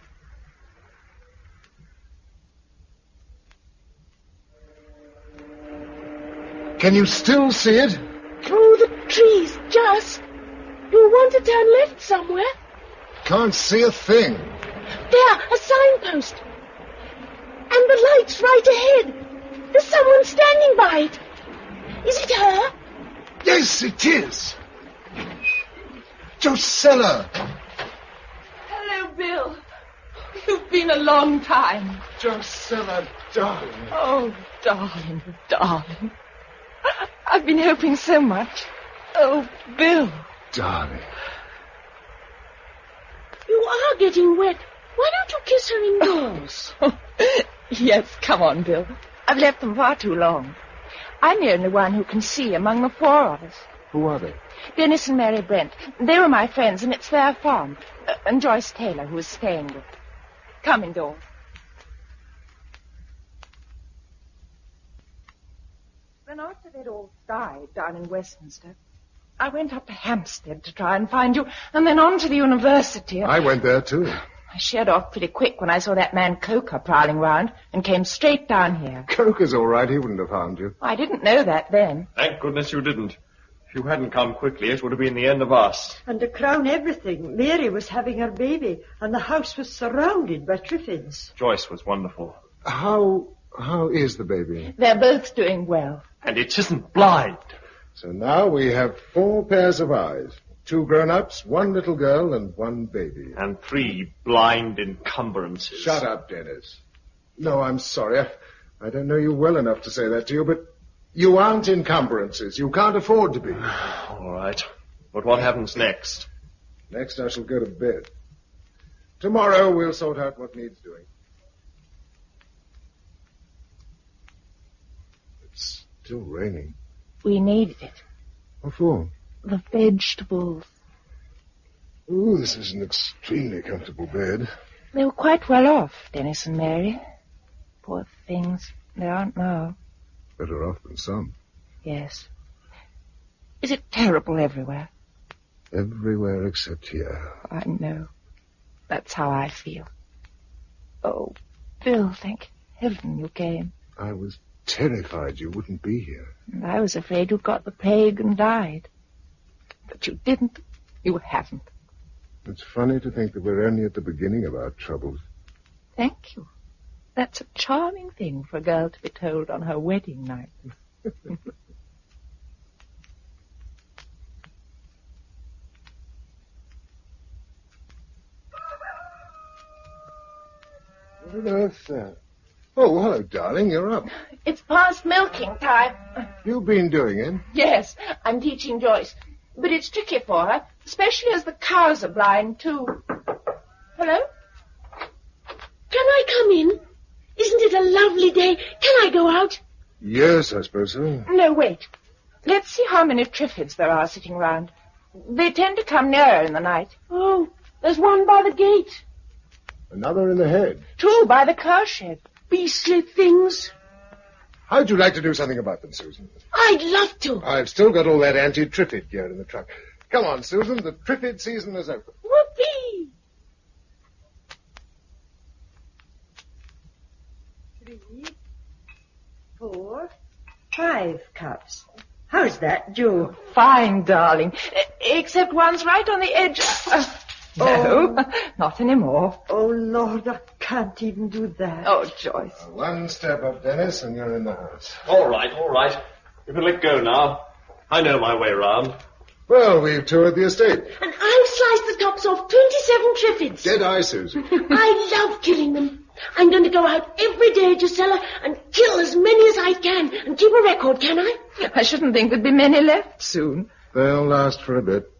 Can you still see it? Through the trees, just. You want to turn left somewhere? Can't see a thing. There, a signpost. And the light's right ahead. There's someone standing by it. Is it her? Yes, it is. Drusilla. Hello, Bill. You've been a long time. Drusilla, darling. Oh, darling, darling. I've been hoping so much. Oh, Bill. Darling. You are getting wet. Why don't you kiss her indoors? Yes, come on, Bill. I've left them far too long. I'm the only one who can see among the four of us. Who are they? Dennis and Mary Brent. They were my friends, and it's their farm. And Joyce Taylor, who is staying with them. Come indoors. Then after they'd all died down in Westminster, I went up to Hampstead to try and find you, and then on to the university. I went there, too. I sheered off pretty quick when I saw that man Coker prowling round and came straight down here. Coker's all right. He wouldn't have harmed you. I didn't know that then. Thank goodness you didn't. If you hadn't come quickly, it would have been the end of us. And to crown everything, Mary was having her baby, and the house was surrounded by Triffids. Joyce was wonderful. How is the baby? They're both doing well. And it isn't blind. So now we have 4 pairs of eyes. 2 grown-ups, 1 little girl, and 1 baby. And 3 blind encumbrances. Shut up, Dennis. No, I'm sorry. I don't know you well enough to say that to you, but you aren't encumbrances. You can't afford to be. All right. But what happens next? Next, I shall go to bed. Tomorrow, we'll sort out what needs doing. It's still raining. We needed it. What for? The vegetables. Ooh, this is an extremely comfortable bed. They were quite well off, Dennis and Mary. Poor things. They aren't now. Better off than some. Yes. Is it terrible everywhere? Everywhere except here. I know. That's how I feel. Oh, Bill, thank heaven you came. I was terrified you wouldn't be here. And I was afraid you'd got the plague and died. But you didn't. You haven't. It's funny to think that we're only at the beginning of our troubles. Thank you. That's a charming thing for a girl to be told on her wedding night. What on earth's that? Oh, hello, darling. You're up. It's past milking time. You've been doing it? Yes, I'm teaching Joyce. But it's tricky for her, especially as the cows are blind, too. Hello? Can I come in? Isn't it a lovely day? Can I go out? Yes, I suppose so. No, wait. Let's see how many Triffids there are sitting round. They tend to come nearer in the night. Oh, there's one by the gate. Another in the head. 2 by the cow shed. Beastly things. How'd you like to do something about them, Susan? I'd love to. I've still got all that anti-Triffid gear in the truck. Come on, Susan, the Triffid season is over. Whoopee! 3, 4, 5 cups. How's that, Joe? Fine, darling. Except one's right on the edge. No, not anymore. Oh, Lord, I can't even do that. Oh, Joyce. One step up, Dennis, and you're in the house. All right. You can let go now. I know my way round. Well, we've toured the estate. And I've sliced the tops off 27 Triffids. Dead eye, Susan. I love killing them. I'm going to go out every day, Gisela, and kill as many as I can and keep a record, can I? I shouldn't think there'd be many left soon. They'll last for a bit.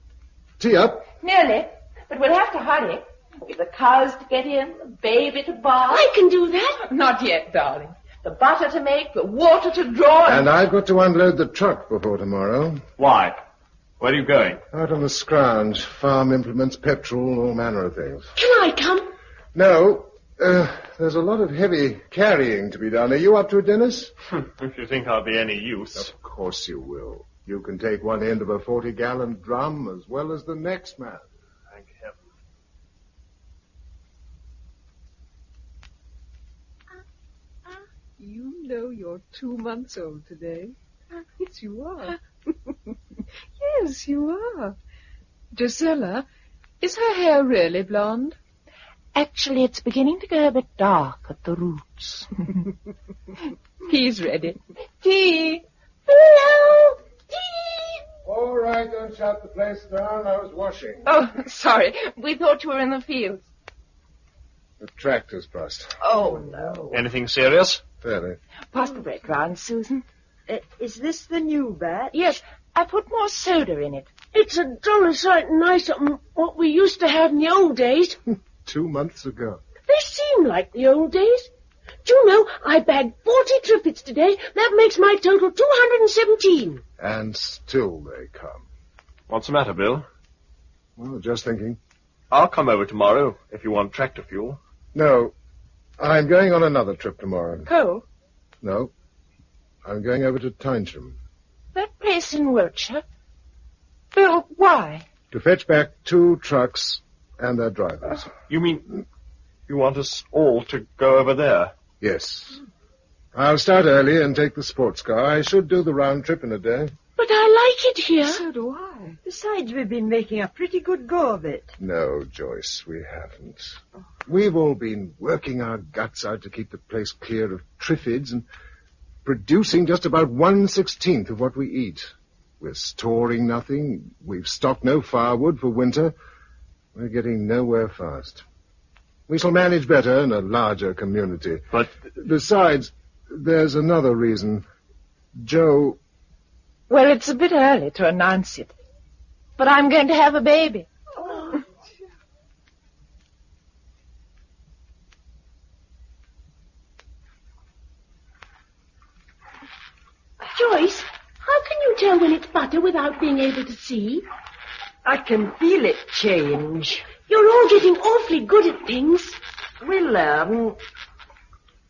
Tea up. Nearly, but we'll have to hurry. With the cows to get in, the baby to bath. I can do that. Not yet, darling. The butter to make, the water to draw. And I've got to unload the truck before tomorrow. Why? Where are you going? Out on the scrounge. Farm implements, petrol, all manner of things. Can I come? No. There's a lot of heavy carrying to be done. Are you up to it, Dennis? If you think I'll be any use. Of course you will. You can take one end of a 40-gallon drum as well as the next man. Thank heaven. You know you're 2 months old today. Yes, you are. Yes, you are. Gisela, is her hair really blonde? Actually, it's beginning to go a bit dark at the roots. He's ready. Tea. Hello. Tea. All right, don't shut the place down. I was washing. Oh, sorry. We thought you were in the fields. The tractor's bust. Oh, no. Anything serious? Fairly. Pass the bread round, Susan. Is this the new batch? Yes, I put more soda in it. It's a jolly sight nicer than what we used to have in the old days. 2 months ago. They seem like the old days. Do you know, I bagged 40 Triffids today. That makes my total 217. And still they come. What's the matter, Bill? Well, just thinking. I'll come over tomorrow if you want tractor fuel. No, I'm going on another trip tomorrow. Coal? No, I'm going over to Tynesham. That place in Wiltshire? Bill, why? To fetch back 2 trucks and their drivers. You mean you want us all to go over there? Yes. I'll start early and take the sports car. I should do the round trip in a day. But I like it here. So do I. Besides, we've been making a pretty good go of it. No, Joyce, we haven't. We've all been working our guts out to keep the place clear of Triffids and producing just about 1/16 of what we eat. We're storing nothing. We've stocked no firewood for winter. We're getting nowhere fast. We shall manage better in a larger community. But... Besides, there's another reason. Joe... Well, it's a bit early to announce it. But I'm going to have a baby. Joyce, how can you tell when it's butter without being able to see? I can feel it change. You're all getting awfully good at things. Well,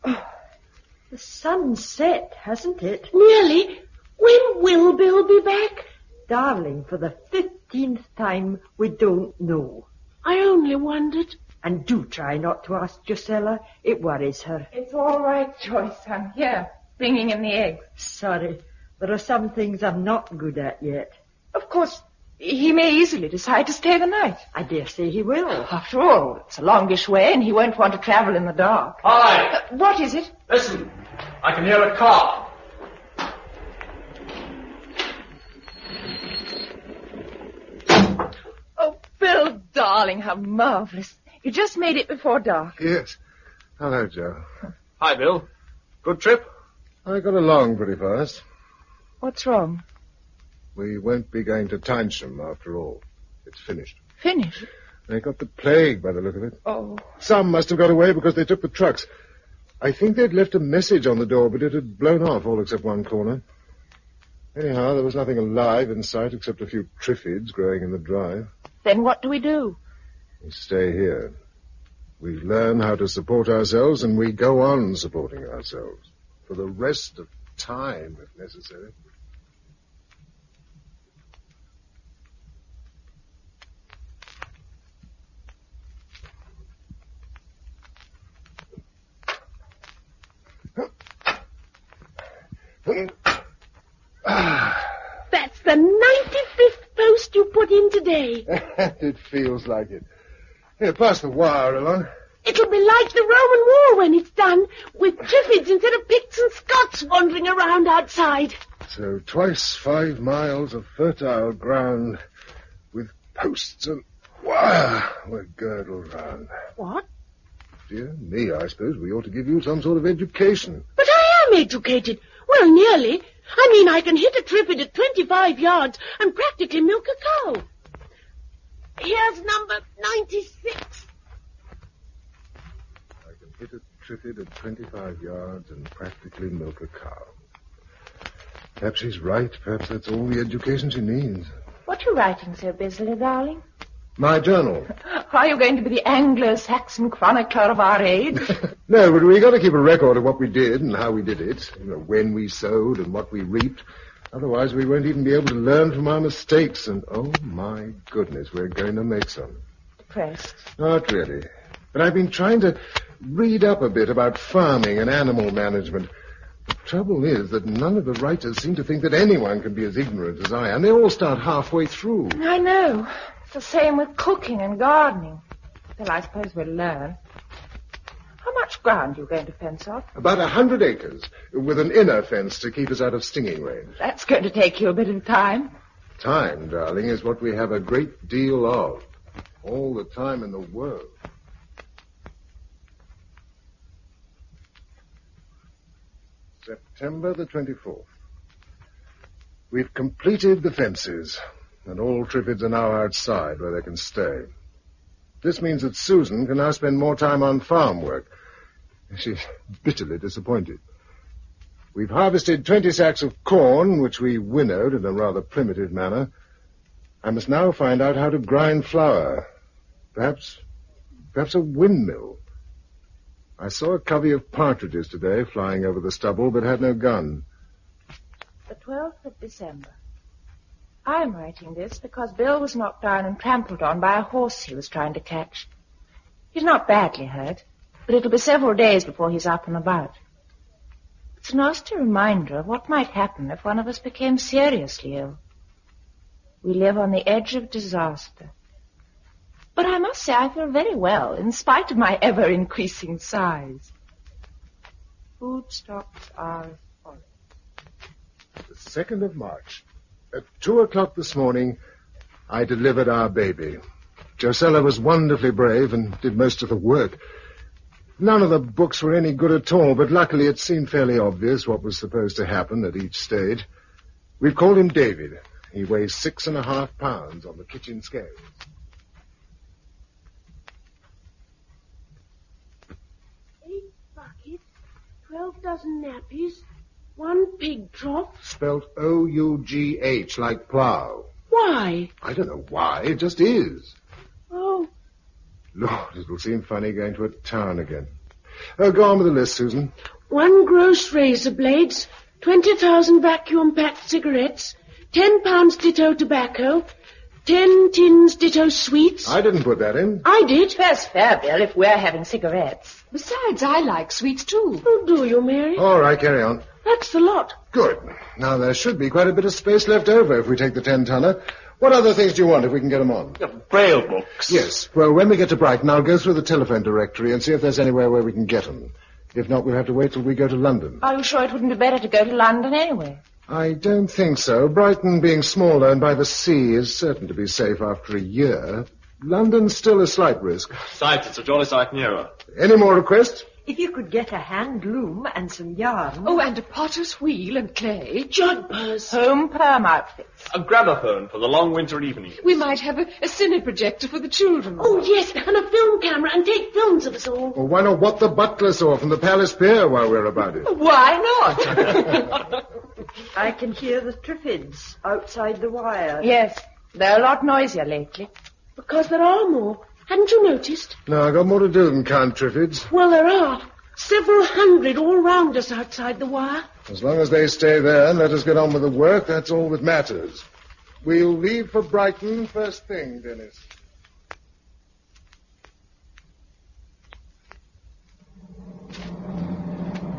the sun's set, hasn't it? Nearly. When will Bill be back? Darling, for the 15th time, we don't know. I only wondered. And do try not to ask Gisela. It worries her. It's all right, Joyce. I'm here, bringing in the eggs. Sorry. There are some things I'm not good at yet. Of course, he may easily decide to stay the night. I dare say he will. After all, it's a longish way, and he won't want to travel in the dark. Hi! What is it? Listen, I can hear a car. Oh, Bill, darling, how marvelous. You just made it before dark. Yes. Hello, Joe. Hi, Bill. Good trip? I got along pretty fast. What's wrong? We won't be going to Tynesham after all. It's finished. Finished? They got the plague by the look of it. Oh. Some must have got away because they took the trucks. I think they'd left a message on the door, but it had blown off all except one corner. Anyhow, there was nothing alive in sight except a few Triffids growing in the drive. Then what do we do? We stay here. We learn how to support ourselves, and we go on supporting ourselves. For the rest of time, if necessary. That's the 95th post you put in today. It feels like it. Here, pass the wire along. It'll be like the Roman War when it's done, with Triffids instead of Picts and Scots wandering around outside. So twice 5 miles of fertile ground with posts and wire were girdled round. What? Dear me, I suppose we ought to give you some sort of education. But I am educated. Well, nearly. I mean, I can hit a triffid at 25 yards and practically milk a cow. Here's number 96. I can hit a triffid at 25 yards and practically milk a cow. Perhaps she's right. Perhaps that's all the education she needs. What are you writing so busily, darling? My journal. Are you going to be the Anglo-Saxon chronicler of our age? No, but we got to keep a record of what we did and how we did it. You know, when we sowed and what we reaped. Otherwise, we won't even be able to learn from our mistakes. And, oh, my goodness, we're going to make some. Depressed? Not really. But I've been trying to read up a bit about farming and animal management. The trouble is that none of the writers seem to think that anyone can be as ignorant as I am. They all start halfway through. I know. It's the same with cooking and gardening. Well, I suppose we'll learn. How much ground are you going to fence off? About 100 acres, with an inner fence to keep us out of stinging range. That's going to take you a bit of time. Time, darling, is what we have a great deal of. All the time in the world. September the 24th. We've completed the fences, and all Triffids are now outside where they can stay. This means that Susan can now spend more time on farm work. She's bitterly disappointed. We've harvested 20 sacks of corn, which we winnowed in a rather primitive manner. I must now find out how to grind flour. Perhaps a windmill. I saw a covey of partridges today flying over the stubble, but had no gun. The 12th of December. I'm writing this because Bill was knocked down and trampled on by a horse he was trying to catch. He's not badly hurt, but it'll be several days before he's up and about. It's a nasty reminder of what might happen if one of us became seriously ill. We live on the edge of disaster. But I must say I feel very well, in spite of my ever-increasing size. Food stocks are as follows. The 2nd of March. At 2 o'clock this morning, I delivered our baby. Josella was wonderfully brave and did most of the work. None of the books were any good at all, but luckily it seemed fairly obvious what was supposed to happen at each stage. We've called him David. He weighs 6.5 pounds on the kitchen scales. 8 buckets, 12 dozen nappies, 1 pig trough. Spelt O-U-G-H, like plough. Why? I don't know why, it just is. Oh. Lord, it'll seem funny going to a town again. Oh, go on with the list, Susan. 1 gross razor blades, 20,000 vacuum-packed cigarettes, 10 pounds ditto tobacco, 10 tins ditto sweets. I didn't put that in. I did. That's fair, Bill, if we're having cigarettes. Besides, I like sweets too. Oh, do you, Mary? All right, carry on. That's the lot. Good. Now, there should be quite a bit of space left over if we take the 10-tonner. What other things do you want if we can get them on? Braille books. Yes. Well, when we get to Brighton, I'll go through the telephone directory and see if there's anywhere where we can get them. If not, we'll have to wait till we go to London. Are you sure it wouldn't be better to go to London anyway? I don't think so. Brighton, being smaller and by the sea, is certain to be safe after a year. London's still a slight risk. Besides, it's a jolly sight nearer. Any more requests? If you could get a hand loom and some yarn. Oh, and a potter's wheel and clay. Jumpers. Home perm outfits. A gramophone for the long winter evenings. We might have a cine projector for the children. Oh, yes, and a film camera and take films of us all. Or why not what the butler saw from the Palace Pier while we're about it? Why not? I can hear the Triffids outside the wire. Yes, they're a lot noisier lately. Because there are more. Hadn't you noticed? No, I've got more to do than count Triffids. Well, there are. Several hundred all round us outside the wire. As long as they stay there and let us get on with the work, that's all that matters. We'll leave for Brighton first thing, Dennis.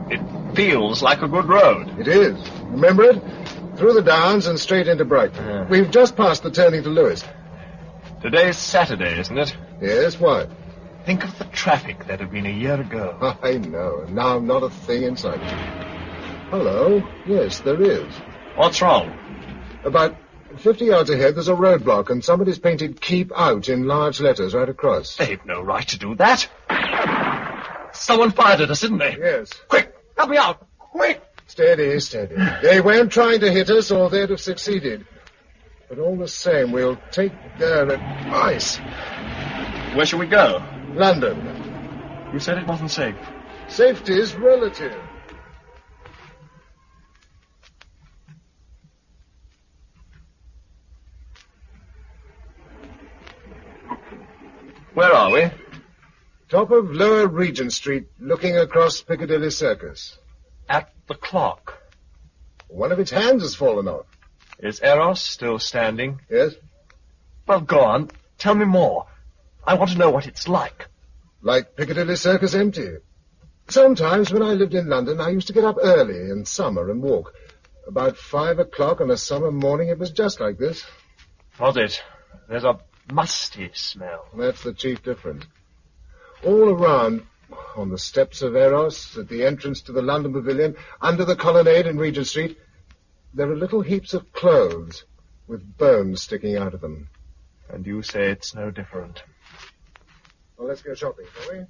It feels like a good road. It is. Remember it? Through the downs and straight into Brighton. We've just passed the turning to Lewis. Today's Saturday, isn't it? Yes, why? Think of the traffic that had been a year ago. I know, and now not a thing in sight. Hello. Yes, there is. What's wrong? About 50 yards ahead, there's a roadblock, and somebody's painted "Keep Out" in large letters right across. They've no right to do that. Someone fired at us, didn't they? Yes. Quick, help me out. Quick. Steady, steady. They weren't trying to hit us, or they'd have succeeded. But all the same, we'll take their advice. Where shall we go? London. You said it wasn't safe. Safety's relative. Where are we? Top of Lower Regent Street, looking across Piccadilly Circus. At the clock. One of its hands has fallen off. Is Eros still standing? Yes. Well, go on. Tell me more. I want to know what it's like. Like Piccadilly Circus empty. Sometimes when I lived in London, I used to get up early in summer and walk. About 5 o'clock on a summer morning, it was just like this. Was it? There's a musty smell. That's the chief difference. All around, on the steps of Eros, at the entrance to the London Pavilion, under the colonnade in Regent Street, there are little heaps of clothes with bones sticking out of them. And you say it's no different. Well, let's go shopping, shall we?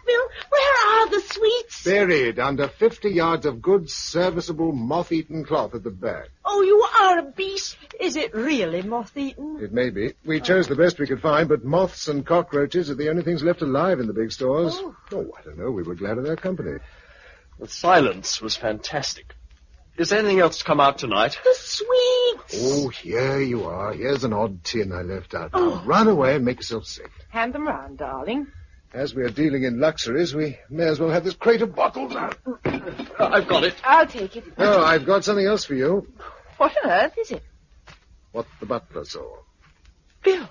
Bill, where are the sweets? Buried under 50 yards of good, serviceable, moth-eaten cloth at the back. Oh, you are a beast. Is it really moth-eaten? It may be. We chose the best we could find, but moths and cockroaches are the only things left alive in the big stores. Oh, I don't know. We were glad of their company. The silence was fantastic. Is there anything else to come out tonight? The sweets. Oh, here you are. Here's an odd tin I left out. Now, run away and make yourself sick. Hand them round, darling. As we are dealing in luxuries, we may as well have this crate of bottles out. I've got it. I'll take it. Oh, I've got something else for you. What on earth is it? What the butler saw. Bill,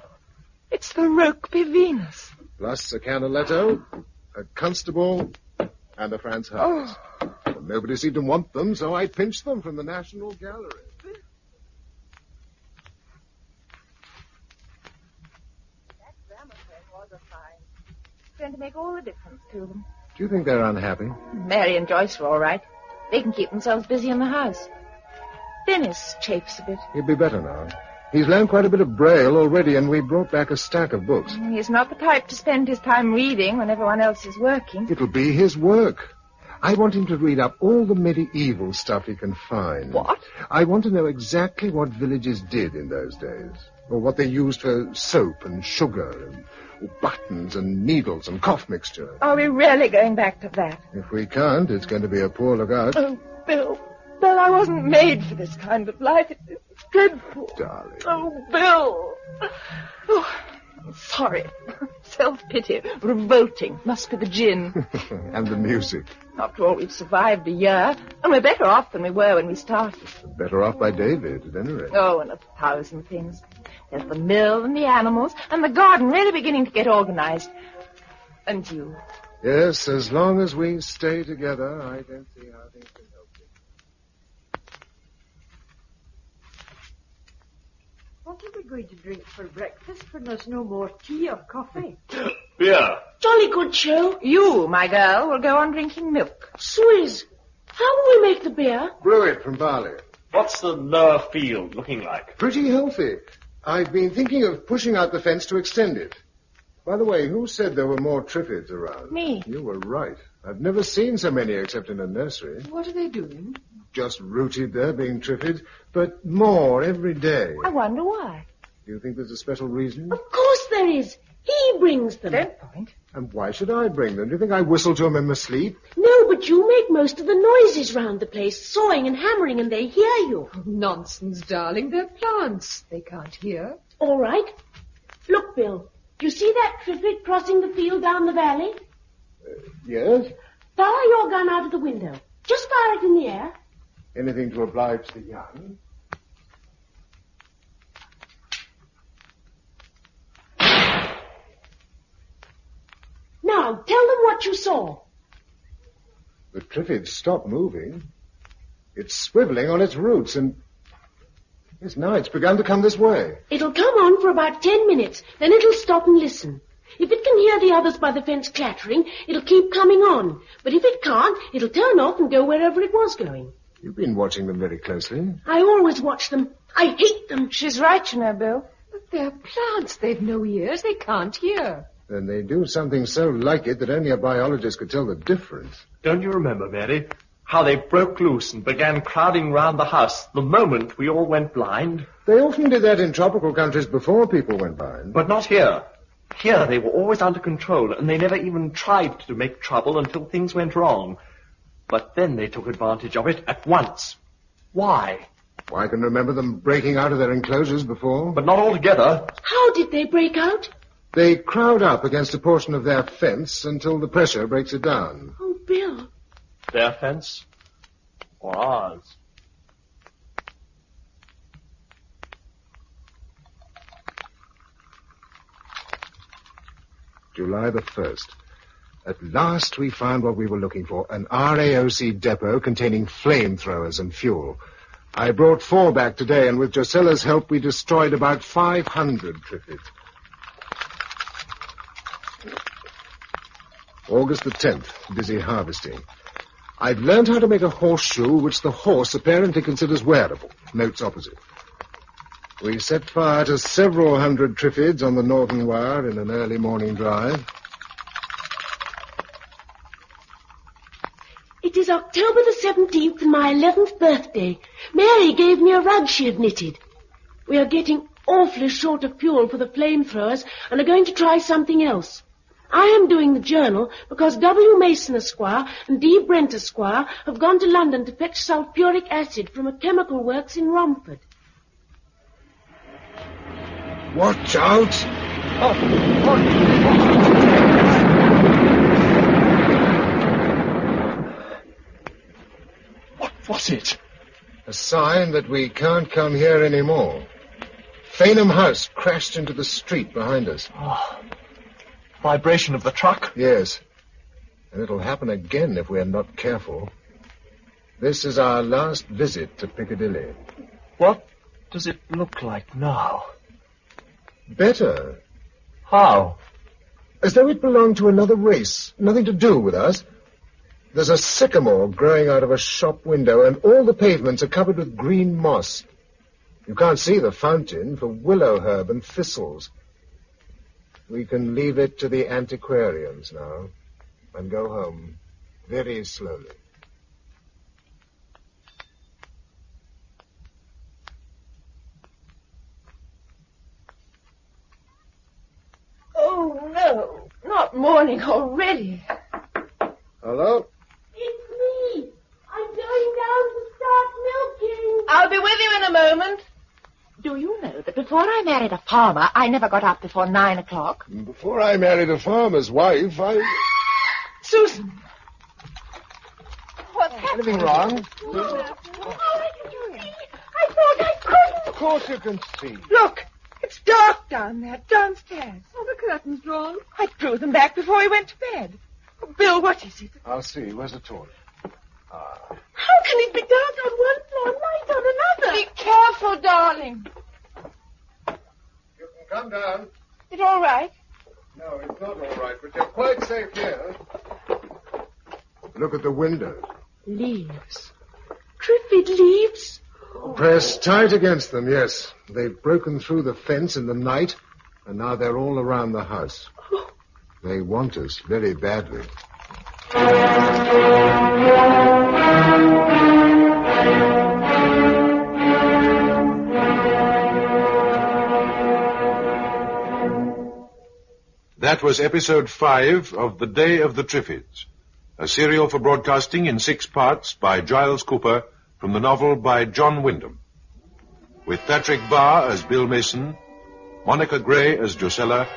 it's the Rokeby Venus. Plus a Canaletto, a Constable, and a Franz Hals. Well, nobody seemed to want them, so I pinched them from the National Gallery. That gramophone was a find. It's going to make all the difference to them. Do you think they're unhappy? Mary and Joyce are all right. They can keep themselves busy in the house. Dennis chafes a bit. He'll be better now. He's learned quite a bit of Braille already, and we brought back a stack of books. He's not the type to spend his time reading when everyone else is working. It'll be his work. I want him to read up all the medieval stuff he can find. What? I want to know exactly what villages did in those days, or what they used for soap and sugar, and buttons and needles and cough mixture. Are we really going back to that? If we can't, it's going to be a poor lookout. Oh, Bill, I wasn't made for this kind of life. It's dreadful. Darling. Oh, Bill. Oh, I'm sorry. Self-pity. Revolting. Must be the gin. And the music. After all, we've survived a year, and we're better off than we were when we started. Better off by David, at any rate. Oh, and 1,000 things. There's the mill and the animals, and the garden really beginning to get organized. And you. Yes, as long as we stay together, I don't see how things can help you. What are we going to drink for breakfast when there's no more tea or coffee? Beer. Jolly good show. You, my girl, will go on drinking milk. Swizz, how will we make the beer? Brew it from barley. What's the lower field looking like? Pretty healthy. I've been thinking of pushing out the fence to extend it. By the way, who said there were more Triffids around? Me. You were right. I've never seen so many except in a nursery. What are they doing? Just rooted there, being Triffids, but more every day. I wonder why. Do you think there's a special reason? Of course there is. He brings them. Don't point. And why should I bring them? Do you think I whistle to them in my sleep? No, but you make most of the noises round the place, sawing and hammering, and they hear you. Oh, nonsense, darling. They're plants. They can't hear. All right. Look, Bill. Do you see that Triffid crossing the field down the valley? Yes? Fire your gun out of the window. Just fire it in the air. Anything to oblige the young. Now, tell them what you saw. The Triffid stopped moving. It's swiveling on its roots, and Yes, now it's begun to come this way. It'll come on for about 10 minutes, then it'll stop and listen. If it can hear the others by the fence clattering, it'll keep coming on. But if it can't, it'll turn off and go wherever it was going. You've been watching them very closely. I always watch them. I hate them. She's right, you know, Bill. But they're plants. They've no ears. They can't hear. Then they do something so like it that only a biologist could tell the difference. Don't you remember, Mary, how they broke loose and began crowding round the house the moment we all went blind? They often did that in tropical countries before people went blind. But not here. Here they were always under control, and they never even tried to make trouble until things went wrong. But then they took advantage of it at once. Why? Well, I can remember them breaking out of their enclosures before. But not altogether. How did they break out? They crowd up against a portion of their fence until the pressure breaks it down. Oh, Bill. Their fence? Or ours? July the 1st. At last we found what we were looking for, an RAOC depot containing flamethrowers and fuel. I brought 4 back today, and with Josella's help we destroyed about 500 Triffids. August the 10th, busy harvesting. I've learned how to make a horseshoe which the horse apparently considers wearable. Notes opposite. We set fire to several hundred Triffids on the northern wire in an early morning drive. It is October the 17th and my 11th birthday. Mary gave me a rug she had knitted. We are getting awfully short of fuel for the flamethrowers and are going to try something else. I am doing the journal because W. Mason Esquire and D. Brent Esquire have gone to London to fetch sulphuric acid from a chemical works in Romford. Watch out! What was it? A sign that we can't come here anymore. Fainham House crashed into the street behind us. Oh. Vibration of the truck? Yes. And it'll happen again if we're not careful. This is our last visit to Piccadilly. What does it look like now? Better. How? As though it belonged to another race, nothing to do with us. There's a sycamore growing out of a shop window, and all the pavements are covered with green moss. You can't see the fountain for willow herb and thistles. We can leave it to the antiquarians now and go home very slowly. Oh, no. Not morning already. Hello? It's me. I'm going down to start milking. I'll be with you in a moment. Do you know that before I married a farmer, I never got up before 9 o'clock? Before I married a farmer's wife, Susan! What's happening? Anything wrong? No. How did you see? I thought I couldn't. Of course you can see. Look, it's dark down there, downstairs. Oh, the curtains drawn. I drew them back before we went to bed. Oh, Bill, what is it? I'll see. Where's the torch? How can it be dark on one floor, light on another? Be careful, darling. You can come down. Is it all right? No, it's not all right, but you're quite safe here. Look at the windows. Leaves. Triffid leaves? Pressed tight against them, yes. They've broken through the fence in the night, and now they're all around the house. They want us very badly. That was episode 5 of The Day of the Triffids, a serial for broadcasting in 6 parts by Giles Cooper from the novel by John Wyndham, with Patrick Barr as Bill Mason, Monica Gray as Josella,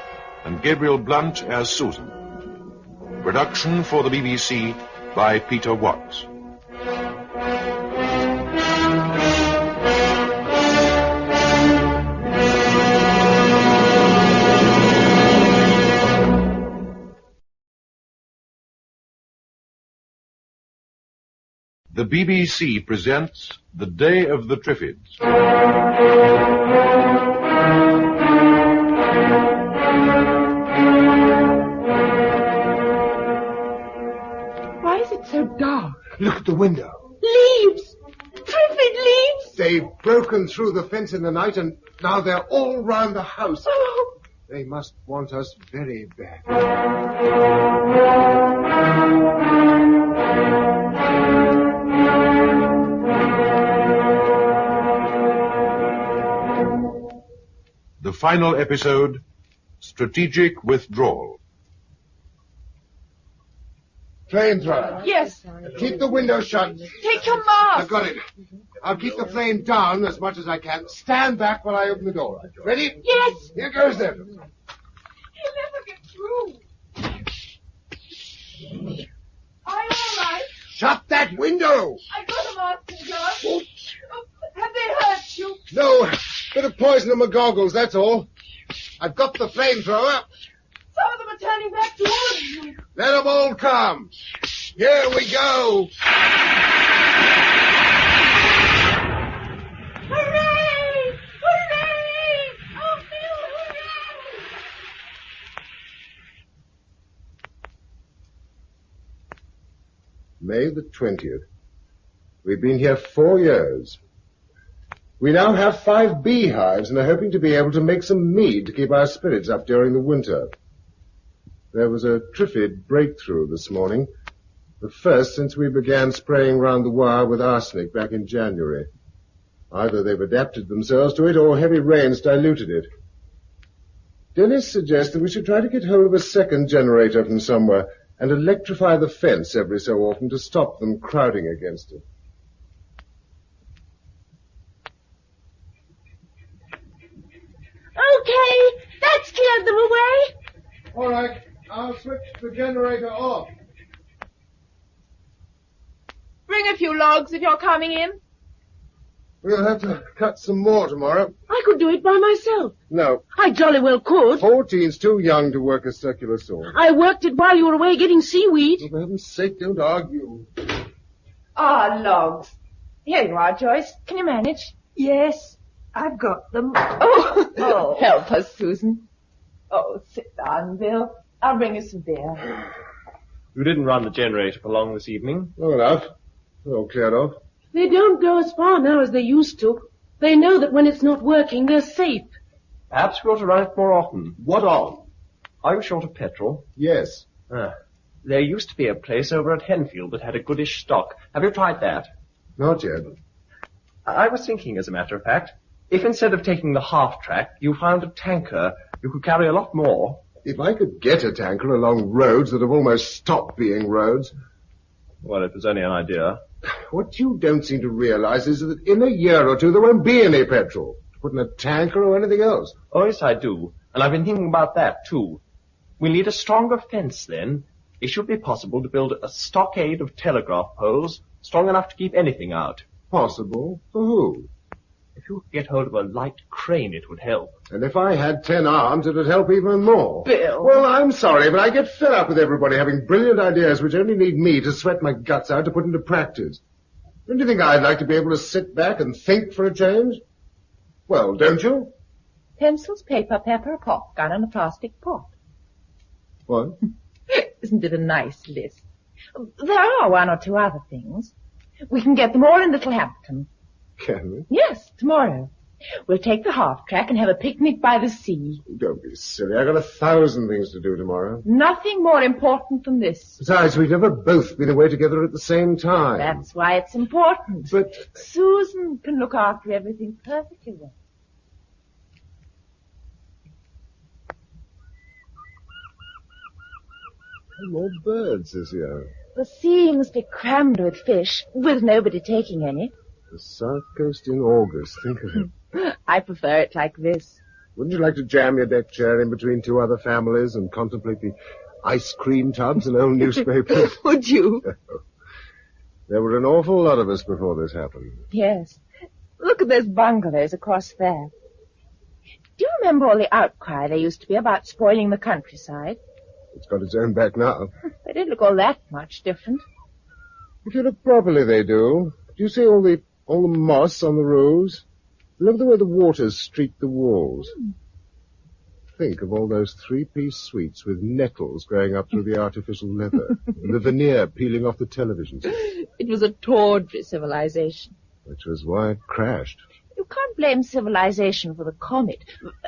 and Gabriel Blunt as Susan. Production for the BBC by Peter Watts. the BBC presents The Day of the Triffids. Why is it so dark? Look at the window. Leaves! Triffid leaves! They've broken through the fence in the night, and now they're all round the house. Oh. They must want us very bad. The final episode, Strategic Withdrawal. Flamethrower. Yes. Keep the window shut. Take your mask. I've got it. I'll keep the flame down as much as I can. Stand back while I open the door. Ready? Yes. Here goes then. He'll never get through. Are you all right? Shut that window! I got a mask and gloves. Oh, have they hurt you? No, bit of poison in my goggles, that's all. I've got the flamethrower. Some of them are turning back towards you. Let them all come. Here we go. Hooray! Hooray! Oh, Bill, hooray! May the 20th. We've been here 4 years. We now have 5 beehives and are hoping to be able to make some mead to keep our spirits up during the winter. There was a Triffid breakthrough this morning, the first since we began spraying round the wire with arsenic back in January. Either they've adapted themselves to it or heavy rains diluted it. Dennis suggests that we should try to get hold of a second generator from somewhere and electrify the fence every so often to stop them crowding against it. Okay, that's cleared them away. All right, I'll switch the generator off. Bring a few logs if you're coming in. We'll have to cut some more tomorrow. I could do it by myself. No. I jolly well could. 14's too young to work a circular saw. I worked it while you were away getting seaweed. Oh, for heaven's sake, don't argue. Ah, logs. Here you are, Joyce. Can you manage? Yes, I've got them. Oh, help us, Susan. Oh, sit down, Bill. I'll bring you some beer. You didn't run the generator for long this evening. Long enough. It's all cleared off. They don't go as far now as they used to. They know that when it's not working, they're safe. Perhaps we ought to run it more often. What on? Are you short of petrol? Yes. There used to be a place over at Henfield that had a goodish stock. Have you tried that? Not yet. I was thinking, as a matter of fact, if instead of taking the half-track, you found a tanker, you could carry a lot more. If I could get a tanker along roads that have almost stopped being roads... Well, it was only an idea. What you don't seem to realize is that in a year or two there won't be any petrol to put in a tanker or anything else. Oh, yes, I do. And I've been thinking about that, too. We'll need a stronger fence, then. It should be possible to build a stockade of telegraph poles strong enough to keep anything out. Possible? For who? If you could get hold of a light crane, it would help. And if I had 10 arms, it would help even more. Bill. Well, I'm sorry, but I get fed up with everybody having brilliant ideas which only need me to sweat my guts out to put into practice. Don't you think I'd like to be able to sit back and think for a change? Well, don't you? Pencils, paper, pepper, a pop gun, and a plastic pot. What? Isn't it a nice list? There are 1 or 2 other things. We can get them all in Littlehampton. Can we? Yes, tomorrow. We'll take the half-track and have a picnic by the sea. Don't be silly. I've got 1,000 things to do tomorrow. Nothing more important than this. Besides, we've never both been away together at the same time. That's why it's important. But Susan can look after everything perfectly well. more birds this year. The sea must be crammed with fish, with nobody taking any. The South Coast in August, think of it. I prefer it like this. Wouldn't you like to jam your deck chair in between 2 other families and contemplate the ice cream tubs and old newspapers? Would you? There were an awful lot of us before this happened. Yes. Look at those bungalows across there. Do you remember all the outcry there used to be about spoiling the countryside? It's got its own back now. They didn't look all that much different. If you look properly, they do. Do you see all the moss on the roofs? Look at the way the waters streak the walls. Think of all those three-piece suites with nettles growing up through the artificial leather, and the veneer peeling off the television set. It was a tawdry civilization. Which was why it crashed. You can't blame civilization for the comet,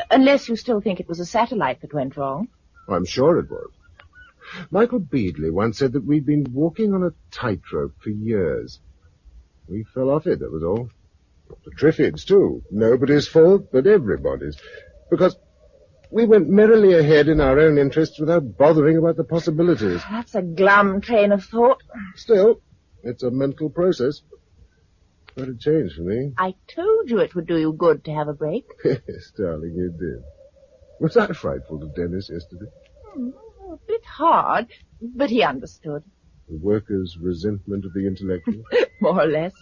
unless you still think it was a satellite that went wrong. I'm sure it was. Michael Beadley once said that we'd been walking on a tightrope for years. We fell off it, that was all. The Triffids, too. Nobody's fault but everybody's. Because we went merrily ahead in our own interests without bothering about the possibilities. That's a glum train of thought. Still, it's a mental process. Quite a change for me. I told you it would do you good to have a break. Yes, darling, you did. Was I frightful to Dennis yesterday? A bit hard, but he understood. The worker's resentment of the intellectual? More or less.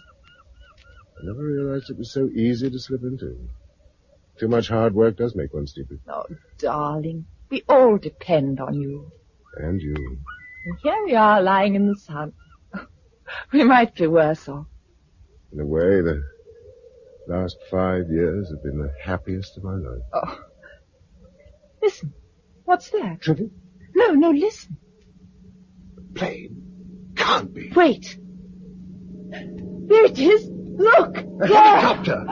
I never realized it was so easy to slip into. Too much hard work does make one stupid. Oh, darling, we all depend on you. And you. And here we are lying in the sun. We might be worse off. In a way, the last 5 years have been the happiest of my life. Oh. Listen. What's that? Triffids? No, listen. Plane. Can't be. Wait. There it is. Look. A helicopter.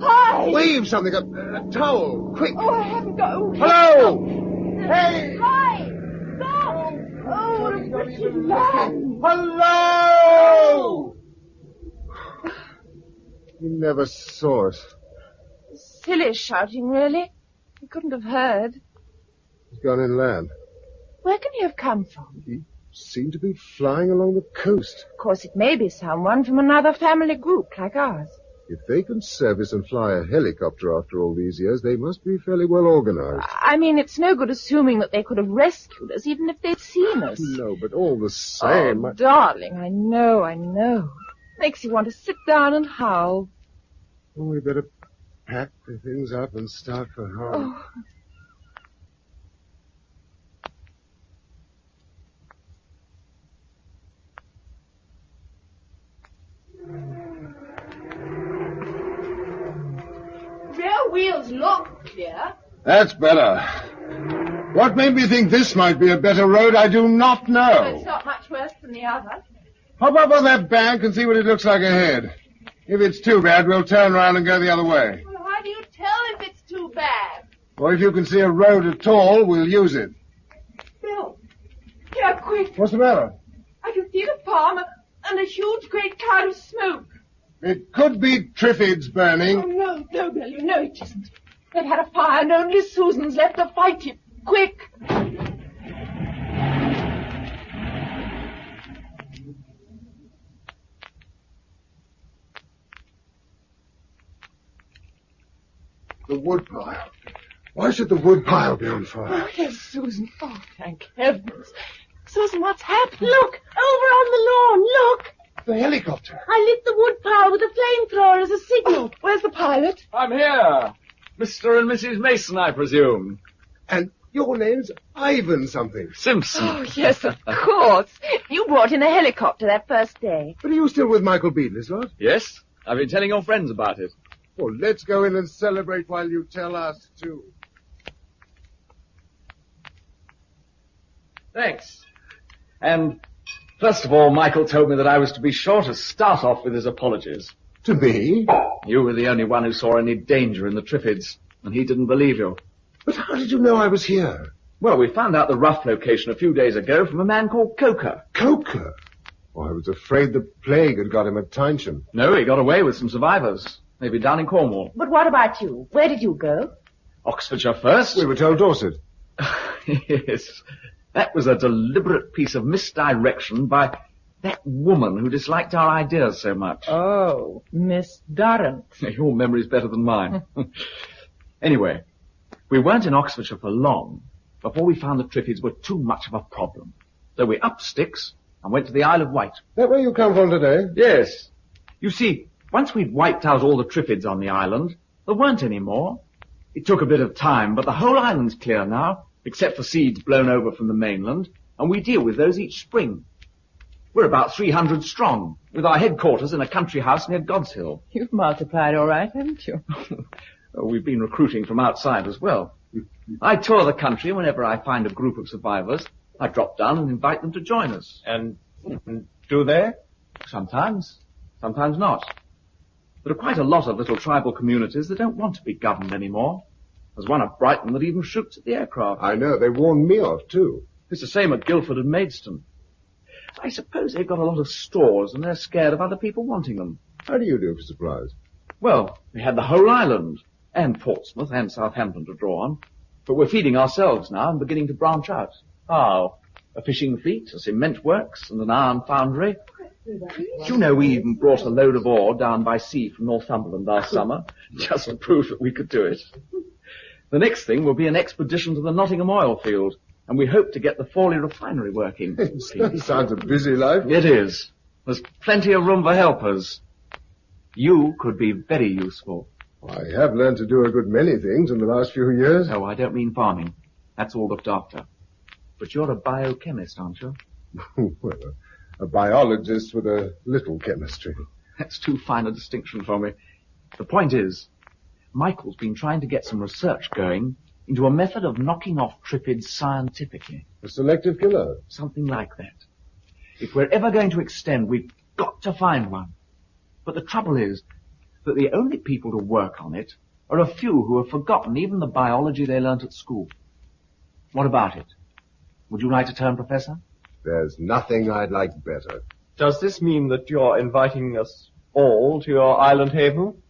Hi. Wave something. A towel. Quick. Oh, I haven't got... Oh, hello. Hey. Hi. Stop. Oh, what a pretty land. Hello. You never saw us. Silly shouting, really. You couldn't have heard. He's gone inland. Where can he have come from? He seemed to be flying along the coast. Of course, it may be someone from another family group like ours. If they can service and fly a helicopter after all these years, they must be fairly well organized. I mean, it's no good assuming that they could have rescued us, even if they'd seen us. No, but all the same... Oh, darling, I know. Makes you want to sit down and howl. Well, we better pack the things up and start for home. Oh. Rear wheels look clear. That's better. What made me think this might be a better road, I do not know. It's not much worse than the other. Hop up on that bank and see what it looks like ahead. If it's too bad, we'll turn around and go the other way. Well, how do you tell if it's too bad? Or if you can see a road at all, we'll use it. Bill, here, quick. What's the matter? I can see the farm and a huge, great cloud of smoke. It could be Triffids burning. Oh, no, Bill, you know it isn't. They've had a fire and only Susan's left to fight it. Quick! The wood pile. Why should the wood pile be on fire? Oh, yes, Susan. Oh, thank heavens. Susan, what's happened? Look, over on the lawn, look. The helicopter. I lit the wood pile with a flamethrower as a signal. Where's the pilot? I'm here. Mr. and Mrs. Mason, I presume. And your name's Ivan something. Simpson. Oh, yes, of course. You brought in a helicopter that first day. But are you still with Michael Beadley's lot? Yes, I've been telling your friends about it. Well, let's go in and celebrate while you tell us, too. Thanks. And first of all, Michael told me that I was to be sure to start off with his apologies. To me? You were the only one who saw any danger in the Triffids, and he didn't believe you. But how did you know I was here? Well, we found out the rough location a few days ago from a man called Coker. Coker? Oh, I was afraid the plague had got him at Tynesham. No, he got away with some survivors. Maybe down in Cornwall. But what about you? Where did you go? Oxfordshire first. We were told Dorset. Yes. That was a deliberate piece of misdirection by that woman who disliked our ideas so much. Oh, Miss Durrant. Your memory's better than mine. Anyway, we weren't in Oxfordshire for long before we found the Triffids were too much of a problem. So we upped sticks and went to the Isle of Wight. That where you come from today? Yes. You see, once we'd wiped out all the Triffids on the island, there weren't any more. It took a bit of time, but the whole island's clear now, except for seeds blown over from the mainland, and we deal with those each spring. We're about 300 strong, with our headquarters in a country house near God's Hill. You've multiplied all right, haven't you? We've been recruiting from outside as well. I tour the country whenever I find a group of survivors. I drop down and invite them to join us. And do they? Sometimes. Sometimes not. There are quite a lot of little tribal communities that don't want to be governed anymore. There's one at Brighton that even shoots at the aircraft. I know. They warned me off, too. It's the same at Guildford and Maidstone. I suppose they've got a lot of stores and they're scared of other people wanting them. How do you do for supplies? Well, we had the whole island, and Portsmouth and Southampton to draw on. But we're feeding ourselves now and beginning to branch out. How? A fishing fleet, a cement works, and an iron foundry. Do you know we even brought a load of ore down by sea from Northumberland last summer, just to prove that we could do it? The next thing will be an expedition to the Nottingham oil field, and we hope to get the Fawley refinery working. Sounds a busy life. It is. There's plenty of room for helpers. You could be very useful. I have learned to do a good many things in the last few years. No, I don't mean farming. That's all looked after. But you're a biochemist, aren't you? Well, a biologist with a little chemistry. That's too fine a distinction for me. The point is, Michael's been trying to get some research going into a method of knocking off Triffids scientifically. A selective killer? Something like that. If we're ever going to extend, we've got to find one. But the trouble is that the only people to work on it are a few who have forgotten even the biology they learnt at school. What about it? Would you like to turn professor? There's nothing I'd like better. Does this mean that you're inviting us all to your island haven?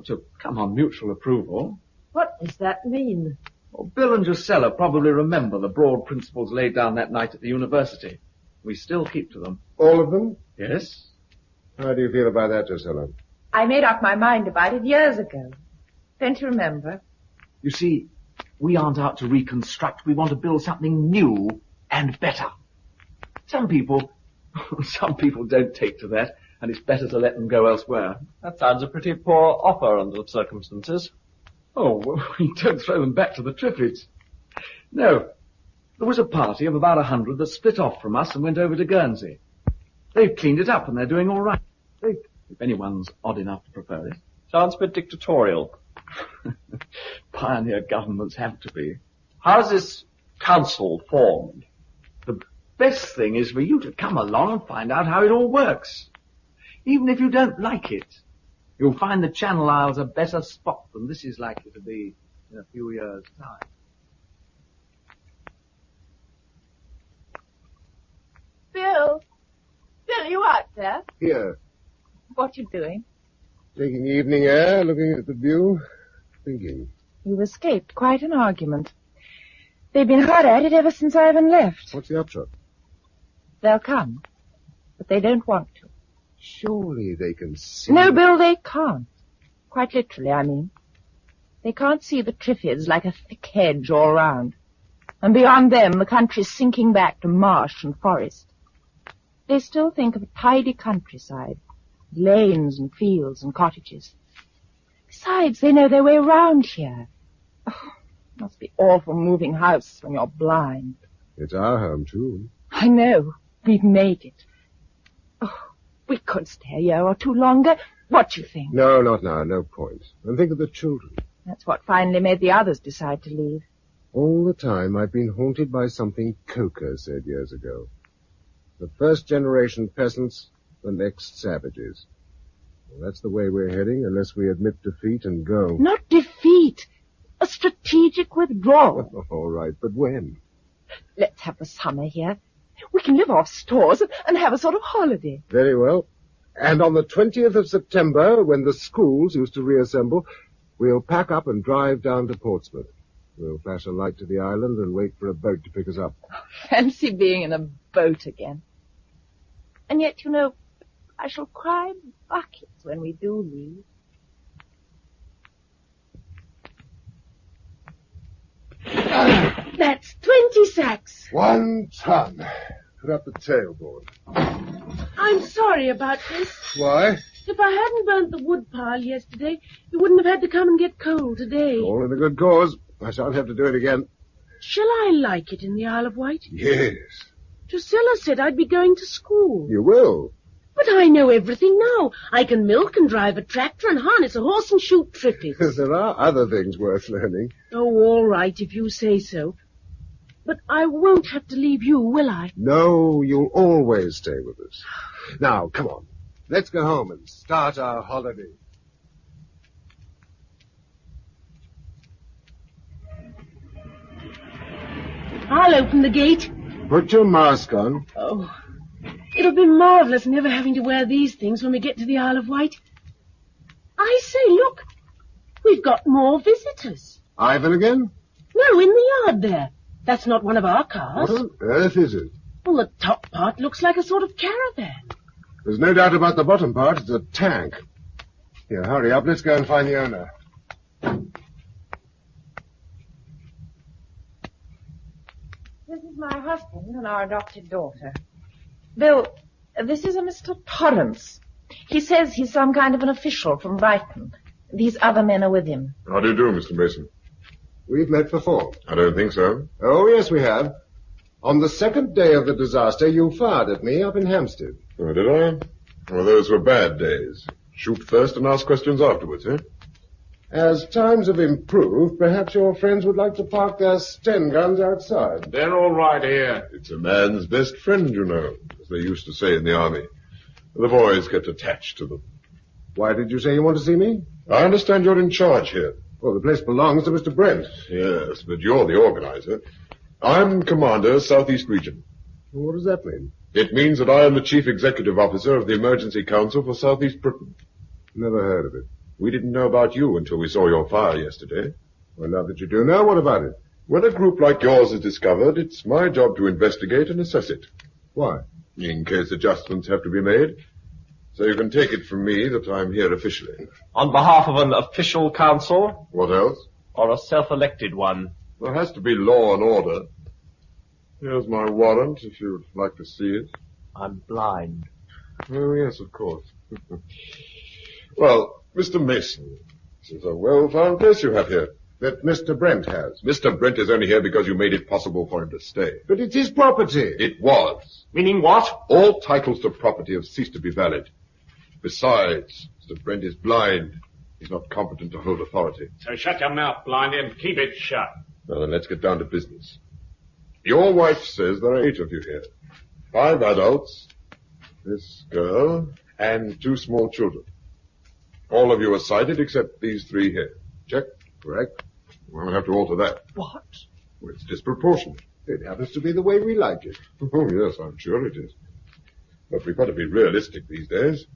To come on mutual approval. What does that mean? Well, Bill and Gisela probably remember the broad principles laid down that night at the university. We still keep to them. All of them? Yes. How do you feel about that, Gisela? I made up my mind about it years ago. Don't you remember? You see, we aren't out to reconstruct. We want to build something new and better. Some people don't take to that, and it's better to let them go elsewhere. That sounds a pretty poor offer under the circumstances. Oh, well, we don't throw them back to the Triffids. No. There was a party of about 100 that split off from us and went over to Guernsey. They've cleaned it up and they're doing all right. If anyone's odd enough to prefer it. Sounds a bit dictatorial. Pioneer governments have to be. How's this council formed? The best thing is for you to come along and find out how it all works. Even if you don't like it, you'll find the Channel Isles a better spot than this is likely to be in a few years' time. Bill, you out there? Here. What you doing? Taking evening air, looking at the view, thinking. You've escaped quite an argument. They've been hard at it ever since Ivan left. What's the upshot? They'll come, but they don't want to. Surely they can see... No, Bill, they can't. Quite literally, I mean. They can't see the Triffids like a thick hedge all round. And beyond them, the country's sinking back to marsh and forest. They still think of a tidy countryside, lanes and fields and cottages. Besides, they know their way around here. Oh, it must be awful moving house when you're blind. It's our home, too. I know. We've made it. Oh, we could stay a year or two longer. What do you think? No, not now. No point. And think of the children. That's what finally made the others decide to leave. All the time I've been haunted by something Coker said years ago. The first generation peasants, the next savages. Well, that's the way we're heading, unless we admit defeat and go. Not defeat. A strategic withdrawal. All right, but when? Let's have the summer here. We can live off stores and have a sort of holiday. Very well. And on the 20th of September, when the schools used to reassemble, we'll pack up and drive down to Portsmouth. We'll flash a light to the island and wait for a boat to pick us up. Fancy being in a boat again. And yet, you know, I shall cry buckets when we do leave. That's 20 sacks. 1 ton. Put up the tailboard. I'm sorry about this. Why? If I hadn't burnt the wood pile yesterday, you wouldn't have had to come and get coal today. All in a good cause. I shan't have to do it again. Shall I like it in the Isle of Wight? Yes. Drusilla said I'd be going to school. You will. But I know everything now. I can milk and drive a tractor and harness a horse and shoot Triffids. There are other things worth learning. Oh, all right, if you say so. But I won't have to leave you, will I? No, you'll always stay with us. Now, come on. Let's go home and start our holiday. I'll open the gate. Put your mask on. Oh, it'll be marvellous never having to wear these things when we get to the Isle of Wight. I say, look, we've got more visitors. Ivan again? No, in the yard there. That's not one of our cars. What on earth is it? Well, the top part looks like a sort of caravan. There's no doubt about the bottom part. It's a tank. Here, hurry up. Let's go and find the owner. This is my husband and our adopted daughter. Bill, this is a Mr. Torrance. He says he's some kind of an official from Brighton. These other men are with him. How do you do, Mr. Mason? We've met before. I don't think so. Oh, yes, we have. On the second day of the disaster, you fired at me up in Hampstead. Oh, did I? Well, those were bad days. Shoot first and ask questions afterwards, eh? As times have improved, perhaps your friends would like to park their Sten guns outside. They're all right here. It's a man's best friend, you know, as they used to say in the army. The boys get attached to them. Why did you say you want to see me? I understand you're in charge here. Well, the place belongs to Mr. Brent. Yes, but you're the organizer. I'm Commander, Southeast Region. What does that mean? It means that I am the Chief Executive Officer of the Emergency Council for Southeast Britain. Never heard of it. We didn't know about you until we saw your fire yesterday. Well, now that you do know, what about it? When a group like yours is discovered, it's my job to investigate and assess it. Why? In case adjustments have to be made. So you can take it from me that I'm here officially. On behalf of an official council? What else? Or a self-elected one? There has to be law and order. Here's my warrant, if you'd like to see it. I'm blind. Oh, yes, of course. Well, Mr. Mason, this is a well-found place you have here. That Mr. Brent has. Mr. Brent is only here because you made it possible for him to stay. But it's his property. It was. Meaning what? All titles to property have ceased to be valid. Besides, Mr. Brent is blind. He's not competent to hold authority. So shut your mouth, Blindy, and keep it shut. Now then, let's get down to business. Your wife says there are 8 of you here. 5 adults, this girl, and 2 small children. All of you are sighted except these 3 here. Check? Correct. We'll have to alter that. What? Well, it's disproportionate. It happens to be the way we like it. Oh, yes, I'm sure it is. But we've got to be realistic these days.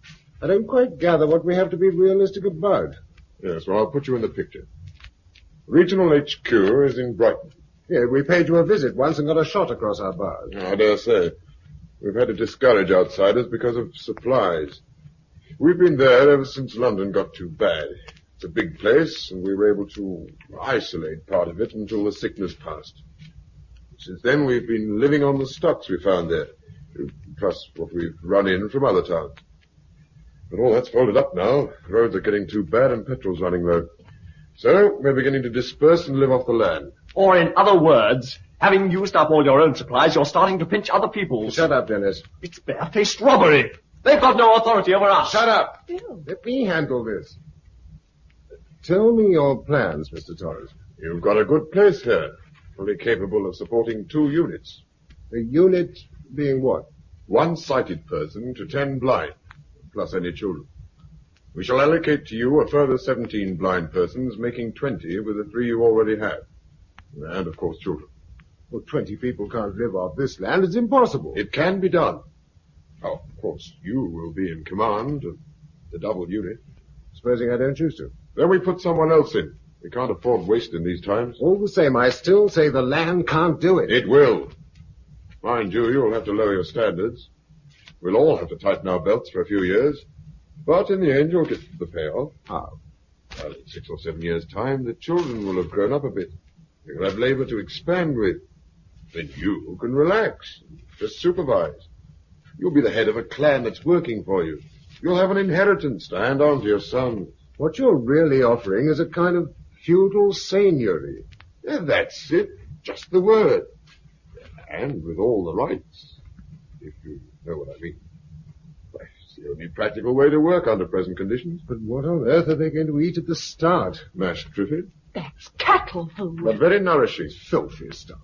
I don't quite gather what we have to be realistic about. Yes, well, I'll put you in the picture. Regional HQ is in Brighton. Yeah, we paid you a visit once and got a shot across our bars. I dare say. We've had to discourage outsiders because of supplies. We've been there ever since London got too bad. It's a big place, and we were able to isolate part of it until the sickness passed. Since then, we've been living on the stocks we found there, plus what we've run in from other towns. But all that's folded up now. Roads are getting too bad and petrol's running low. So, we're beginning to disperse and live off the land. Or in other words, having used up all your own supplies, you're starting to pinch other people's. Shut up, Dennis. It's barefaced robbery. They've got no authority over us. Shut up. Bill. Let me handle this. Tell me your plans, Mr. Torres. You've got a good place here, fully capable of supporting 2 units. A unit being what? 1 sighted person to 10 blind, plus any children. We shall allocate to you a further 17 blind persons, making 20 with the 3 you already have. And, of course, children. Well, 20 people can't live off this land. It's impossible. It can be done. Oh, of course, you will be in command of the double unit. Supposing I don't choose to? Then we put someone else in. We can't afford waste in these times. All the same, I still say the land can't do it. It will. Mind you, you'll have to lower your standards. We'll all have to tighten our belts for a few years. But in the end, you'll get the payoff. How? Well, in 6 or 7 years' time, the children will have grown up a bit. You'll have labor to expand with. Then you can relax, just supervise. You'll be the head of a clan that's working for you. You'll have an inheritance to hand on to your sons. What you're really offering is a kind of feudal seigneury. Yeah, that's it. Just the word. And with all the rights. if you know what I mean. It's the only practical way to work under present conditions. But what on earth are they going to eat at the start? Mashed triffid. That's cattle food. But very nourishing. Filthy stuff.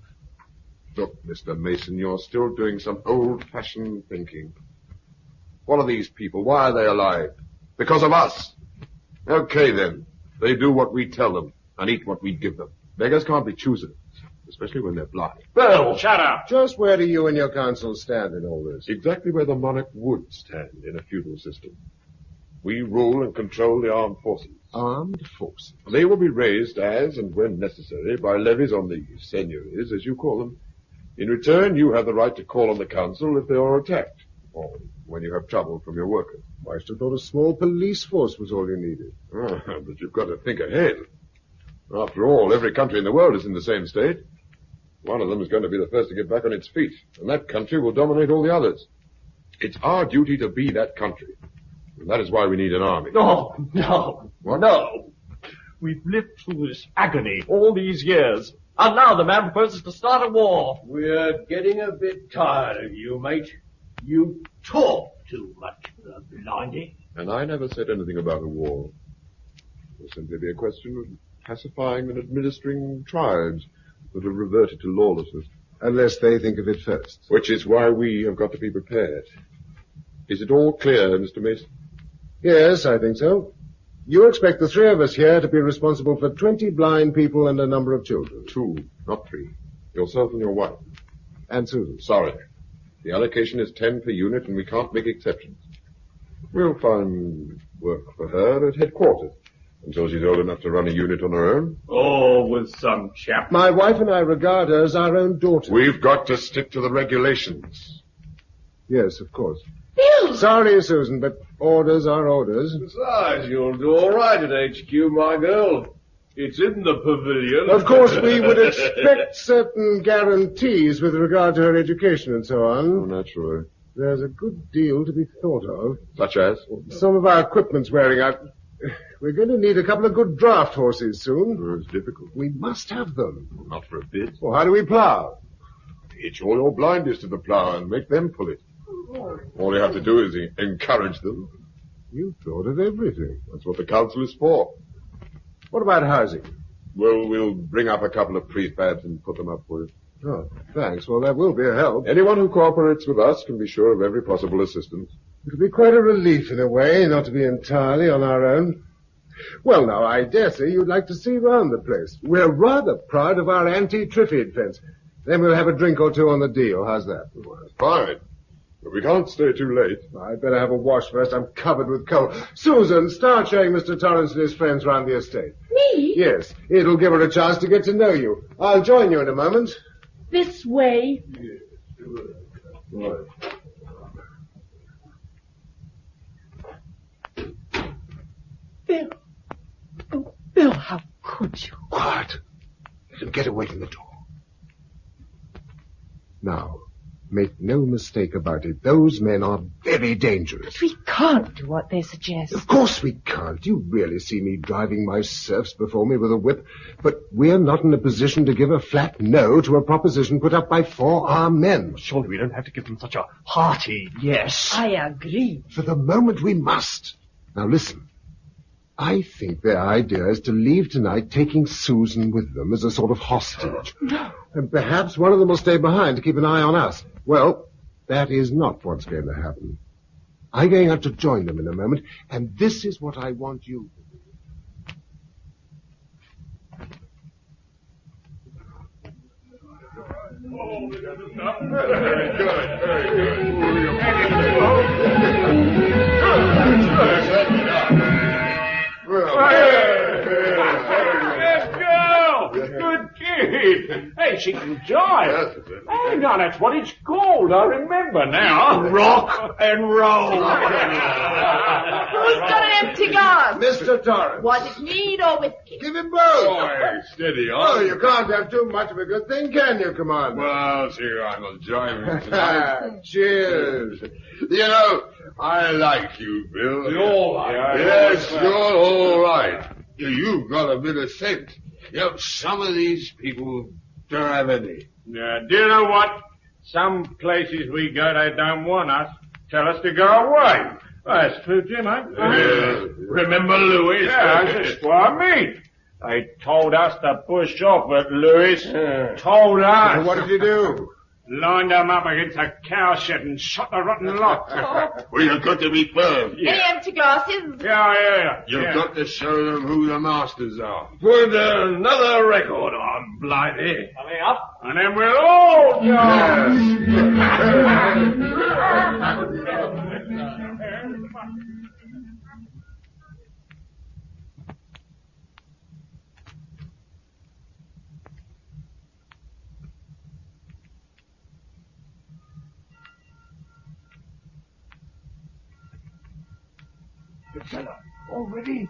Look, Mr. Mason, you're still doing some old-fashioned thinking. What are these people? Why are they alive? Because of us. Okay, then. They do what we tell them and eat what we give them. Beggars can't be choosers, especially when they're blind. Bill, shut up. Just where do you and your council stand in all this? Exactly where the monarch would stand in a feudal system. We rule and control the armed forces. Armed forces? They will be raised as and when necessary by levies on the seigneuries, as you call them. In return, you have the right to call on the council if they are attacked, or when you have trouble from your workers. I should have thought a small police force was all you needed. But you've got to think ahead. After all, every country in the world is in the same state. One of them is going to be the first to get back on its feet, and that country will dominate all the others. It's our duty to be that country, and that is why we need an army. No. What? No. We've lived through this agony all these years, and now the man proposes to start a war. We're getting a bit tired of you, mate. You talk too much, Blindy. And I never said anything about a war. It will simply be a question of pacifying and administering tribes that have reverted to lawlessness. Unless they think of it first. Which is why we have got to be prepared. Is it all clear, Mr. Mason? Yes, I think so. You expect the three of us here to be responsible for 20 blind people and a number of children. 2, not 3. Yourself and your wife. And Susan. Sorry. The allocation is 10 per unit, and we can't make exceptions. We'll find work for her at headquarters until she's old enough to run a unit on her own. Oh, with some chap. My wife and I regard her as our own daughter. We've got to stick to the regulations. Yes, of course. Bill! Sorry, Susan, but orders are orders. Besides, you'll do all right at HQ, my girl. It's in the pavilion. Of course, we would expect certain guarantees with regard to her education and so on. Oh, naturally. There's a good deal to be thought of. Such as? Some of our equipment's wearing out. We're going to need a couple of good draft horses soon. It's difficult. We must have them. Not for a bit. Well, how do we plough? Hitch all your blinders to the plough and make them pull it. All you have to do is encourage them. You thought of everything. That's what the council is for. What about housing? Well, we'll bring up a couple of prefabs and put them up for you. Oh, thanks. Well, that will be a help. Anyone who cooperates with us can be sure of every possible assistance. It'll be quite a relief in a way, not to be entirely on our own. Well, now, I dare say you'd like to see round the place. We're rather proud of our anti-Triffid fence. Then we'll have a drink or two on the deal. How's that? Well, that's fine. But we can't stay too late. I'd better have a wash first. I'm covered with coal. Susan, start showing Mr. Torrance and his friends round the estate. Me? Yes. It'll give her a chance to get to know you. I'll join you in a moment. This way. Right. Bill. Oh, Bill, how could you? Quiet. Let him get away from the door. Now, make no mistake about it. Those men are very dangerous. We can't do what they suggest. Of course we can't. You really see me driving my serfs before me with a whip. But we're not in a position to give a flat no to a proposition put up by 4 armed men. Surely we don't have to give them such a hearty yes. I agree. For the moment we must. Now listen. I think their idea is to leave tonight taking Susan with them as a sort of hostage. No. And perhaps one of them will stay behind to keep an eye on us. Well, that is not what's going to happen. I'm going out to join them in a moment, and this is what I want you to do. Very good, very Good girl! Good kid! Hey, she can jive. Hey, now that's what it's called. I remember now. Rock and roll. Who's got an empty glass? Mr. Torrance. Was it mead or whiskey? Give him both. Boy, steady on. Oh, you can't have too much of a good thing, can you, Commander? Well, see, I'm a driving tonight. Cheers. You know, I like you, Bill. You're all right. Yes, you're all right. You've got a bit of sense. You know, some of these people don't have any. Do you know what? Some places we go, they don't want us. Tell us to go away. Well, that's true, Jim, eh? Remember Louis? Yeah, that's just what I mean. They told us to push off, but Louis told us. Well, what did you do? Lined them up against a cow shed and shot the rotten lot. Well, you've got to be firm. Any empty glasses? Yeah. You've got to show them who the masters are. Put another record on, Blimey. Coming up. And then we'll all go. Fella, all ready?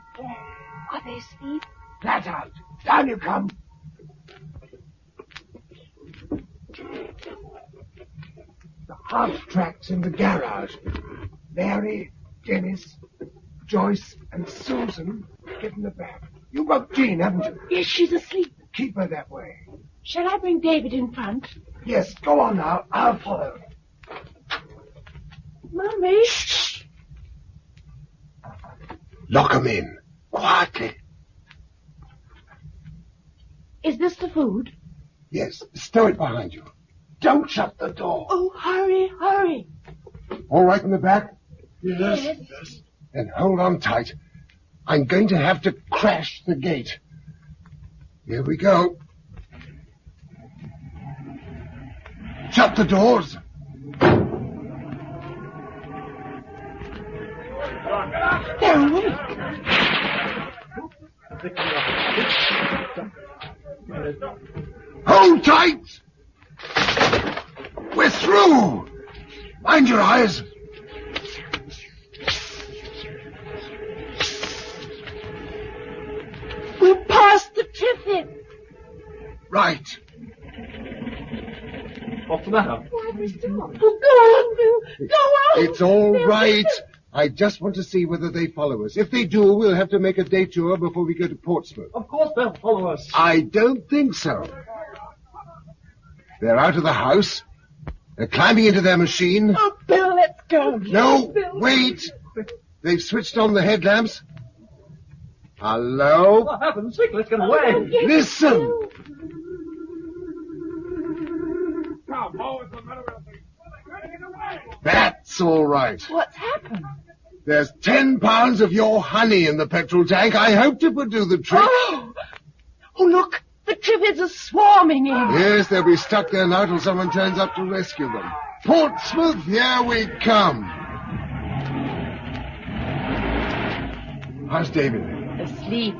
Are they asleep? Flat out. Down you come. The half-track's in the garage. Mary, Dennis, Joyce, and Susan get in the back. You've got Jean, haven't you? Yes, she's asleep. Keep her that way. Shall I bring David in front? Yes, go on now. I'll follow. Mummy. Lock 'em in. Quietly. Is this the food? Yes, stow it behind you. Don't shut the door. Oh, hurry. All right in the back? Yes. Then hold on tight. I'm going to have to crash the gate. Here we go. Shut the doors. They're awake. Hold tight! We're through! Mind your eyes! We're past the Triffids. Right. What's the matter? Oh, go on, Bill. Go on. It's all right. I just want to see whether they follow us. If they do, we'll have to make a detour before we go to Portsmouth. Of course they'll follow us. I don't think so. They're out of the house. They're climbing into their machine. Oh, Bill, let's go. No, Bill. wait. They've switched on the headlamps. Hello? For heaven's sake, let's get away. Listen. That's all right. What's happened? There's 10 pounds of your honey in the petrol tank. I hoped it would do the trick. Oh, look. The Triffids are swarming in. Yes, they'll be stuck there now till someone turns up to rescue them. Portsmouth, here we come. How's David? Asleep.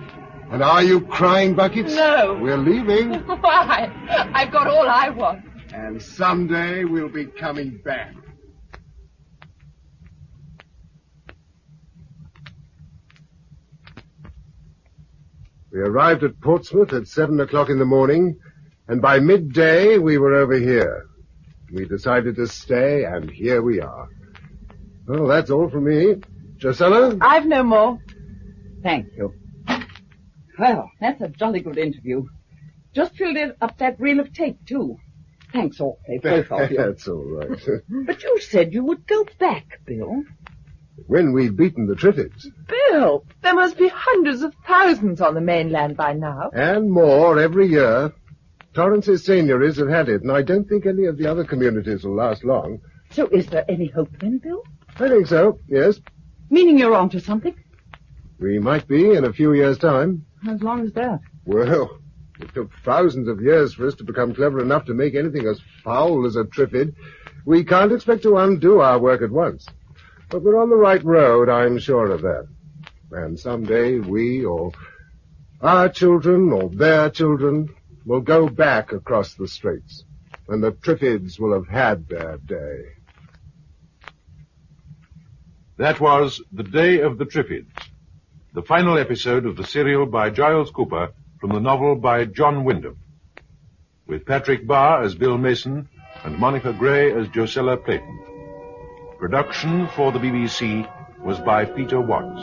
And are you crying buckets? No. We're leaving. Why? I've got all I want. And someday we'll be coming back. We arrived at Portsmouth at 7 o'clock in the morning, and by midday we were over here. We decided to stay, and here we are. Well, that's all from me. Josella? I've no more. Thank you. Well, that's a jolly good interview. Just filled up that reel of tape, too. Thanks awfully, both of you. That's all right. But you said you would go back, Bill. When we've beaten the Triffids. Bill, there must be hundreds of thousands on the mainland by now. And more every year. Torrance's seigneuries have had it, and I don't think any of the other communities will last long. So is there any hope then, Bill? I think so, yes. Meaning you're on to something? We might be in a few years' time. As long as that. Well, it took thousands of years for us to become clever enough to make anything as foul as a Triffid. We can't expect to undo our work at once. But we're on the right road, I'm sure of that. And someday we, or our children, or their children, will go back across the straits. And the Triffids will have had their day. That was The Day of the Triffids, the final episode of the serial by Giles Cooper from the novel by John Wyndham, with Patrick Barr as Bill Mason and Monica Gray as Josella Clayton. Production for the BBC was by Peter Watts.